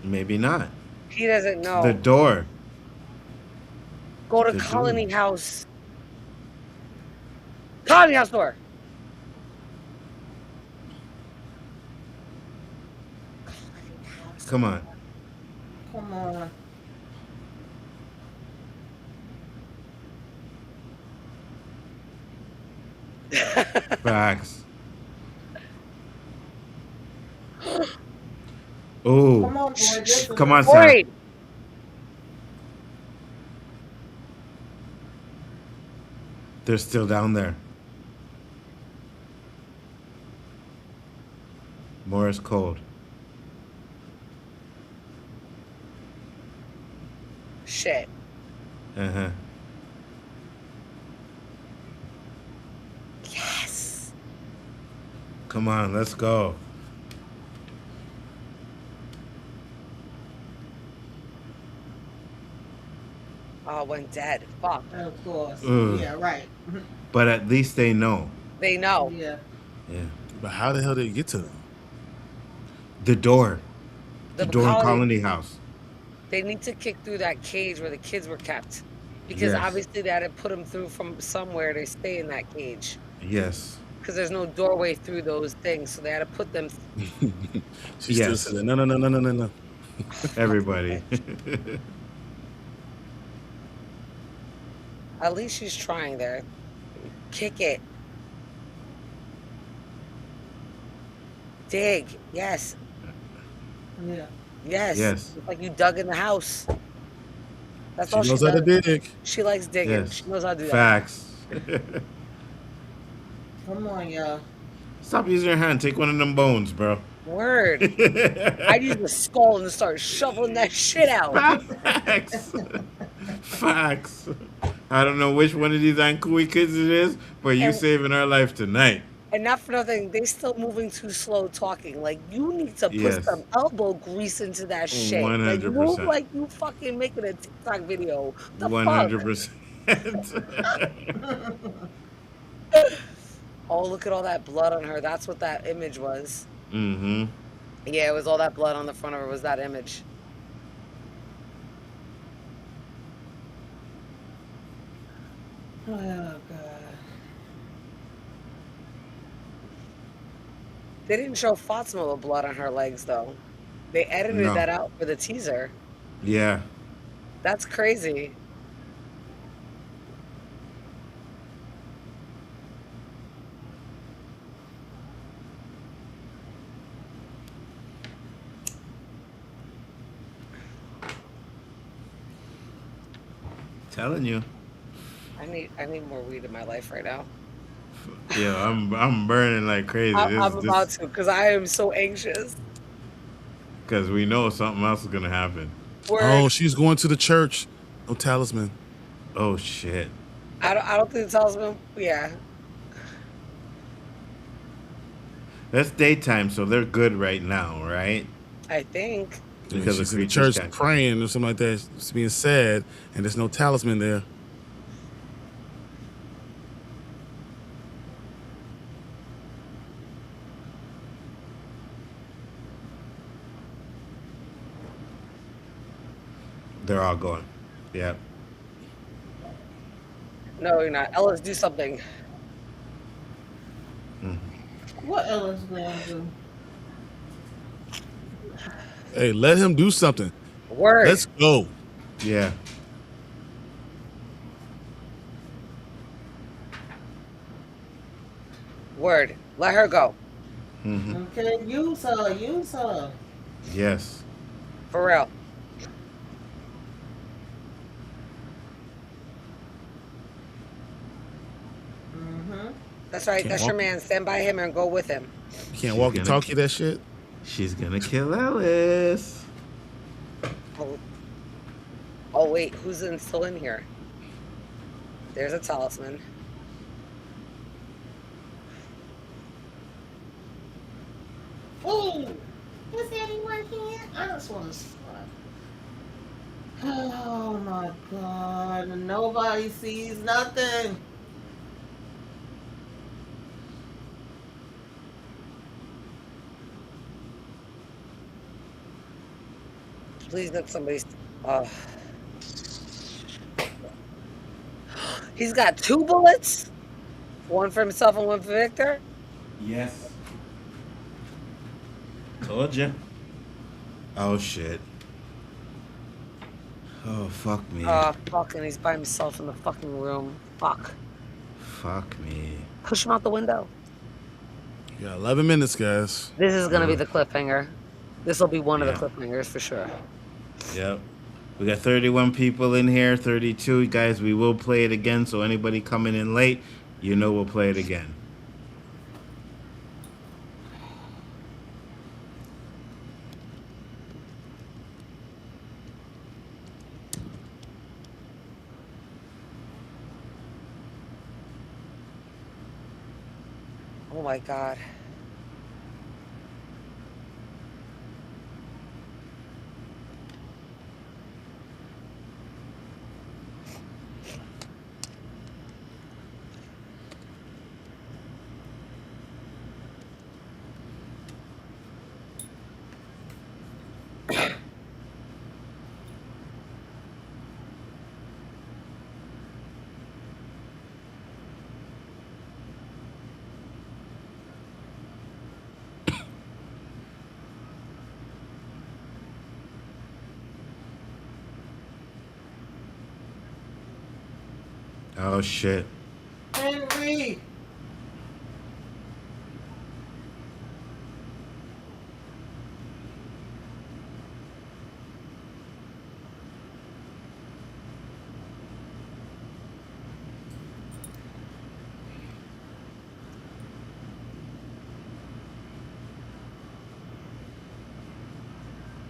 Maybe not. He doesn't The know. door. Go to The Colony door. House. Colony House door. Come on. Come on. Facts. Oh. Come on, boy. Listen, Come on, listen. Sam. Wait. They're still down there. More is cold. Shit. Uh-huh. Yes. Come on, let's go. Oh, went dead. Fuck. Of course. Ugh. Yeah, right. But at least they know. They know. Yeah. Yeah. But how the hell did it get to them? The door. The The door in colony- Colony House. They need to kick through that cage where the kids were kept. Because Yes. obviously they had to put them through from somewhere to stay in that cage. Yes. Because there's no doorway through those things. So they had to put them. She still Yes. said, no. Everybody. At least she's trying there. Kick it. Dig. Yes. Yeah. Yes. Yes. It's like you dug in the house. That's She all knows she how to does. dig. She likes digging. Yes. She knows how to do that. Facts. Come on, y'all. Stop using your hand. Take one of them bones, bro. Word. I'd use the skull and start shoveling that shit out. Facts. Facts. I don't know which one of these Ankui kids it is, but you And- saving our life tonight. And not for nothing, they still moving too slow talking. Like, you need to put Yes. some elbow grease into that shit. Like, 100%. move like you fucking making a TikTok video. The 100%. fuck? Oh, look at all that blood on her. That's what that image was. Mm-hmm. Yeah, it was all that blood on the front of her was that image. Oh, God. They didn't show Fatima with blood on her legs, though. They edited No. that out for the teaser. Yeah. That's crazy. Telling you. I need more weed in my life right now. Yeah, I'm burning like crazy. I'm about to, because I am so anxious. Because we know something else is gonna happen. Word. Oh, she's going to the church. No talisman. Oh shit. I don't think the talisman. Yeah. That's daytime, so they're good right now, right? I think. Because she's the in the creatures church can't- praying or something like that. She's being sad, and there's no talisman there. They're all going. Yeah. No, you're not. Ellis, do something. What Ella's gonna do? Hey, let him do something. Word. Let's go. Yeah. Word. Let her go. Mm-hmm. Okay, use her, use her. Yes. For real. Mm-hmm. That's right. Can't That's your walk. man. Stand by him and go with him. You can't walk and gonna- talkie that shit. She's gonna kill Ellis. Oh, wait. Who's still in here? There's a talisman. Ooh, is anyone here? I just want to. Oh my God! Nobody sees nothing. Please let somebody. Oh. He's got 2 bullets. One for himself and one for Victor. Yes. Told you. Oh shit. Oh fuck me. Oh, fucking, he's by himself in the fucking room. Fuck. Fuck me. Push him out the window. You got 11 minutes, guys. This is gonna be the cliffhanger. This will be one of the Yeah. cliffhangers for sure. Yep. We got 31 people in here, 32. Guys, we will play it again, so anybody coming in late, you know we'll play it again. Oh my God. Oh shit. Henry.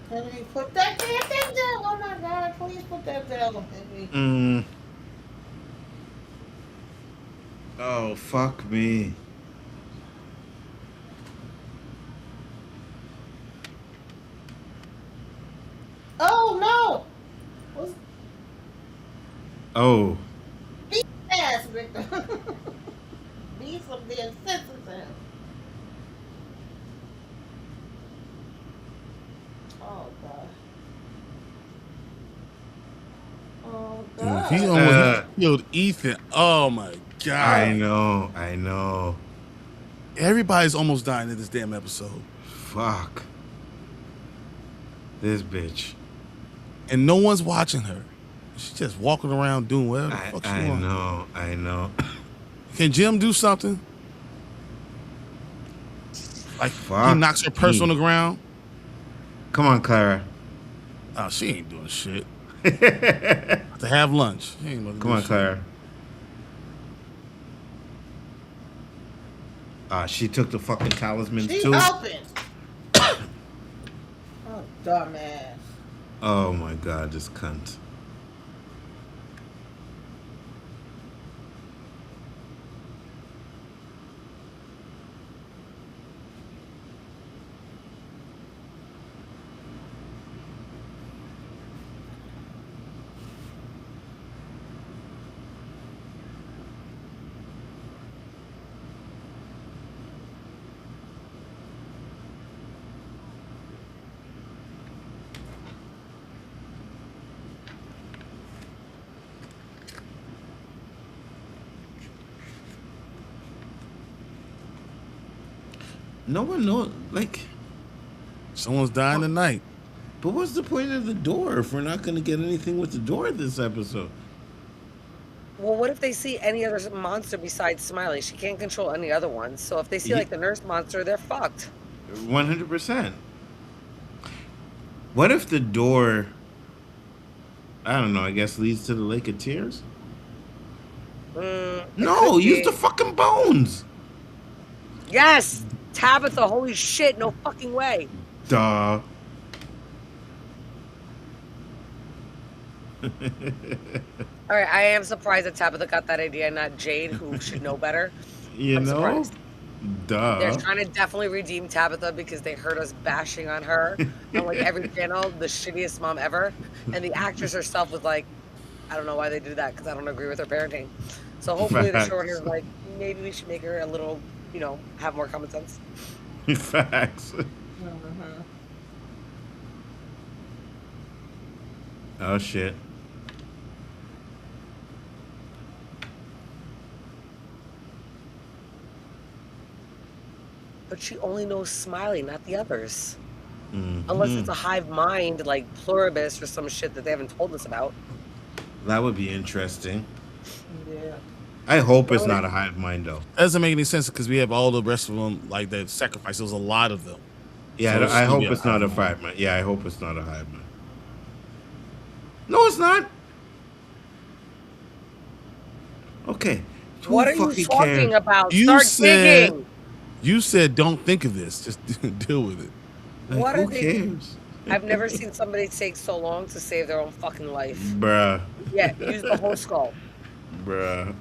Henry, put that damn thing down. Oh my God, please put that down, Henry. Oh, fuck me. Oh no! What's Oh. beat ass, Victor? Be some damn sense into him. Oh God. Oh Dude, God. he almost killed Ethan. Oh my God. I know. Everybody's almost dying in this damn episode. Fuck. This bitch. And no one's watching her. She's just walking around doing whatever the fuck she wants. I know. Can Jim do something? Like Fuck he knocks her purse on the ground. Come on, Clara. Oh, she ain't doing shit. To have lunch. She ain't about to Come do on, shit. Clara. She took the fucking talismans She too. open. Oh, dumbass. Oh my God, this cunt. No one knows, like, Someone's dying tonight. but what's the point of the door if we're not going to get anything with the door this episode? Well, what if they see any other monster besides Smiley? She can't control any other ones. So if they see like the nurse monster, they're fucked. 100%. What if the door, I don't know, I guess leads to the Lake of Tears? No, use the fucking bones. Yes! Tabitha, holy shit, no fucking way. Duh. All right, I am surprised that Tabitha got that idea, not Jade, who should know better. You I'm know? surprised. They're Duh. trying to definitely redeem Tabitha because they heard us bashing on her on like every channel, the shittiest mom ever. And the actress herself was like, I don't know why they do that because I don't agree with her parenting. So hopefully the showrunner is like, maybe we should make her a little, have more common sense. Facts. Mhm. Oh shit. But she only knows Smiley, not the others. Mhm. Unless it's a hive mind like pluribus or some shit that they haven't told us about. That would be interesting. Yeah. I hope it's not a hive mind though. That doesn't make any sense because we have all the rest of them like that sacrifice. There's a lot of them. Yeah, So it's I gonna hope be a it's not a hive hive mind. Yeah, I hope it's not a hive mind. No, it's not. Okay. Who What are you fucking talking cares? about? You Start said- digging. You said don't think of this. Just deal with it. Like, What who are they- cares? I've never seen somebody take so long to save their own fucking life. Bruh. Yeah, use the whole skull. Bruh.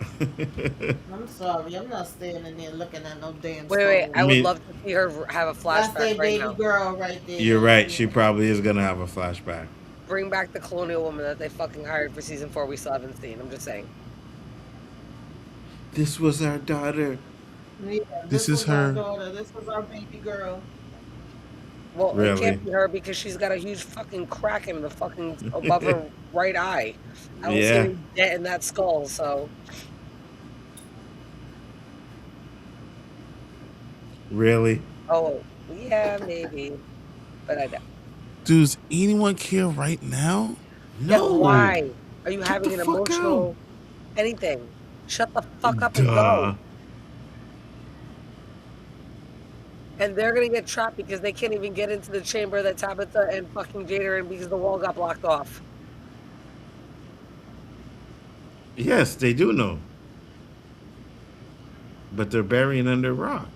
I'm sorry. I'm not standing there looking at no damn Wait. soul. I would mean- love to see her have a That's flashback their right baby now. girl right there. You're right. She probably is gonna have a flashback. Bring back the colonial woman that they fucking hired for season 4 we still haven't seen. I'm just saying. This was our daughter. Yeah, This was is our her. daughter. This was our baby girl. Well, it Really? can't be her because she's got a huge fucking crack in the fucking above her right eye. I don't see Yeah. any dent in that skull, so Really? oh yeah, maybe. But I don't. Does anyone care right now? Yeah, No. why? Are you having the an fuck emotional anything? Shut the fuck up and Duh. go. And they're gonna get trapped because they can't even get into the chamber that Tabitha and fucking Jade are in because the wall got blocked off. Yes, they do know. But they're burying under rock.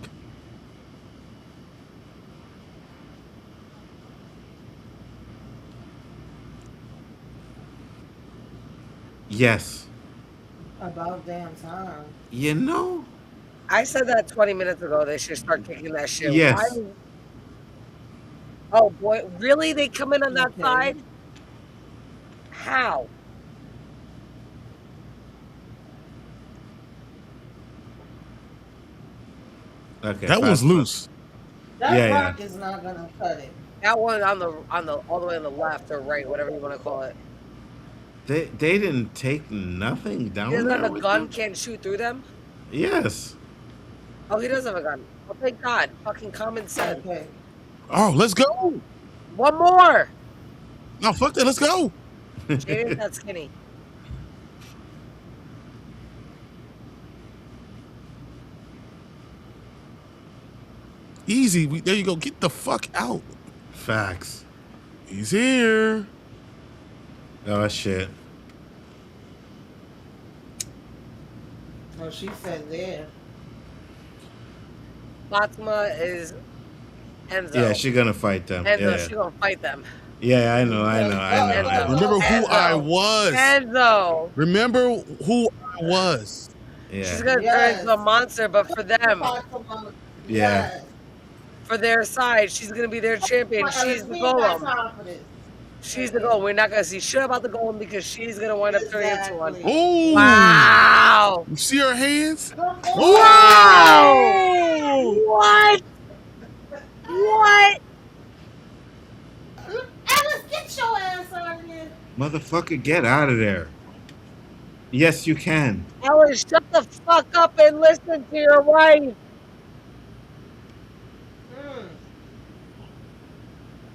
Yes. About damn time. You know? I said that 20 minutes ago. They should start kicking that shit. Yes. Why- Oh boy, really? They come in on that Okay. side? How? Okay. That one's fast- loose. That Yeah, rock is not gonna cut it. That one on the all the way on the left or right, whatever you want to call it. They didn't take nothing down He doesn't there. have a with gun, them? can't shoot through them. Yes. Oh, he does have a gun. Oh, thank God. Fucking common sense. Okay. Oh, let's go. One more. No, fuck that. Let's go. Jade ain't that skinny. Easy. There you go. Get the fuck out. Facts. He's here. Oh shit. Oh, she said there. Fatima is Enzo. Yeah, she's gonna fight them. Enzo, Yeah. she's gonna fight them. Yeah, I know. Remember who Enzo. I was. Enzo. Remember who I was. She's Yeah. gonna turn into a monster, but for them, Yeah. for their side, she's gonna be their champion. She's the golem. She's the golem. We're not gonna see shit about the golem because she's gonna wind up turning into one. Ooh. Wow! You see her hands? Wow! What? What? Alice, get your ass out of here. Motherfucker, get out of there. Yes, you can. Alice, shut the fuck up and listen to your wife.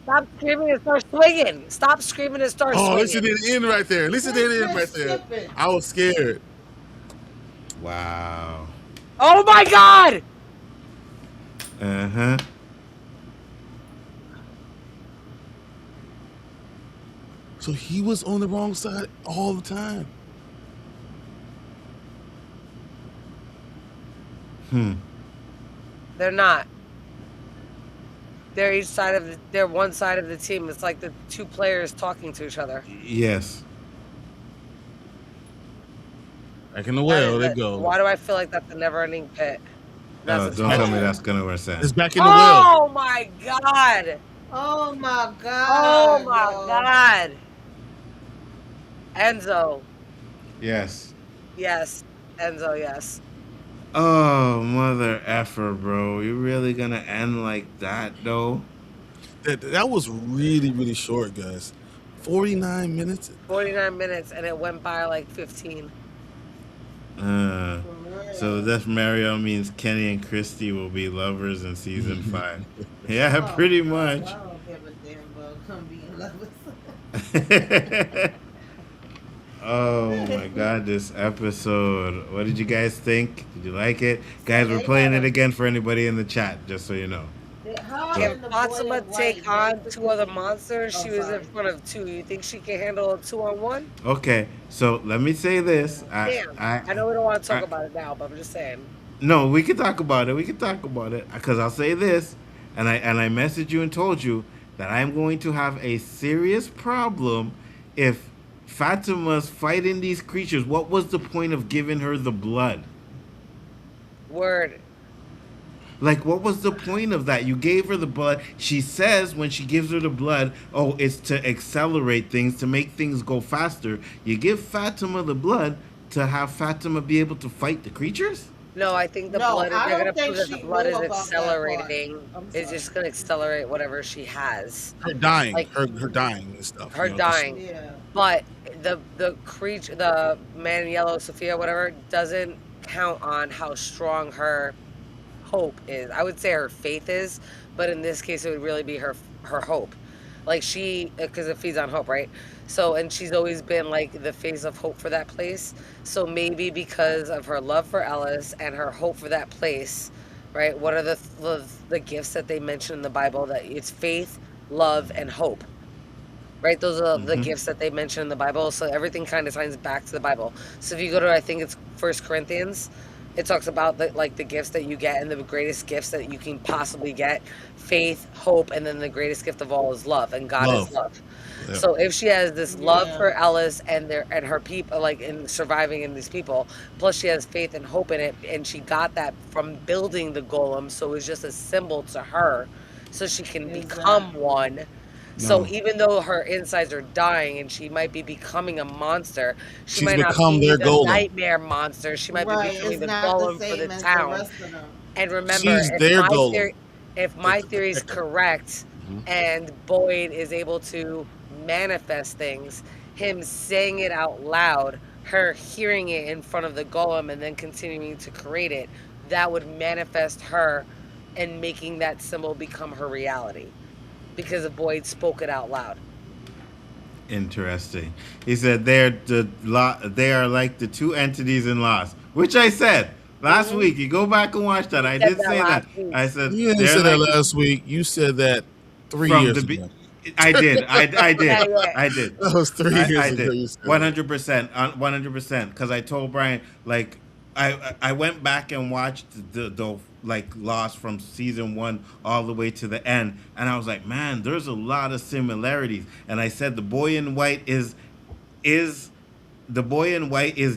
Stop screaming and start swinging. Stop screaming and start Oh, swinging. listen to the end right there. Listen to the end right there. I was scared. Wow. Oh my God! Uh-huh. So he was on the wrong side all the time. They're not. They're each side of they're one side of the team. It's like the two players talking to each other. Yes. Back in the well, they go. Why do I feel like that's a never-ending pit? Oh, don't tell me that's gonna work. It's back in the well. Oh my god! Oh my god! Oh my yo. god! Enzo, Yes. yes. Enzo, yes. Oh, mother effer, bro. You really gonna end like that, though? That was really, really short, guys. 49 minutes. 49 minutes, and it went by like 15. So this Mario means Kenny and Christy will be lovers in season 5. Yeah, Oh, pretty God, much. I don't give a damn about come be in love with someone. Oh my god, this episode. What did you guys think? Did you like it? Guys, we're playing it again for anybody in the chat, just so you know. If Fatima take on 2 other monsters, she was in front of 2. You think she can handle a 2-on-1? Okay, so let me say this. Damn. I know we don't want to talk about it now, but I'm just saying. No, we can talk about it. We can talk about it. Because I'll say this, and I messaged you and told you that I'm going to have a serious problem if Fatima's fighting these creatures. What was the point of giving her the blood? Word. Like, what was the point of that? You gave her the blood. She says when she gives her the blood, oh, it's to accelerate things, to make things go faster. You give Fatima the blood to have Fatima be able to fight the creatures? No, I think the No, blood. I They're don't gonna prove think that the she blood knew is about that part. accelerating. I'm It's sorry. just gonna accelerate whatever she has. Her dying. Like- her dying and stuff. Her you know, 'cause dying. Yeah. But the creature, the man in yellow, Sophia, whatever, doesn't count on how strong her hope is. I would say her faith is, but in this case, it would really be her hope. Like she, because it feeds on hope, right? So, and she's always been like the face of hope for that place. So maybe because of her love for Ellis and her hope for that place, right? What are the gifts that they mention in the Bible? That it's faith, love, and hope. Right, those are the gifts that they mention in the Bible. So everything kind of ties back to the Bible. So if you go to, I think it's 1 Corinthians, it talks about the gifts that you get and the greatest gifts that you can possibly get: faith, hope, and then the greatest gift of all is love. And God is love. Yeah. So if she has this love for Ellis and her people, like in surviving in these people, plus she has faith and hope in it, and she got that from building the golem, so it's just a symbol to her, so she can become one. So even though her insides are dying and she might be becoming a monster, she might not become be their the golem. nightmare monster. She might be becoming It's the not golem the for same the as town. rest of them. And remember, She's their golem. If my theory is correct, and Boyd is able to manifest things, him saying it out loud, her hearing it in front of the golem, and then continuing to create it, that would manifest her and making that symbol become her reality. Because Boyd spoke it out loud. Interesting. He said they are like the 2 entities in Lost, which I said last week. You go back and watch that. I did say that. I said You didn't say that last week. You said that 3 years ago. I did. I did. I did. That was 3 years I ago. did. 100%. 100%. Because I told Brian, like, I went back and watched the like Lost from season 1 all the way to the end, and I was like, man, there's a lot of similarities. And I said the boy in white is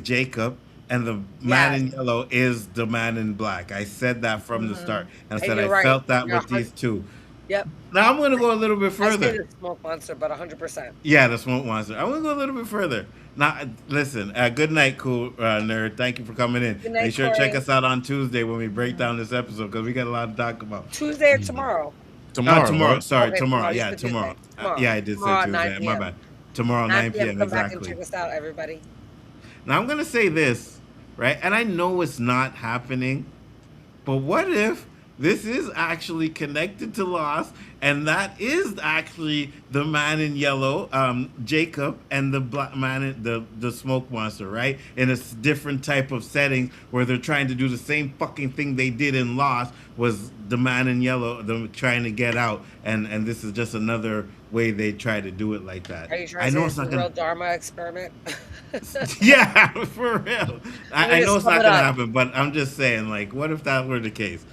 Jacob, and the man in yellow is the man in black. I said that from the start, and I said I felt that with these 2. Yep. Now I'm going to go a little bit further. I say the smoke monster, but 100%. Yeah, the smoke monster. I'm going to go a little bit further. Now, listen, good night, cool nerd. Thank you for coming in. Good night, Make sure to Corey. check us out on Tuesday when we break down this episode, because we got a lot to talk about. Tuesday or tomorrow? Tomorrow. right? Sorry, Okay, tomorrow. tomorrow. You Yeah, said tomorrow. Tuesday. Tomorrow. Yeah, I did say Tomorrow at Tuesday. 9 My p.m. bad. Tomorrow, 9 p.m. Come back and Exactly. check us out, everybody. Now, I'm going to say this, right? And I know it's not happening, but what if this is actually connected to Lost, and that is actually the man in yellow, Jacob, and the black man, the smoke monster, right? In a different type of setting where they're trying to do the same fucking thing they did in Lost, was the man in yellow, them trying to get out, and this is just another way they try to do it like that. Are you trying to say it's a real gonna. Dharma experiment? Yeah, for real. I know it's not sum it gonna up. happen, but I'm just saying, like, what if that were the case?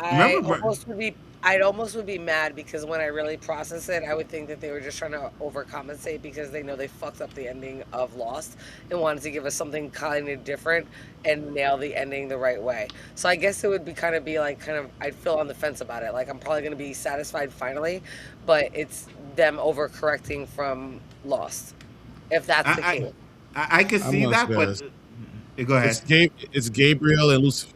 I Remember- almost would be I'd almost would be mad because when I really process it, I would think that they were just trying to overcompensate because they know they fucked up the ending of Lost and wanted to give us something kind of different and nail the ending the right way. So I guess it would be kind of be like kind of I'd feel on the fence about it. Like I'm probably gonna be satisfied finally, but it's them overcorrecting from Lost, if that's the case. I could I'm see gonna that, say but this. go ahead. It's Gabriel and Lucifer.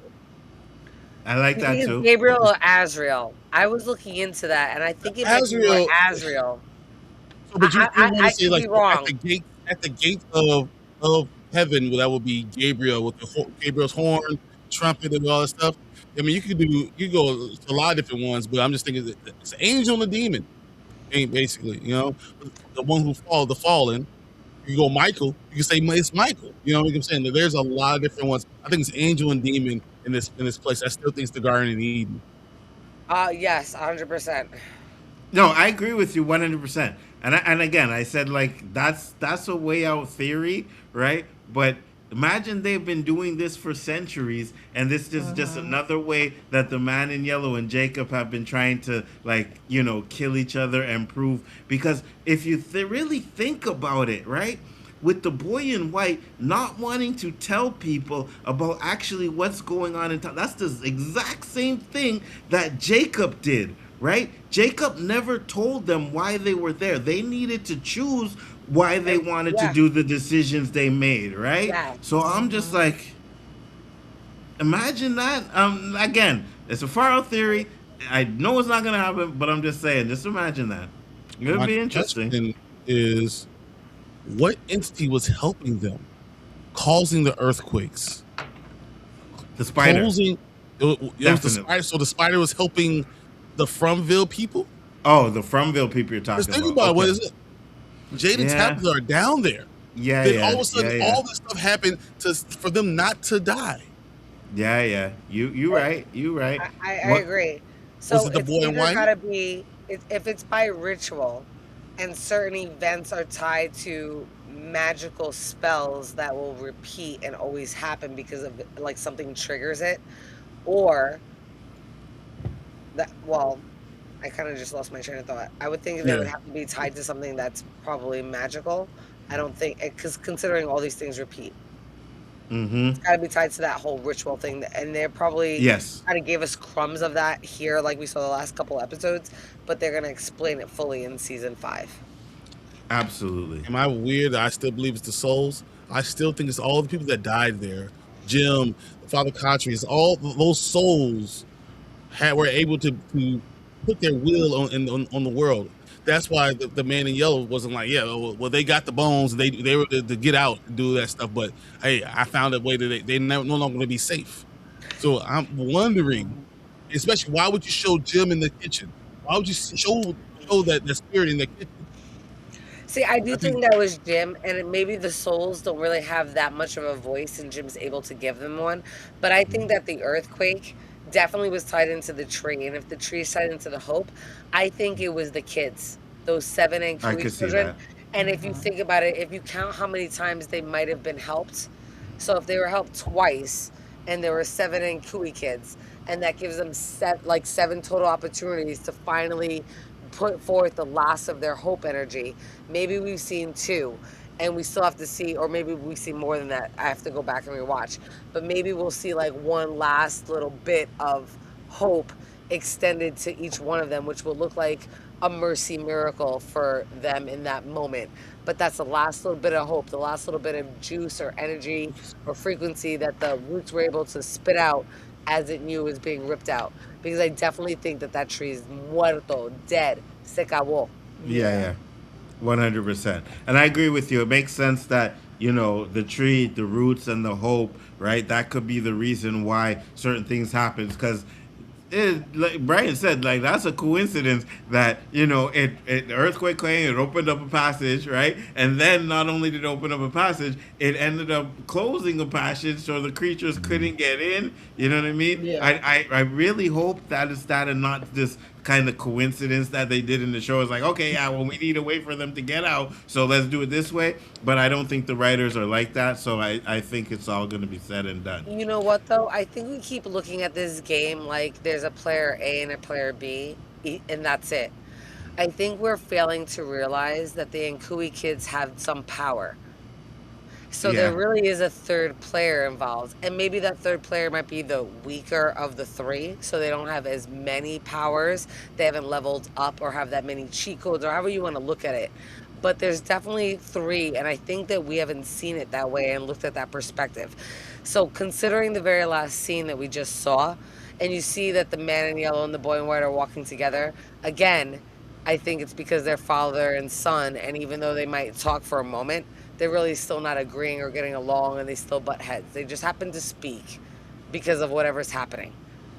I like You that think it's too. Gabriel or Azrael? I was looking into that, and I think it might be more Azrael. Azrael. So, but you want to I say could like be so wrong. at the gate of heaven, well, that would be Gabriel with Gabriel's horn, trumpet, and all that stuff. I mean, you could go to a lot of different ones, but I'm just thinking that it's an angel and a demon, basically. The one who the fallen. You go Michael, you can say it's Michael. You know what I'm saying? There's a lot of different ones. I think it's angel and demon in this place. I still think it's the Garden of Eden. Yes, 100%. No, I agree with you 100%. And again, I said like that's a way out theory, right? But imagine they've been doing this for centuries, and this is just another way that the man in yellow and Jacob have been trying to kill each other and prove. Because if you really think about it, right? With the boy in white not wanting to tell people about actually what's going on in town. That's the exact same thing that Jacob did, right? Jacob never told them why they were there. They needed to choose why they wanted to Yeah. do the decisions they made, right? Yeah. So I'm just like, imagine that. Again, it's a far out theory. I know it's not gonna happen, but I'm just saying, just imagine that. It's gonna My be interesting. question is, what entity was helping them, causing the earthquakes? The spider. It was the Definitely. spider. So the spider was helping the Fromville people. Oh, the Fromville people you're talking Just think about. about it. What Okay. is it? Jade and Yeah. Tabitha are down there. Yeah, Then yeah. all of a sudden, yeah, yeah. all this stuff happened for them not to die. Yeah, yeah. You right. You right. I What- agree. Was So it the it's boy in either white? gotta be if it's by ritual, and certain events are tied to magical spells that will repeat and always happen because of like something triggers it, or that I kind of just lost my train of thought. I would think they would Yeah. have to be tied to something that's probably magical. I don't think because considering all these things repeat, Mm-hmm. it's got to be tied to that whole ritual thing, and they're probably Yes. kind of gave us crumbs of that here, like we saw the last couple episodes, but they're gonna explain it fully in season 5. Absolutely. Am I weird that I still believe it's the souls? I still think it's all the people that died there. Jim, Father Khatri, it's all those souls were able to put their will on the world. That's why the man in yellow wasn't like, yeah, well, they got the bones. They were to get out and do that stuff. But hey, I found a way that they no longer going to be safe. So I'm wondering, especially why would you show Jim in the kitchen? Why would you show that spirit in the kitchen? See, I do I think- think that was Jim, and maybe the souls don't really have that much of a voice, and Jim's able to give them one. But I think that the earthquake definitely was tied into the tree, and if the tree is tied into the hope, I think it was the kids, those 7 and I Kui could see children. that. And if you think about it, if you count how many times they might have been helped, so if they were helped twice, and there were 7 and Kui kids, and that gives them 7 total opportunities to finally put forth the last of their hope energy. Maybe we've seen 2, and we still have to see, or maybe we see more than that. I have to go back and rewatch. But maybe we'll see like one last little bit of hope extended to each one of them, which will look like a mercy miracle for them in that moment. But that's the last little bit of hope, the last little bit of juice or energy or frequency that the roots were able to spit out as it knew it was being ripped out. Because I definitely think that tree is muerto, dead, se acabó. Yeah. 100%. And I agree with you. It makes sense that, the tree, the roots, and the hope, right? That could be the reason why certain things happen. Because, like Brian said, like that's a coincidence that, the earthquake came, it opened up a passage, right? And then not only did it open up a passage, it ended up closing a passage so the creatures couldn't get in. You know what I mean? Yeah. I really hope that is that and not this kind of coincidence that they did in the show. It's like, okay, yeah, well, we need a way for them to get out, so let's do it this way. But I don't think the writers are like that, so I think it's all going to be said and done. You know what though? I think we keep looking at this game like there's a player A and a player B, and that's it. I think we're failing to realize that the Nkui kids have some power. So Yeah. there really is a third player involved. And maybe that third player might be the weaker of the three. So they don't have as many powers. They haven't leveled up or have that many cheat codes or however you want to look at it. But there's definitely three. And I think that we haven't seen it that way and looked at that perspective. So considering the very last scene that we just saw, and you see that the man in yellow and the boy in white are walking together, again, I think it's because they're father and son. And even though they might talk for a moment, they're really still not agreeing or getting along and they still butt heads. They just happen to speak because of whatever's happening,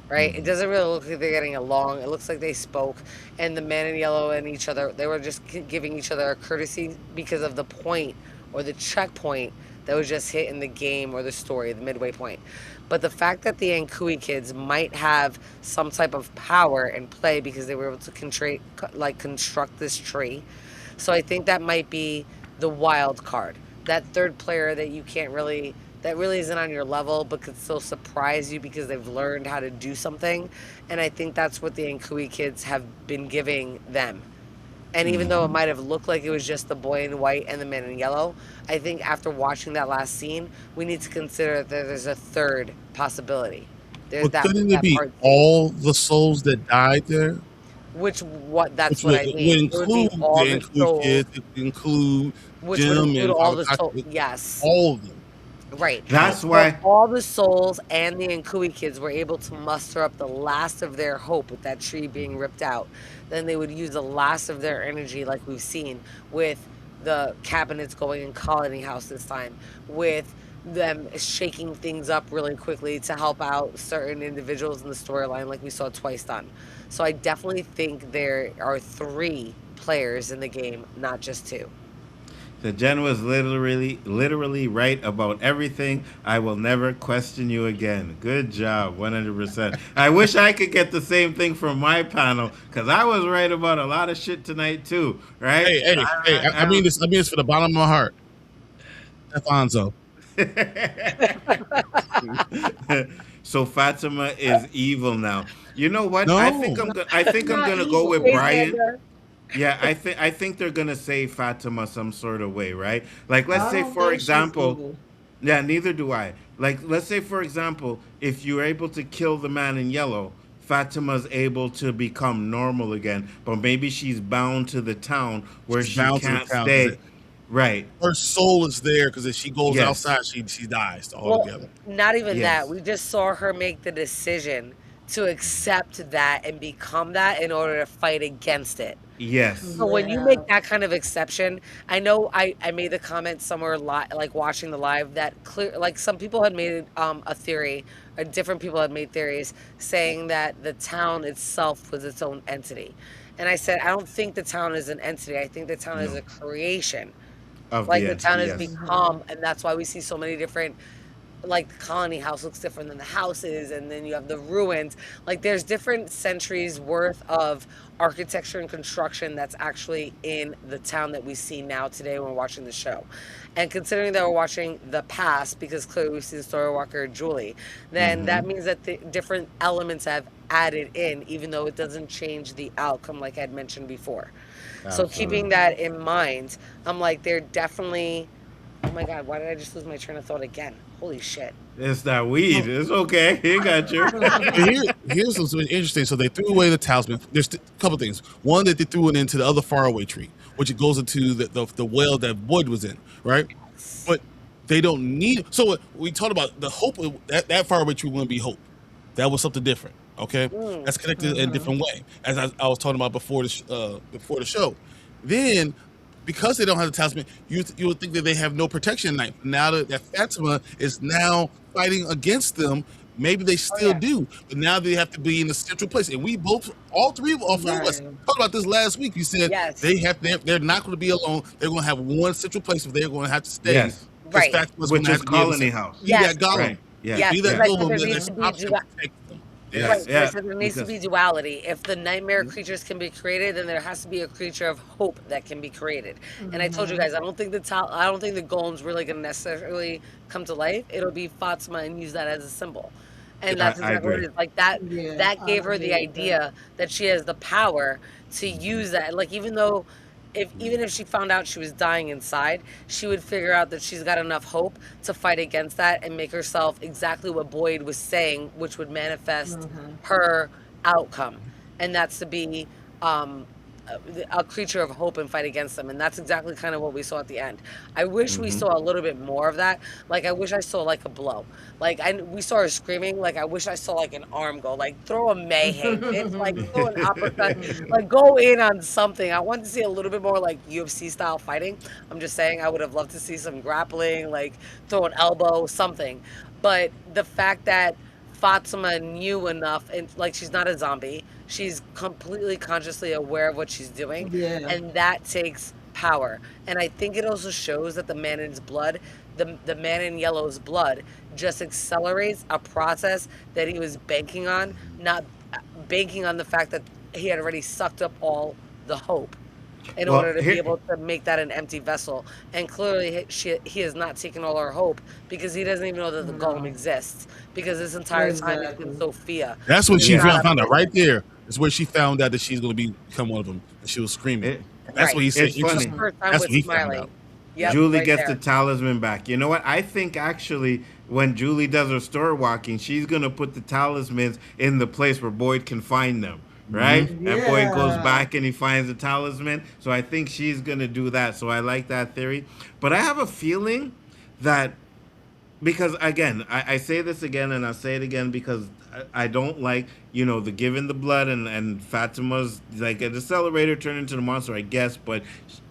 right? It doesn't really look like they're getting along. It looks like they spoke, and the man in yellow and each other, they were just giving each other a courtesy because of the point or the checkpoint that was just hit in the game or the story, the midway point. But the fact that the Nkui kids might have some type of power and play because they were able to construct this tree. So I think that might be the wild card. That third player that you can't really, that really isn't on your level, but could still surprise you because they've learned how to do something. And I think that's what the Nkui kids have been giving them. And even though it might have looked like it was just the boy in white and the man in yellow, I think after watching that last scene, we need to consider that there's a third possibility. There's But couldn't it be part, all the souls that died there? that's Which what I would mean. It would be include all the the Nkui souls, kids, it would include which would Jim include and all the Avocado, souls. Yes. all of them. Right. That's So why. all the souls and the Nkui kids were able to muster up the last of their hope with that tree being ripped out. Then they would use the last of their energy, like we've seen with the cabinets going in Colony House this time, with them shaking things up really quickly to help out certain individuals in the storyline, like we saw twice done. So I definitely think there are three players in the game, not just two. The Jen was literally right about everything. I will never question you again. Good job, 100%. I wish I could get the same thing from my panel, because I was right about a lot of shit tonight too, right? I mean this for the bottom of my heart. Alfonso. So Fatima is evil now. You know what? No. I think I'm gonna go with Brian. Yeah, I think they're gonna say Fatima some sort of way, right? Like, let's I say don't for think she's example, evil. yeah, neither do I. Like, let's say for example, if you're able to kill the man in yellow, Fatima's able to become normal again, but maybe she's bound to the town where She's she bound to the can't town, stay. Right. Her soul is there because if she goes Yes. outside, she dies Well, altogether. not even Yes. that. We just saw her make the decision to accept that and become that in order to fight against it. Yes. So when you Yeah. make that kind of exception, I know I made the comment somewhere like watching the live that clear like some people had made a theory, or different people had made theories saying that the town itself was its own entity. And I said I don't think the town is an entity. I think the town is No. a creation. Of Like the the town has entity, yes. become, and that's why we see so many different, like the colony house looks different than the houses, and then you have the ruins. Like there's different centuries worth of architecture and construction that's actually in the town that we see now today when we're watching the show. And considering that we're watching the past, because clearly we see the story walker Julie, then that means that the different elements have added in, even though it doesn't change the outcome like I'd mentioned before. So keeping that in mind, I'm like, they're definitely. Oh my God! Why did I just lose my train of thought again? Holy shit! It's that weed. It's okay. He got you. But here's what's really interesting. So they threw away the talisman. There's a couple things. One, that they threw it into the other faraway tree, which it goes into the well that Boyd was in, right? But they don't need. So we talked about the hope. That faraway tree wouldn't be hope. That was something different. Okay, that's connected in a different way, as I was talking about before the show. Then, because they don't have the talisman, you would think that they have no protection at night. Now that Fatima is now fighting against them, maybe they still do. But now they have to be in a central place. And we all three of us talked about this last week. You said they're not going to be alone. They're going to have one central place where they're going to have to stay. Yes. Right. Which is Colony House. Be that golem. Right. Yeah. Yes, Be that right, golem there that needs to be stops and protects them. Right, Yes. but I Yeah, said there needs to because be duality. If the nightmare creatures can be created, then there has to be a creature of hope that can be created. And I told you guys, I don't think the golem's really going to necessarily come to life. It'll be Fatima and use that as a symbol. And that's I exactly what agree. it is. Like that Yeah, that I gave her the agree with that. idea that she has the power to use that. Like even though if even if she found out she was dying inside, she would figure out that she's got enough hope to fight against that and make herself exactly what Boyd was saying, which would manifest her outcome, and that's to be um, a creature of hope and fight against them. And that's exactly kind of what we saw at the end. I wish we saw a little bit more of that. Like I wish I saw like a blow. Like we saw her screaming. Like I wish I saw like an arm go. Like throw a mayhem, bitch. Like throw an uppercut. Like go in on something. I want to see a little bit more like UFC style fighting. I'm just saying I would have loved to see some grappling, like throw an elbow, something. But the fact that Fatima knew enough, and like she's not a zombie. She's completely consciously aware of what she's doing, Yeah. and that takes power. And I think it also shows that the man in his blood, the man in yellow's blood, just accelerates a process that he was banking on, not banking on the fact that he had already sucked up all the hope in well, order to be here, able to make that an empty vessel. And clearly, he has not taken all our hope because he doesn't even know that the golem exists. Because this entire time it's been Exactly. Sophia. That's when He's she not found a out right there. Is where she found out that she's going to become one of them. And she was screaming. it, That's what he said. it's funny. First time That's with what he found Smiley. out. Yep, Julie right gets there. the talisman back. You know what? I think actually when Julie does her store walking, she's gonna put the talismans in the place where Boyd can find them. Right? And Boyd goes Yeah. back and he finds the talisman. So I think she's gonna do that. So I like that theory. But I have a feeling that because again, I say this again and I'll say it again because I don't like, the giving the blood and Fatima's like an accelerator turned into the monster, I guess, but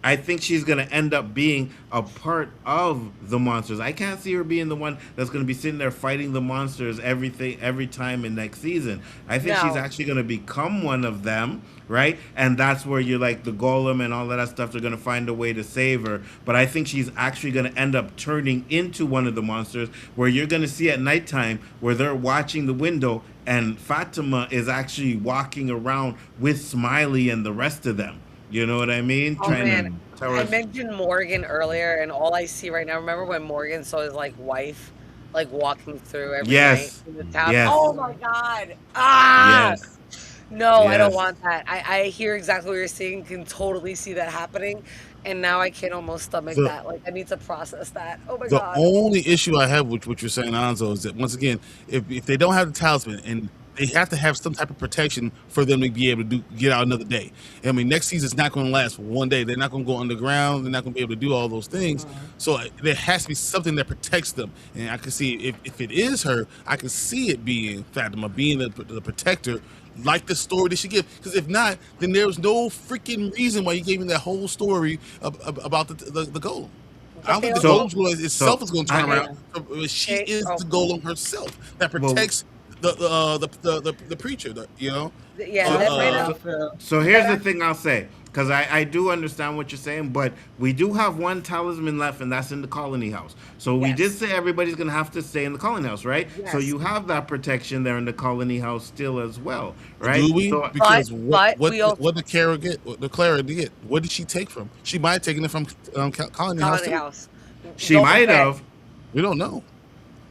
I think she's gonna end up being a part of the monsters. I can't see her being the one that's gonna be sitting there fighting the monsters every time in next season. I think she's No. actually gonna become one of them, right? And that's where you're like the golem and all of that stuff. They're gonna find a way to save her. But I think she's actually gonna end up turning into one of the monsters, where you're gonna see at nighttime where they're watching the window and Fatima is actually walking around with Smiley and the rest of them. You know what I mean? Oh man, to tell I us. mentioned Morgan earlier, and all I see right now. Remember when Morgan saw his like wife, like walking through every Yes. night in the town? Yes. Oh my god! Ah! Yes. No, I don't Yes. want that. I hear exactly what you're saying. Can totally see that happening, and now I can almost stomach The, that. Like I need to process that. Oh my the god! only issue I have with what you're saying, Anzo, is that once again, if they don't have the talisman and they have to have some type of protection for them to be able to get out another day. I mean, next season's not going to last for one day. They're not going to go underground. They're not going to be able to do all those things. So there has to be something that protects them. And I can see if it is her, I can see it being Fatima, being the protector, like the story that she gives. Because if not, then there's no freaking reason why you gave me that whole story about the golem. I don't think the So- golem itself is going to turn I- around. She is the golem herself that Well- protects the preacher. Yeah, So, that That's might how I have. feel. So here's the thing I'll say, because I do understand what you're saying, but we do have one talisman left, and that's in the colony house. So we Yes. did say everybody's going to have to stay in the colony house, right? So Yes. you have that protection there in the colony house still as well, right? Do we? So, Because But we also- what did Clara get? What did Clara get? What did she take from? She might have taken it from Colony House Colony too. House. she Don't might forget- have, We don't know.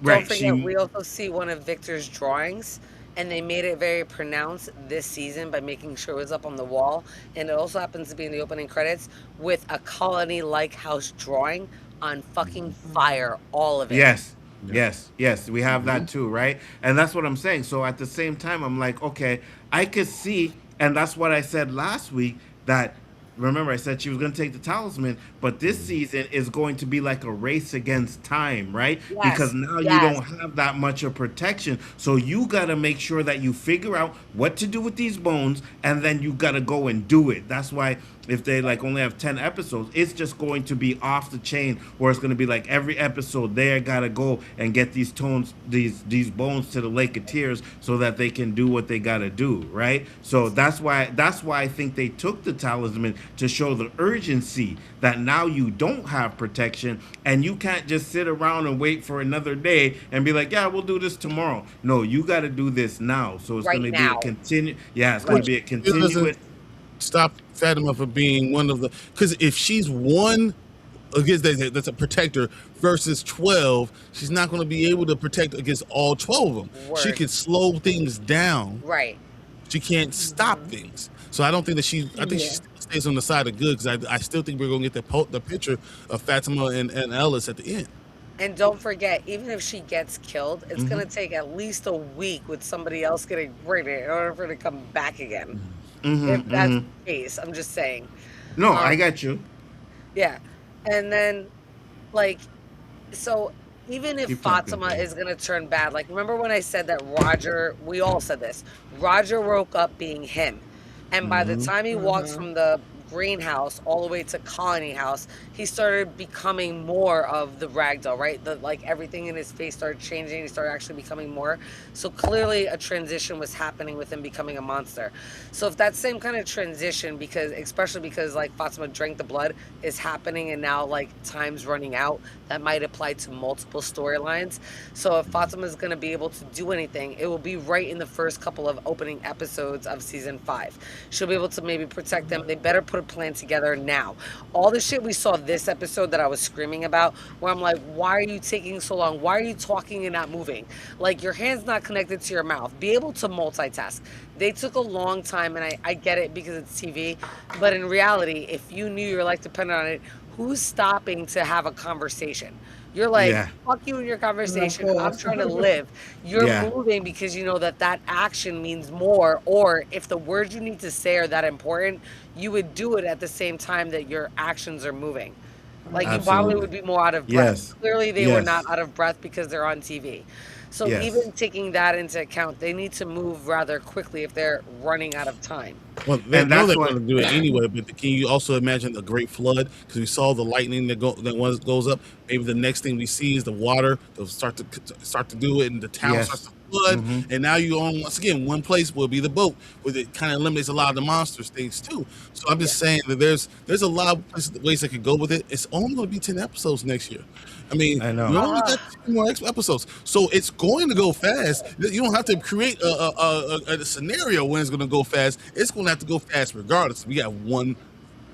right? Don't forget, we also see one of Victor's drawings, and they made it very pronounced this season by making sure it was up on the wall. And it also happens to be in the opening credits with a colony-like house drawing on fucking fire, all of it. Yes. Yes, we have that too, right? And that's what I'm saying. So at the same time, I'm like, okay, I could see, and that's what I said last week, that remember I said she was going to take the talisman, but this season is going to be like a race against time, right? Yes, Because now you yes. don't have that much of protection. So you got to make sure that you figure out what to do with these bones, and then you got to go and do it. That's why if they like only have 10 episodes, it's just going to be off the chain, where it's going to be like every episode they gotta go and get these bones to the Lake of Tears so that they can do what they gotta do, right? So that's why I think they took the talisman, to show the urgency that now you don't have protection, and you can't just sit around and wait for another day and be like, yeah, we'll do this tomorrow. No, you got to do this now. So it's Right going to be now. a continue. Yeah, it's going to be a It doesn't continuous. stop Fatima from being one of the, because if she's one against that's a protector versus 12, she's not going to be able to protect against all 12 of them. She Word. can slow things down. Right. She can't stop things. So I don't think that I think she stays on the side of good, because I still think we're going to get the picture of Fatima and Ellis at the end. And don't forget, even if she gets killed, it's going to take at least a week with somebody else getting pregnant in order for her to come back again. If that's the case, I'm just saying. No, I got you. Yeah. And then, like, so even if Keep talking, Fatima babe. is going to turn bad, like, remember when I said that Roger, we all said this, Roger woke up being him. And by the time he walks from the greenhouse all the way to Colony House, he started becoming more of the ragdoll, right? Like everything in his face started changing. He started actually becoming more. So clearly a transition was happening with him becoming a monster. So if that same kind of transition, especially because like Fatima drank the blood, is happening and now like time's running out, that might apply to multiple storylines. So if Fatima is going to be able to do anything, it will be right in the first couple of opening episodes of season 5. She'll be able to maybe protect them. They better put a plan together now. All the shit we saw this episode that I was screaming about, where I'm like, why are you taking so long? Why are you talking and not moving? Like, your hand's not connected to your mouth. Be able to multitask. They took a long time, and I get it because it's TV, but in reality, if you knew your life depended on it, who's stopping to have a conversation? You're like, Yeah. fuck you and your conversation. Of I'm course. trying to live. You're Yeah. moving because you know that action means more, or if the words you need to say are that important, you would do it at the same time that your actions are moving. Like, you probably Absolutely. would be more out of breath. Yes. Clearly, they were Yes. not out of breath because they're on TV. So Yes. even taking that into account, they need to move rather quickly if they're running out of time. Well, they And know that's they're what- going to do it anyway, but can you also imagine a great flood? Because we saw the lightning that goes up. Maybe the next thing we see is the water. They'll start to do it, and the town Yes. starts to flood. And now you own, once again, one place will be the boat, where it kind of eliminates a lot of the monster states too. So I'm just saying that there's a lot of ways that could go with it. It's only going to be 10 episodes next year. I mean, I know. we only got 2 more episodes, so it's going to go fast. You don't have to create a scenario when it's going to go fast. It's going to have to go fast regardless. We got 1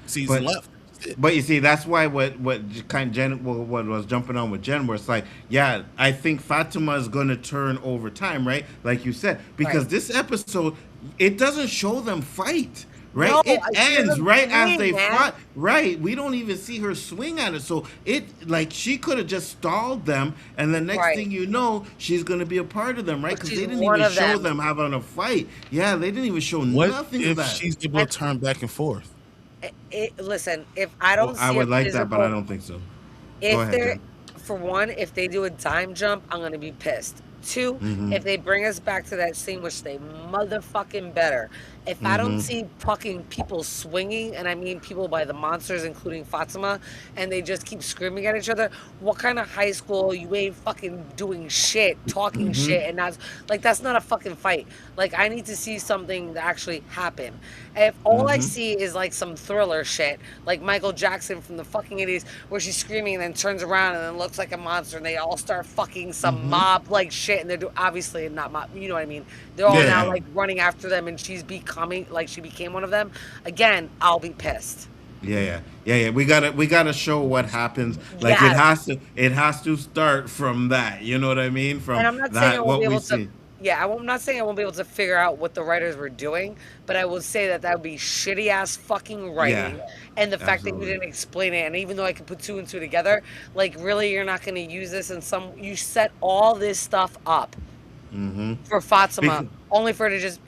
season left. That's it. But you see, that's why what kind of what was jumping on with Jen, where it's like, yeah, I think Fatima is going to turn over time, right? Like you said, because Right. this episode, it doesn't show them fight. Right, No, it I see ends them right as swing, they man. fought. Right, we don't even see her swing at it. So like she could have just stalled them, and the next Right. thing you know, she's going to be a part of them, right? But Because she's they didn't one even of show them. them having a fight. Yeah, they didn't even show What nothing of if that. she's able to turn back and forth? Listen, if I don't see I would a like that, but I physical- don't think so. Go If ahead, they're, Jen. for one, if they do a dime jump, I'm gonna be pissed. 2, Mm-hmm. if they bring us back to that scene, which they motherfucking better. If I Mm-hmm. don't see fucking people swinging, and I mean people by the monsters, including Fatima, and they just keep screaming at each other, what kind of high school you ain't fucking doing shit, talking Mm-hmm. shit, and not like that's not a fucking fight. Like, I need to see something that actually happen. If all Mm-hmm. I see is like some thriller shit, like Michael Jackson from the fucking 80s, where she's screaming and then turns around and then looks like a monster, and they all start fucking some Mm-hmm. mob like shit, and they're obviously not mob, you know what I mean? They're all Yeah. now like running after them, and she's becoming like she became one of them. Again, I'll be pissed. Yeah. We gotta show what happens. Like Yes. it has to start from that. You know what I mean? From And I'm not saying I that won't what be we able see. to. Yeah, I'm not saying I won't be able to figure out what the writers were doing, but I will say that would be shitty ass fucking writing, Yeah, and the fact that you absolutely. didn't explain it. And even though I could put 2 and 2 together, like, really, you're not going to use this in some. You set all this stuff up for Fatima, Because- only for her to just.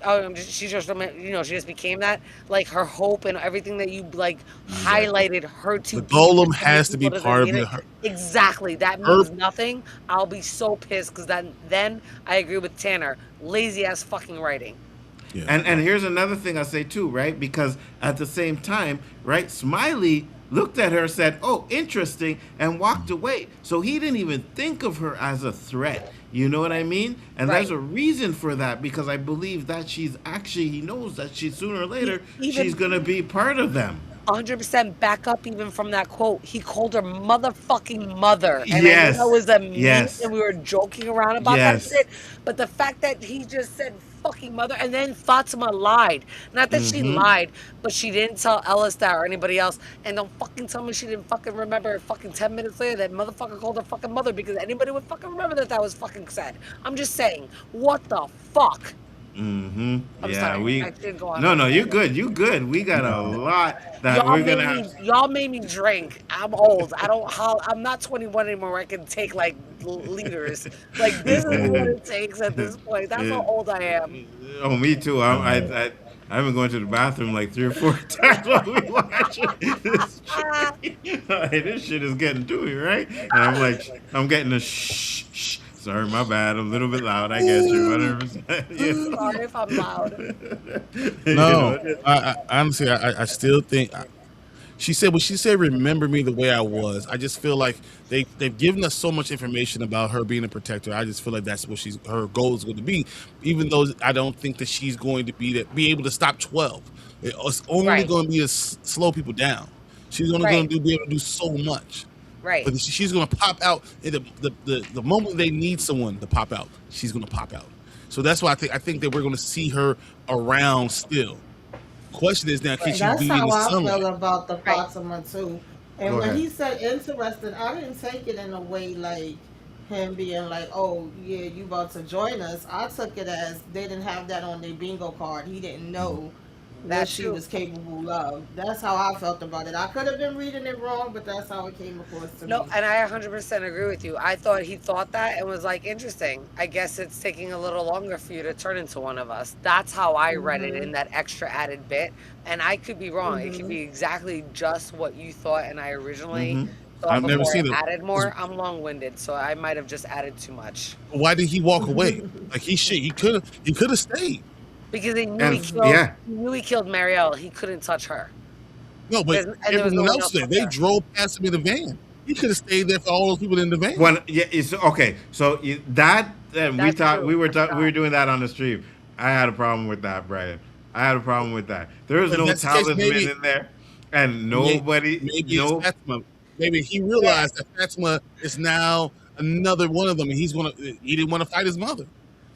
She just she just became that. Like, her hope and everything that you like highlighted her to. The be golem with has to be people doesn't part of mean it. it. Exactly. That Her- means nothing. I'll be so pissed because then I agree with Tanner. Lazy ass fucking writing. Yeah. And here's another thing I say too, right? Because at the same time, right, Smiley looked at her, said, "Oh, interesting," and walked away. So he didn't even think of her as a threat. You know what I mean? And there's Right. a reason for that because I believe that she's actually he knows that she sooner or later Even she's gonna be part of them. 100% back up even from that quote. He called her motherfucking mother. And I know that Yes. was a meme Yes. and we were joking around about that Yes. shit. But the fact that he just said fucking mother and then Fatima lied. Not that she Mm-hmm. lied, but she didn't tell Ellis that or anybody else. And don't fucking tell me she didn't fucking remember fucking 10 minutes later that motherfucker called her fucking mother because anybody would fucking remember that that was fucking said. I'm just saying, what the fuck? Mm-hmm. I'm Yeah, sorry. we. I didn't go on No, that no, you tangent. good. You good. We got a lot that we're gonna have. Y'all made me drink. I'm old. I'm not 21 anymore where I can take like liters. Like this is what it takes at this point. That's how old I am. Oh, me too. I've been going to the bathroom like 3 or 4 times while we watch this shit. Hey, this shit is getting to me, right? And I'm like, I'm getting a shh. Sorry, my bad. I'm a little bit loud. I get you. 100%. You know? Sorry if I'm loud. You No, know? I honestly, I still think she said when she said, "Remember me the way I was." I just feel like they've given us so much information about her being a protector. I just feel like that's what her goal is going to be. Even though I don't think that she's going to be able to stop 12. It's only Right. going to be to slow people down. She's only going Right. to be able to do so much. Right. But she's going to pop out in the moment they need someone to pop out. She's going to pop out. So that's why I think that we're going to see her around still. Question is now, can she That's be in how the I sunlight? feel about the Right. Fatima too. And Go when ahead. he said interested, I didn't take it in a way like him being like, "Oh yeah, you about to join us." I took it as they didn't have that on their bingo card. He didn't know what That's she true. was capable of. That's how I felt about it. I could have been reading it wrong, but that's how it came across to No, me. and I 100% agree with you. I thought he thought that and was like, interesting. I guess it's taking a little longer for you to turn into one of us. That's how I read it in Mhm. that extra added bit. And I could be wrong. It could Mhm. be exactly just what you thought and I originally Mm-hmm. thought I've never before seen I it. added more. I'm long winded, so I might have just added too much. Why did he walk away? Like he could have stayed. Because And yeah, he knew he killed Marielle. He couldn't touch her. No, but And there was no everyone one else else there. up They there. drove past him in the van. He could have stayed there for all those people in the van. yeah, it's okay. So that we That's thought true. I we were forgot. doing that on the stream. I had a problem with that, Brian. I had a problem with that. There was If no that's the case, talisman in there, and nobody, maybe it's no. Fatima. Maybe he Yeah. realized that Fatima is now another one of them, and he didn't want to fight his mother.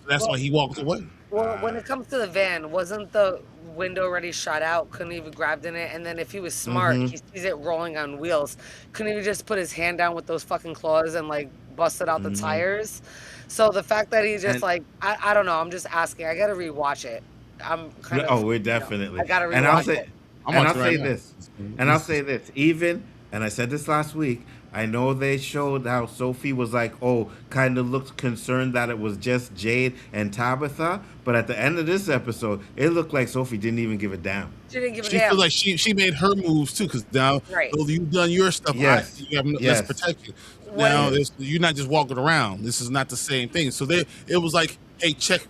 So that's why Well, he walked away. Well, when it comes to the van, wasn't the window already shot out? Couldn't even grabbed in it. And then if he was smart, Mm-hmm. he sees it rolling on wheels. Couldn't he just put his hand down with those fucking claws and like busted out the Mm-hmm. tires? So the fact that he just And like, I don't know. I'm just asking. I gotta rewatch it. I'm kind no, of, we're I definitely. gotta And I'll rewatch say, it. I'm and I'll watching right say now. this, and I'll say this. Even, and I said this last week. I know they showed how Sophie was like, oh, kind of looked concerned that it was just Jade and Tabitha. But at the end of this episode, it looked like Sophie didn't even give a damn. She didn't give a She feels damn. like she made her moves too, because now Right. though you've done your stuff, Yes. you have less Yes. protection. When Now you're not just walking around. This is not the same thing. So it was like, hey, check,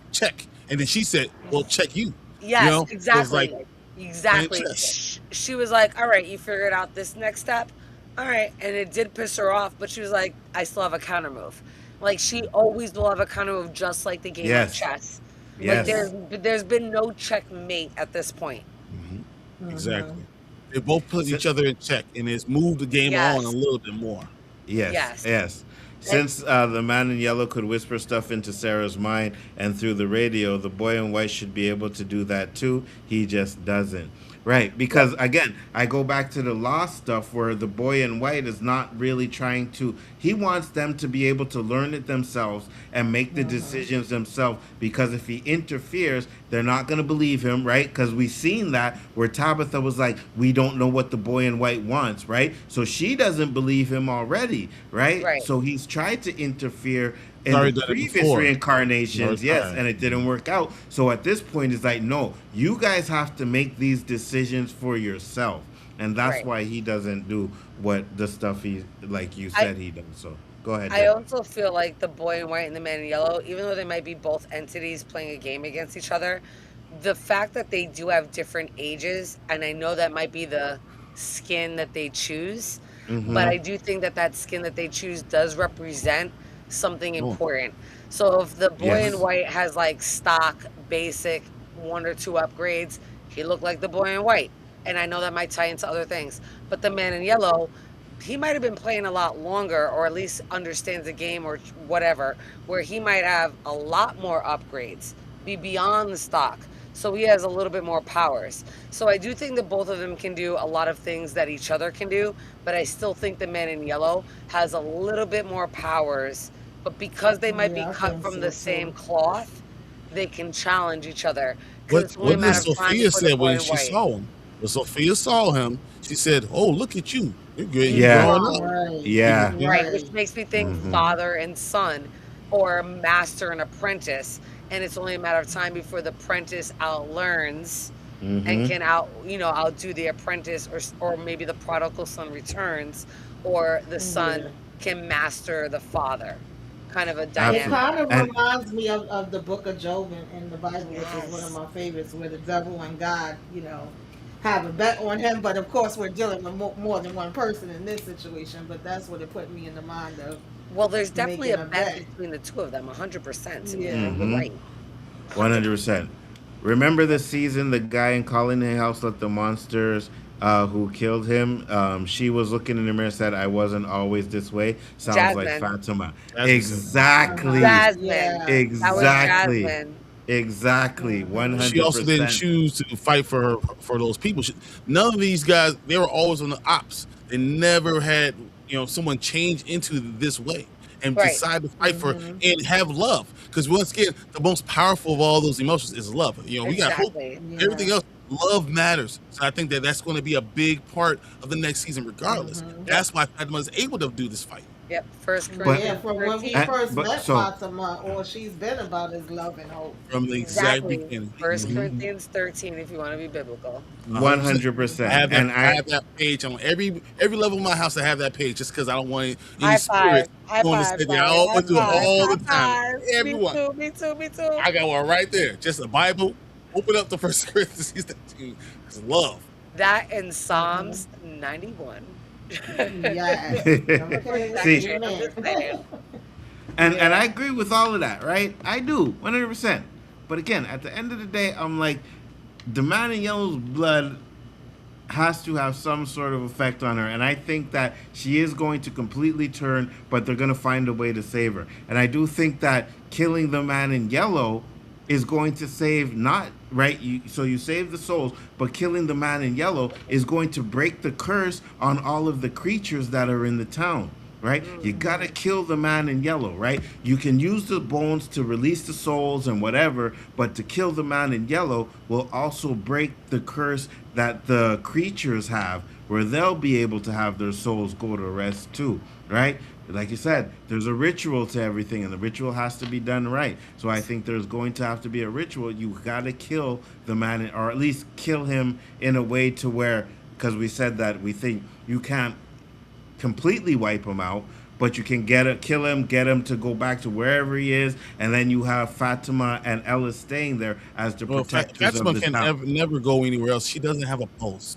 and then she said, well, check you. Yes, You know, it was like exactly. playing Exactly. chess. She was like, all right, you figured out this next step. All right. And it did piss her off, but she was like, I still have a counter move. Like she always will have a counter move just like the game of Yes. chess. Like Yes. there's been no checkmate at this point. Exactly. They both put each other in check, and it's moved the game Yes. on a little bit more. Yes. Yes. Yes. Since the man in yellow could whisper stuff into Sarah's mind and through the radio, the boy in white should be able to do that too. He just doesn't. Right. Because again, I go back to the Lost stuff where the boy in white is not really trying to, he wants them to be able to learn it themselves and make the decisions themselves, because if he interferes, they're not going to believe him, right? Because we've seen that where Tabitha was like, we don't know what the boy in white wants, right? So she doesn't believe him already, right? Right. So he's tried to interfere in Sorry, the done it previous before. reincarnations, No, yes, sorry. and it didn't work out. So at this point, it's like, no, you guys have to make these decisions for yourself, and that's Right. why he doesn't do what the stuff he, like you said, he does. So go ahead. I Jen. also feel like the boy in white and the man in yellow, even though they might be both entities playing a game against each other, the fact that they do have different ages, and I know that might be the skin that they choose, but I do think that that skin that they choose does represent something Oh, important. So if the boy in Yes. white has like stock, basic, one or two upgrades, he looked like the boy in white. And I know that might tie into other things. But the man in yellow, he might have been playing a lot longer, or at least understands the game or whatever, where he might have a lot more upgrades, be beyond the stock. So he has a little bit more powers. So I do think that both of them can do a lot of things that each other can do, but I still think the man in yellow has a little bit more powers. But because they might be Yeah, I cut think from so the same too. cloth, they can challenge each other. Because what it's only a what did matter of time Sophia before the said boy when in she white. saw him? When Sophia saw him, she said, "Oh, look at you. You're good. You Yeah. growing up." Right. Yeah. Right, which Right. makes me think Mm-hmm. father and son, or master and apprentice. And it's only a matter of time before the apprentice outlearns and Mm-hmm. can outdo the apprentice, or maybe the prodigal son returns, or the son Yeah. can master the father. Kind of a It dynamic. Absolutely. kind of And reminds me of the book of Job in the Bible, which is one of Yes. my favorites, where the devil and God, have a bet on him. But of course, we're dealing with more than one person in this situation. But that's what it put me in the mind of Well, there's definitely making a a bet bet. between the two of them, 100%, Samira. Yeah. You're mm-hmm. right. 100%. 100%. Remember the season, the guy in Colony House let the monsters who killed him? She was looking in the mirror, said, "I wasn't always this way." Sounds like Jasmine. Fatima. Jasmine said Uh huh. Exactly. Jasmine. Yeah. That was Yeah. Exactly. Jasmine. Exactly. Mhm. she also didn't 100%. choose to fight for those people. None of these guys, they were always on the ops. They never had someone change into this way and Right. decide to fight for Mhm. and have love. Because once again, the most powerful of all those emotions is love. We got hope. Exactly. Everything Yeah. else, love matters. So I think that that's going to be a big part of the next season, regardless. Mhm. Yep. That's why Fatima is able to do this fight Yep. First But Yeah. Corinthians From when we 13. first but met so Fatima, all she's been about is love and hope. from the exact Exactly. beginning. First Mhm. Corinthians 13, if you want to be biblical. 100%. I 100%. have that. And I have that page on every level of my house. I have that page just because I don't want any High five. spirits High going to five, say that. I Brian. High always do it five. all High the time. five. Me Everyone. too. Me too. Me too. I got one right there. Just a Bible. Open up the First Corinthians 13. It's love. That in Psalms 91. Yes. Okay. see, I'm just Amen. saying. and I agree with all of that, right? I do, 100%. But again, at the end of the day, I'm like, the man in yellow's blood has to have some sort of effect on her, and I think that she is going to completely turn, but they're going to find a way to save her. And I do think that killing the man in yellow is going to save, not right, so you save the souls, but killing the man in yellow is going to break the curse on all of the creatures that are in the town. Right? You gotta kill the man in yellow, right? You can use the bones to release the souls and whatever, but to kill the man in yellow will also break the curse that the creatures have, where they'll be able to have their souls go to rest too, right? Like you said, there's a ritual to everything, and the ritual has to be done right. So I think there's going to have to be a ritual. You gotta kill the man, or at least kill him in a way to where, because we said that we think you can't completely wipe him out, but you can kill him, get him to go back to wherever he is, and then you have Fatima and Ella staying there as the Well, protectors Fatima of the can town. never go anywhere else. She doesn't have a pulse.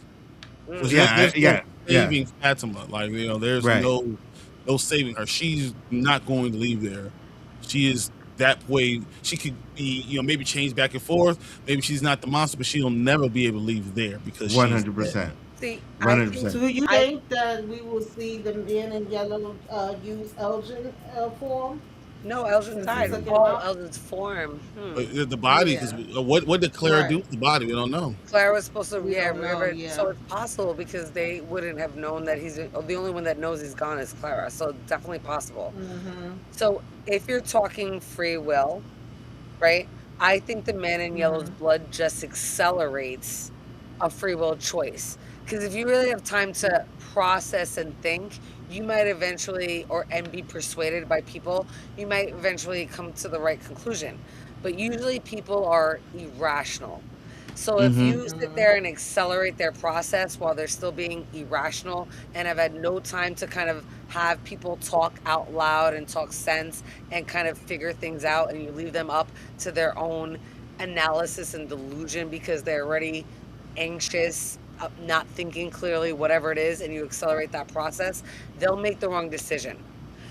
So Yeah, there's no yeah, yeah. saving Fatima. Like there's Right. no saving her. She's not going to leave there. She is that way. She could be maybe change back and forth. Maybe she's not the monster, but she'll never be able to leave there because she's dead. 100%. See, I think 100%. Do you I think that we will see the men in yellow use Elgin form no Elgin since he died. took him Oh, out? Elgin's form. But the body, because Yeah. what did Clara do Right. with the body? We don't know. Clara was supposed to, We yeah, don't know. remember. So Yeah. it's possible because they wouldn't have known that he's the only one that knows he's gone is Clara. So definitely possible. Mhm. So if you're talking free will, right? I think the man in yellow's Mhm. blood just accelerates a free will choice. Because if you really have time to process and think, you might eventually, and be persuaded by people, you might eventually come to the right conclusion. But usually people are irrational. So if Mm-hmm. you sit Mhm. there and accelerate their process while they're still being irrational and have had no time to kind of have people talk out loud and talk sense and kind of figure things out, and you leave them up to their own analysis and delusion because they're already anxious, not thinking clearly, whatever it is, and you accelerate that process, they'll make the wrong decision.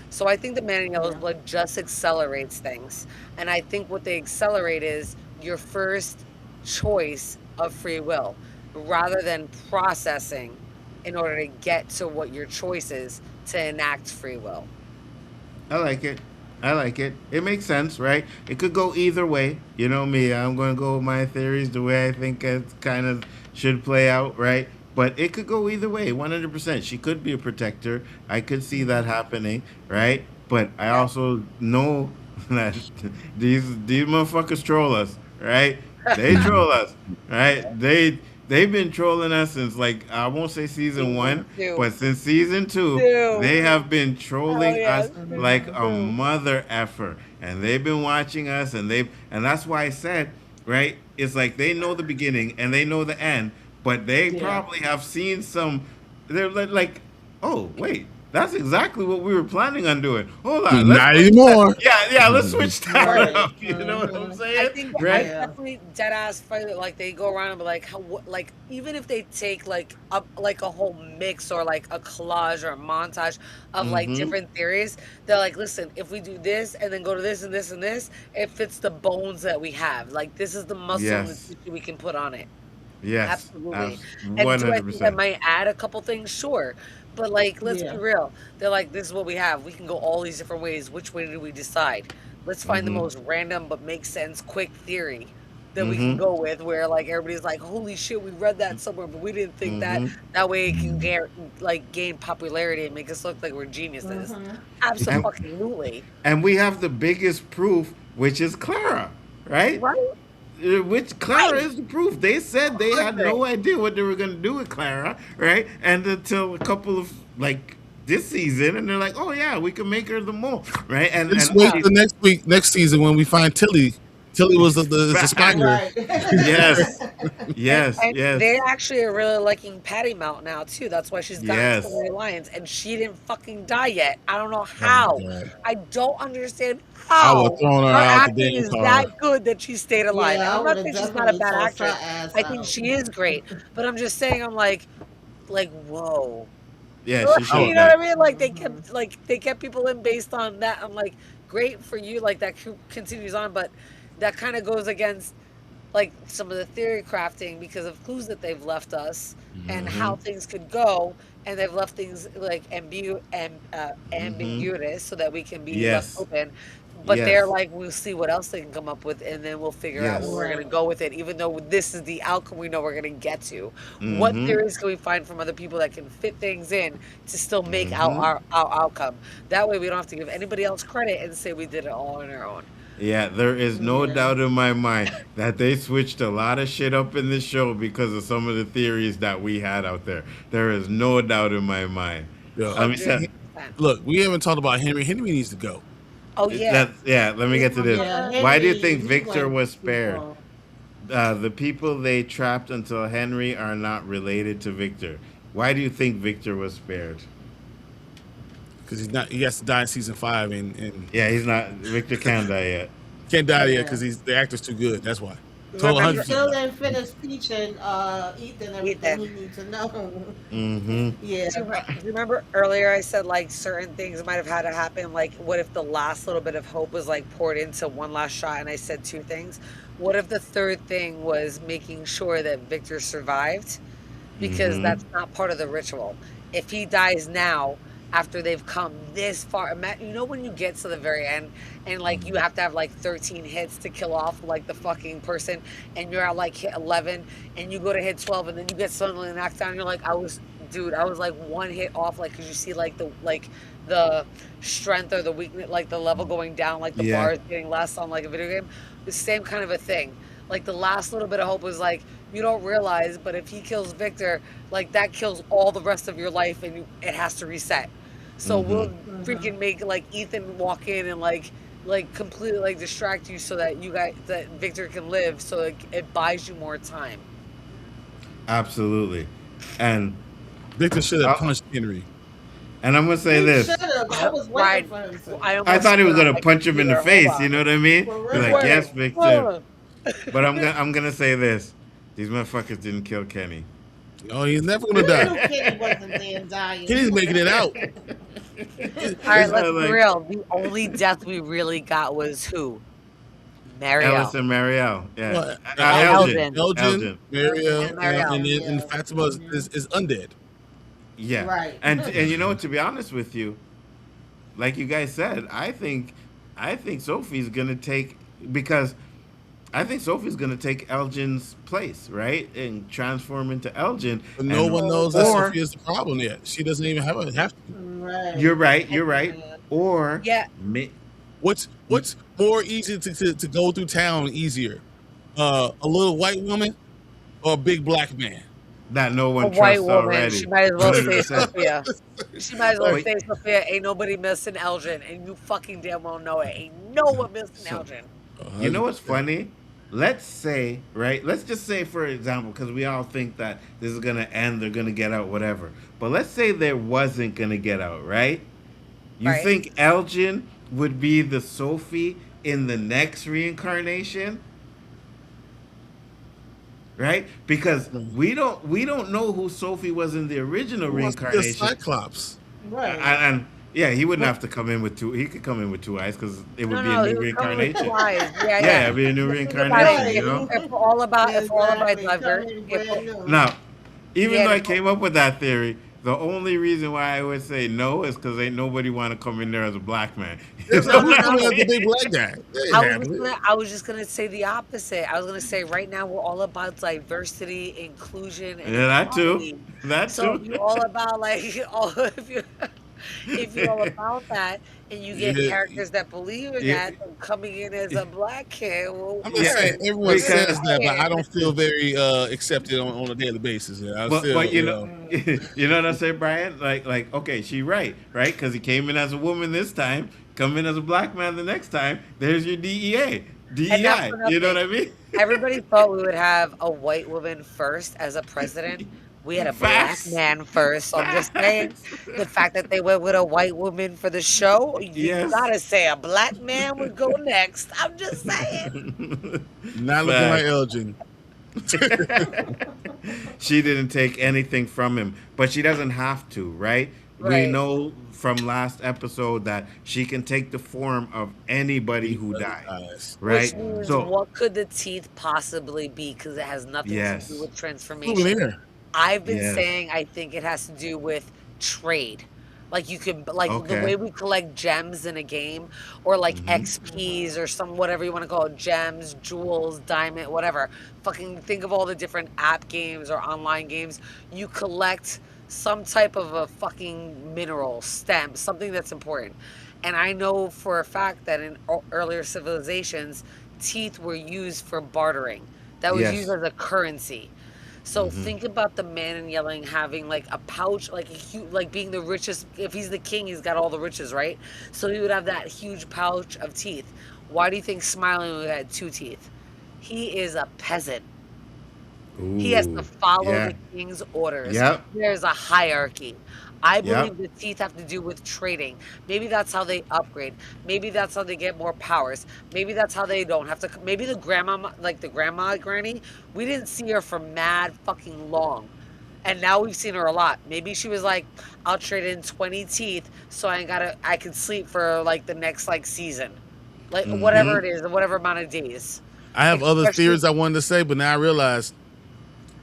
So I think the Man in Yellow's Yeah. Blood just accelerates things. And I think what they accelerate is your first choice of free will rather than processing in order to get to what your choice is to enact free will. I like it. I like it. It makes sense, right? It could go either way. You know me, I'm going to go with my theories the way I think it kind of should play out, right? But it could go either way, 100%. She could be a protector. I could see that happening, right? But I Yeah. also know that these motherfuckers troll us, right? They troll us, right? They've been trolling us since, like, I won't say season Season one, two. but since season two, Two. they have been Hell trolling yeah. us like Season a two. mother effer, and they've been watching us, and that's why I said, right? It's like they know the beginning and they know the end, but they Yeah. probably have seen some. They're like, oh wait, that's exactly what we were planning on doing. Hold on, let's Not switch that. anymore. Yeah, let's switch that Right. up. You know what I'm Mhm. I saying? think I Right? Yeah. definitely dead ass fight it, like they go around and be like how like even if they take like a whole mix or like a collage or a montage of like Mm-hmm. different theories, they're like, listen, if we do this and then go to this and this and this, it fits the bones that we have. Like this is the muscle and the Yes. tissue we can put on it. Yes. Absolutely. And One do I hundred think I percent. might add a couple things? Sure. But like, let's be Yeah. real. They're like, this is what we have. We can go all these different ways. Which way do we decide? Let's find the Mm-hmm. most random but makes sense, quick theory that we can Mm-hmm. go with where like everybody's like, holy shit, we read that somewhere, but we didn't think that. Mm-hmm. That way it can gain popularity and make us look like we're geniuses. Mhm. And Absolutely. and we have the biggest proof, which is Clara, right? Right? Which Clara Right. is the proof. They said they had Listen. no idea what they were gonna do with Clara, right? And until a couple of like this season, and they're like, "Oh yeah, we can make her the mole," right? And Just and wait Yeah. till next season when we find Tilly. Tilly was the spider. Right. yes, And yes, and yes, they actually are really liking Patty Mount now too. That's why she's gotten so yes. many lions, and she didn't fucking die yet. I don't know Oh my how. god! I don't understand I would how have thrown her her out the acting damn is car. that good that she stayed alive. And Yeah, I I'm would not have saying she's not a definitely bad tossed her actress. ass I think out. she is great, but I'm just saying, I'm like whoa. Yeah, she I You showed would, know what I that. mean? Like they kept people in based on that. I'm like, great for you. Like that continues on, but that kind of goes against like some of the theory crafting because of clues that they've left us and Mm-hmm. how things could go, and they've left things like Mm-hmm. ambiguous so that we can be left Yes, open. But they're yes, like, we'll see what else they can come up with, and then we'll figure out where yes. we're Right. gonna go with it. Even though this is the outcome we know we're gonna get to, what Mm-hmm. theories can we find from other people that can fit things in to still make out Mm-hmm. our outcome? That way, we don't have to give anybody else credit and say we did it all on our own. Yeah, there is no Yeah. doubt in my mind that they switched a lot of shit up in this show because of some of the theories that we had out there. There is no doubt in my mind. Yo, Let me say 100%. look, we haven't talked about Henry. Henry needs to go. Oh yeah. that. Yeah, let me get to this. Yeah, Why do you Henry, think he Victor went was too spared? far. The people they trapped until Henry are not related to Victor. Why do you think Victor was spared? Because he's not. He has to die in season 5, and Yeah, he's not. Victor can't die yet. can't die yet Yeah. because the actor's too good. That's why. Total Remember, 100%. Still didn't finish teaching Ethan everything Ethan. he needs to know. Mm-hmm. Yeah. Do you remember earlier I said like certain things might have had to happen? Like, what if the last little bit of hope was like poured into one last shot and I said two things? What if the third thing was making sure that Victor survived? Because Mm-hmm. that's not part of the ritual. If he dies now, after they've come this far, you know when you get to the very end and like you have to have like 13 hits to kill off like the fucking person, and you're at like hit 11 and you go to hit 12 and then you get suddenly knocked down. You're like, I was like one hit off, like because you see like the strength or the weakness, like the level going down, like the Yeah. bars getting less on like a video game. The same kind of a thing. Like the last little bit of hope was like, you don't realize, but if he kills Victor, like that kills all the rest of your life, and it has to reset. So we'll freaking make like Ethan walk in and like completely like distract you so that that Victor can live, so it buys you more time. Absolutely. And Victor should have Uh, punched Henry. and I'm gonna say He this. should have. I was Right. waiting for him to. I thought he was gonna punch him in the Hold face. on. You know what I mean? For Be real. like, yes, Victor. But I'm gonna say this: these motherfuckers didn't kill Kenny. Oh, he's never gonna Who knew die. Kenny wasn't damn dying? Kenny's making it out. All right, It's let's not be like real. The only death we really got was who? Ellis Marielle. and Marielle. Yeah, Well, Elgin. Elgin, Marielle, And Marielle. and then Yeah. Fatima is undead. Yeah. Right. And you know what? To be honest with you, like you guys said, I think Sophie's gonna take because I think Sophie's gonna take Elgin's place, right, and transform into Elgin. But no and, one knows that or Sophia's the problem yet. She doesn't even have to. Right. you're right. You're right. Or Yeah. What's more easy to go through town easier? A little white woman or a big black man? that no A one white trusts woman. already. She might as well say 100%. Sophia. She might as well Wait. say Sophia. Ain't nobody missing Elgin, and you fucking damn well know it. Ain't no one missing Elgin. You know what's funny? Let's say, right? Let's just say, for example, because we all think that this is gonna end, they're gonna get out, whatever. But let's say there wasn't gonna get out, right? You Right. think Elgin would be the Sophie in the next reincarnation? Right? Because we don't know who Sophie was in the original Who wants to be a reincarnation. Cyclops. Right. And yeah, he wouldn't have to come in with two. He could come in with two eyes because it would be a he new was coming with reincarnation. two eyes. Yeah, Yeah, it'd be a new Think about reincarnation. it. You know. If we're all about Exactly. diverse, Coming if brand we're- new. Now, even Yeah, though I the- came up with that theory, the only reason why I would say no is because ain't nobody want to come in there as a black man. Who's coming as the big black guy? They ain't having it. I was just gonna say the opposite. I was gonna say right now we're all about diversity, inclusion, and Yeah, that too. equality. That So too. if you're all about if you're all about that, and you get Yeah. characters that believe in Yeah. that, then coming in as a black kid, well, I'm just Yeah, saying, everyone because- says that, but I don't feel very accepted on a daily basis. Yeah, I feel, But you know, you know what I say, Brian? Like, okay, she right? Because he came in as a woman this time, come in as a black man the next time. There's your DEA, And not DEI. for You know what nothing. I mean? Everybody thought we would have a white woman first as a president. We had a Facts. black man first. So I'm just saying the fact that they went with a white woman for the show, you Yes. gotta say a black man would go next. I'm just saying. not looking like Elgin. She didn't take anything from him, but she doesn't have to, right? We Right. know from last episode that she can take the form of anybody who dies, right? Which means So what could the teeth possibly be? Because it has nothing Yes. to do with transformation. Souvenir. I've been Yes. saying I think it has to do with trade. Like you could like the Okay. way we collect gems in a game or like Mm-hmm. XPs or some whatever you want to call it, gems, jewels, diamond, whatever. Fucking think of all the different app games or online games. You collect some type of a fucking mineral, stem, something that's important. And I know for a fact that in earlier civilizations, teeth were used for bartering. That was Yes. used as a currency. So think about the man in yelling having like a pouch, like a huge, like being the richest. If he's the king, he's got all the riches, right? So he would have that huge pouch of teeth. Why do you think Smiling would have 2 teeth? He is a peasant. He has to Ooh, follow yeah. the king's orders. Yep. There's a hierarchy. I Yep. believe the teeth have to do with trading. Maybe that's how they upgrade. Maybe that's how they get more powers. Maybe that's how they don't have to. Maybe the grandma, like the grandma granny, we didn't see her for mad fucking long. And now we've seen her a lot. Maybe she was like, I'll trade in 20 teeth so I can sleep for like the next like season. Like whatever it is, whatever amount of days. I have other Especially- theories I wanted to say, but now I realize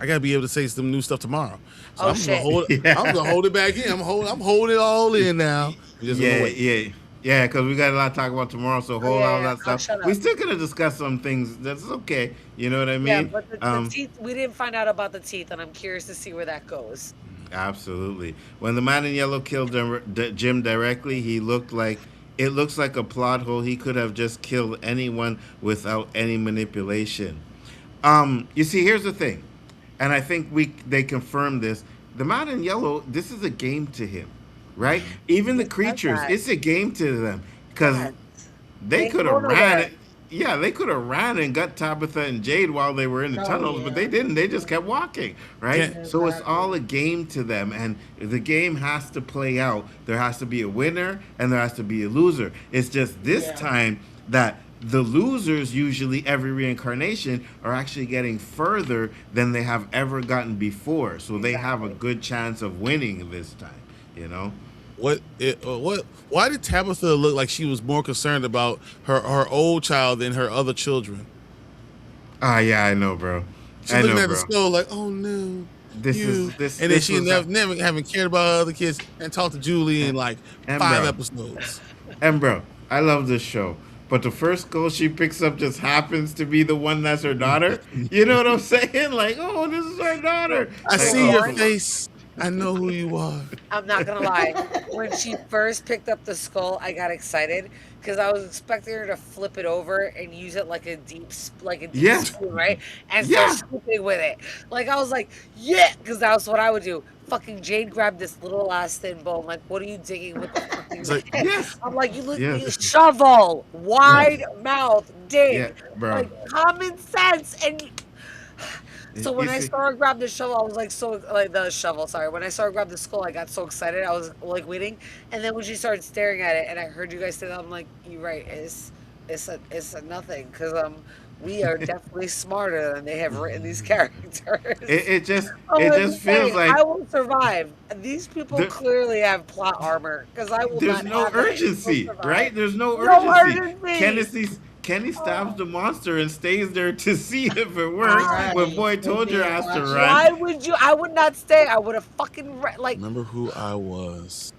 I gotta be able to say some new stuff tomorrow. So Oh, I'm shit. gonna hold it back in. I'm holding it all in now. Just gonna Yeah, wait. yeah, because we got a lot to talk about tomorrow. So hold yeah, all yeah. that stuff. Shut up. We still gonna discuss some things. That's okay. You know what I mean? Yeah, but the Um, teeth, we didn't find out about the teeth, and I'm curious to see where that goes. Absolutely. When the man in yellow killed Jim directly, it looks like a plot hole. He could have just killed anyone without any manipulation. You see, here's the thing, and I think they confirmed this. The man in yellow, this is a game to him, right? Even the creatures, that. it's a game to them because Yes. they They could have go ran nowhere. it. Yeah, they could have ran and got Tabitha and Jade while they were in the Oh, tunnels, yeah. but they didn't. They just kept walking, right? Yeah. So it's Exactly. all a game to them, and the game has to play out. There has to be a winner and there has to be a loser. It's just this Yeah. time that the losers usually every reincarnation are actually getting further than they have ever gotten before. So they have a good chance of winning this time, you know? Why did Tabitha look like she was more concerned about her old child than her other children? Ah, yeah, I know, bro. She's looking at the skull like, oh no. And then she never haven't cared about other kids and talked to Julie in like 5 episodes. And bro, I love this show. But the first girl she picks up just happens to be the one that's her daughter. You know what I'm saying? Like, oh, this is her daughter. I see your face. I know who you are. I'm not gonna lie. When she first picked up the skull, I got excited because I was expecting her to flip it over and use it like a deep spoon, right? And start scooping with it. Like I was like, yeah, because that's what I would do. Fucking Jade grabbed this little ass thin bone. Like, what are you digging with the fucking head? I'm like, you look, you shovel, wide mouth, dig, like common sense and. So when I saw her grab the shovel, I was like when I saw her grab the skull, I got so excited. I was like waiting, and then when she started staring at it, and I heard you guys say that, I'm like, you're right. It's a nothing because we are definitely smarter than they have written these characters. It just feels like I will survive. These people clearly have plot armor because I will. There's not no urgency, right? There's no urgency. Kenny stabs the monster and stays there to see if it works. When Boy told your ass to run. Why would you? I would not stay. I would have fucking Remember who I was.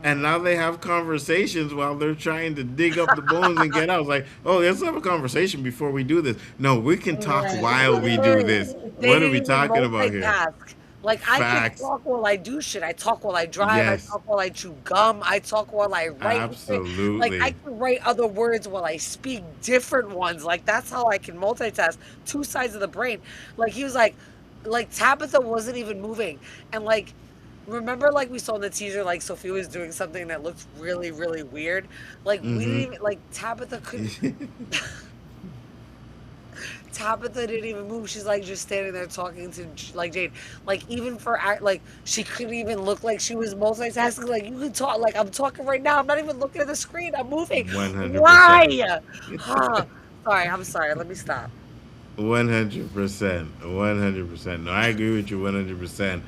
And now they have conversations while they're trying to dig up the bones and get out. It's like, oh, let's have a conversation before we do this. No, we can talk while we do this. What are we talking about here? Like, I can talk while I do shit. I talk while I drive. I talk while I chew gum. I talk while I write. Absolutely. Like, I can write other words while I speak different ones. Like, that's how I can multitask. 2 sides of the brain. Like, he was like Tabitha wasn't even moving. And, like, remember, like, we saw in the teaser, like, Sophia was doing something that looked really, really weird? Like, we didn't even, like, Tabitha couldn't... Tabitha didn't even move. She's like just standing there talking to like Jade. Like even for like she couldn't even look like she was multitasking. Like you can talk. Like I'm talking right now. I'm not even looking at the screen. I'm moving. 100%. Why? Sorry. I'm sorry. Let me stop. 100%. 100%. No, I agree with you 100%.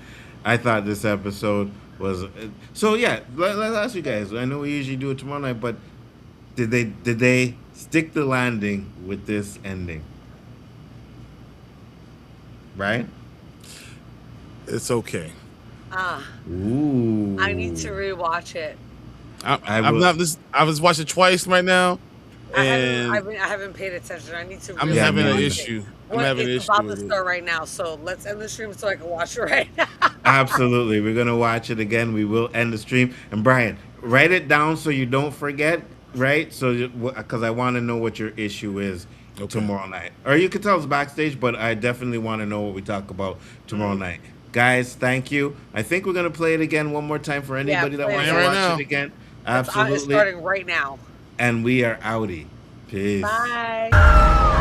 I thought this episode was so. Yeah, let's ask you guys. I know we usually do it tomorrow night, but did they stick the landing with this ending? Right? It's okay. Ooh. I need to rewatch it. I was watching twice right now, and I haven't paid attention. I need to. I'm having an issue. It's about to start right now, so let's end the stream so I can watch it right now. Absolutely, we're gonna watch it again. We will end the stream. And Brian, write it down so you don't forget. Right? So, because I want to know what your issue is. Tomorrow night, or you can tell us backstage, but I definitely want to know what we talk about tomorrow night. Guys, thank you. I think we're gonna play it again one more time for anybody that wants to watch it again. Absolutely, it's starting right now. And we are outie. Peace. Bye.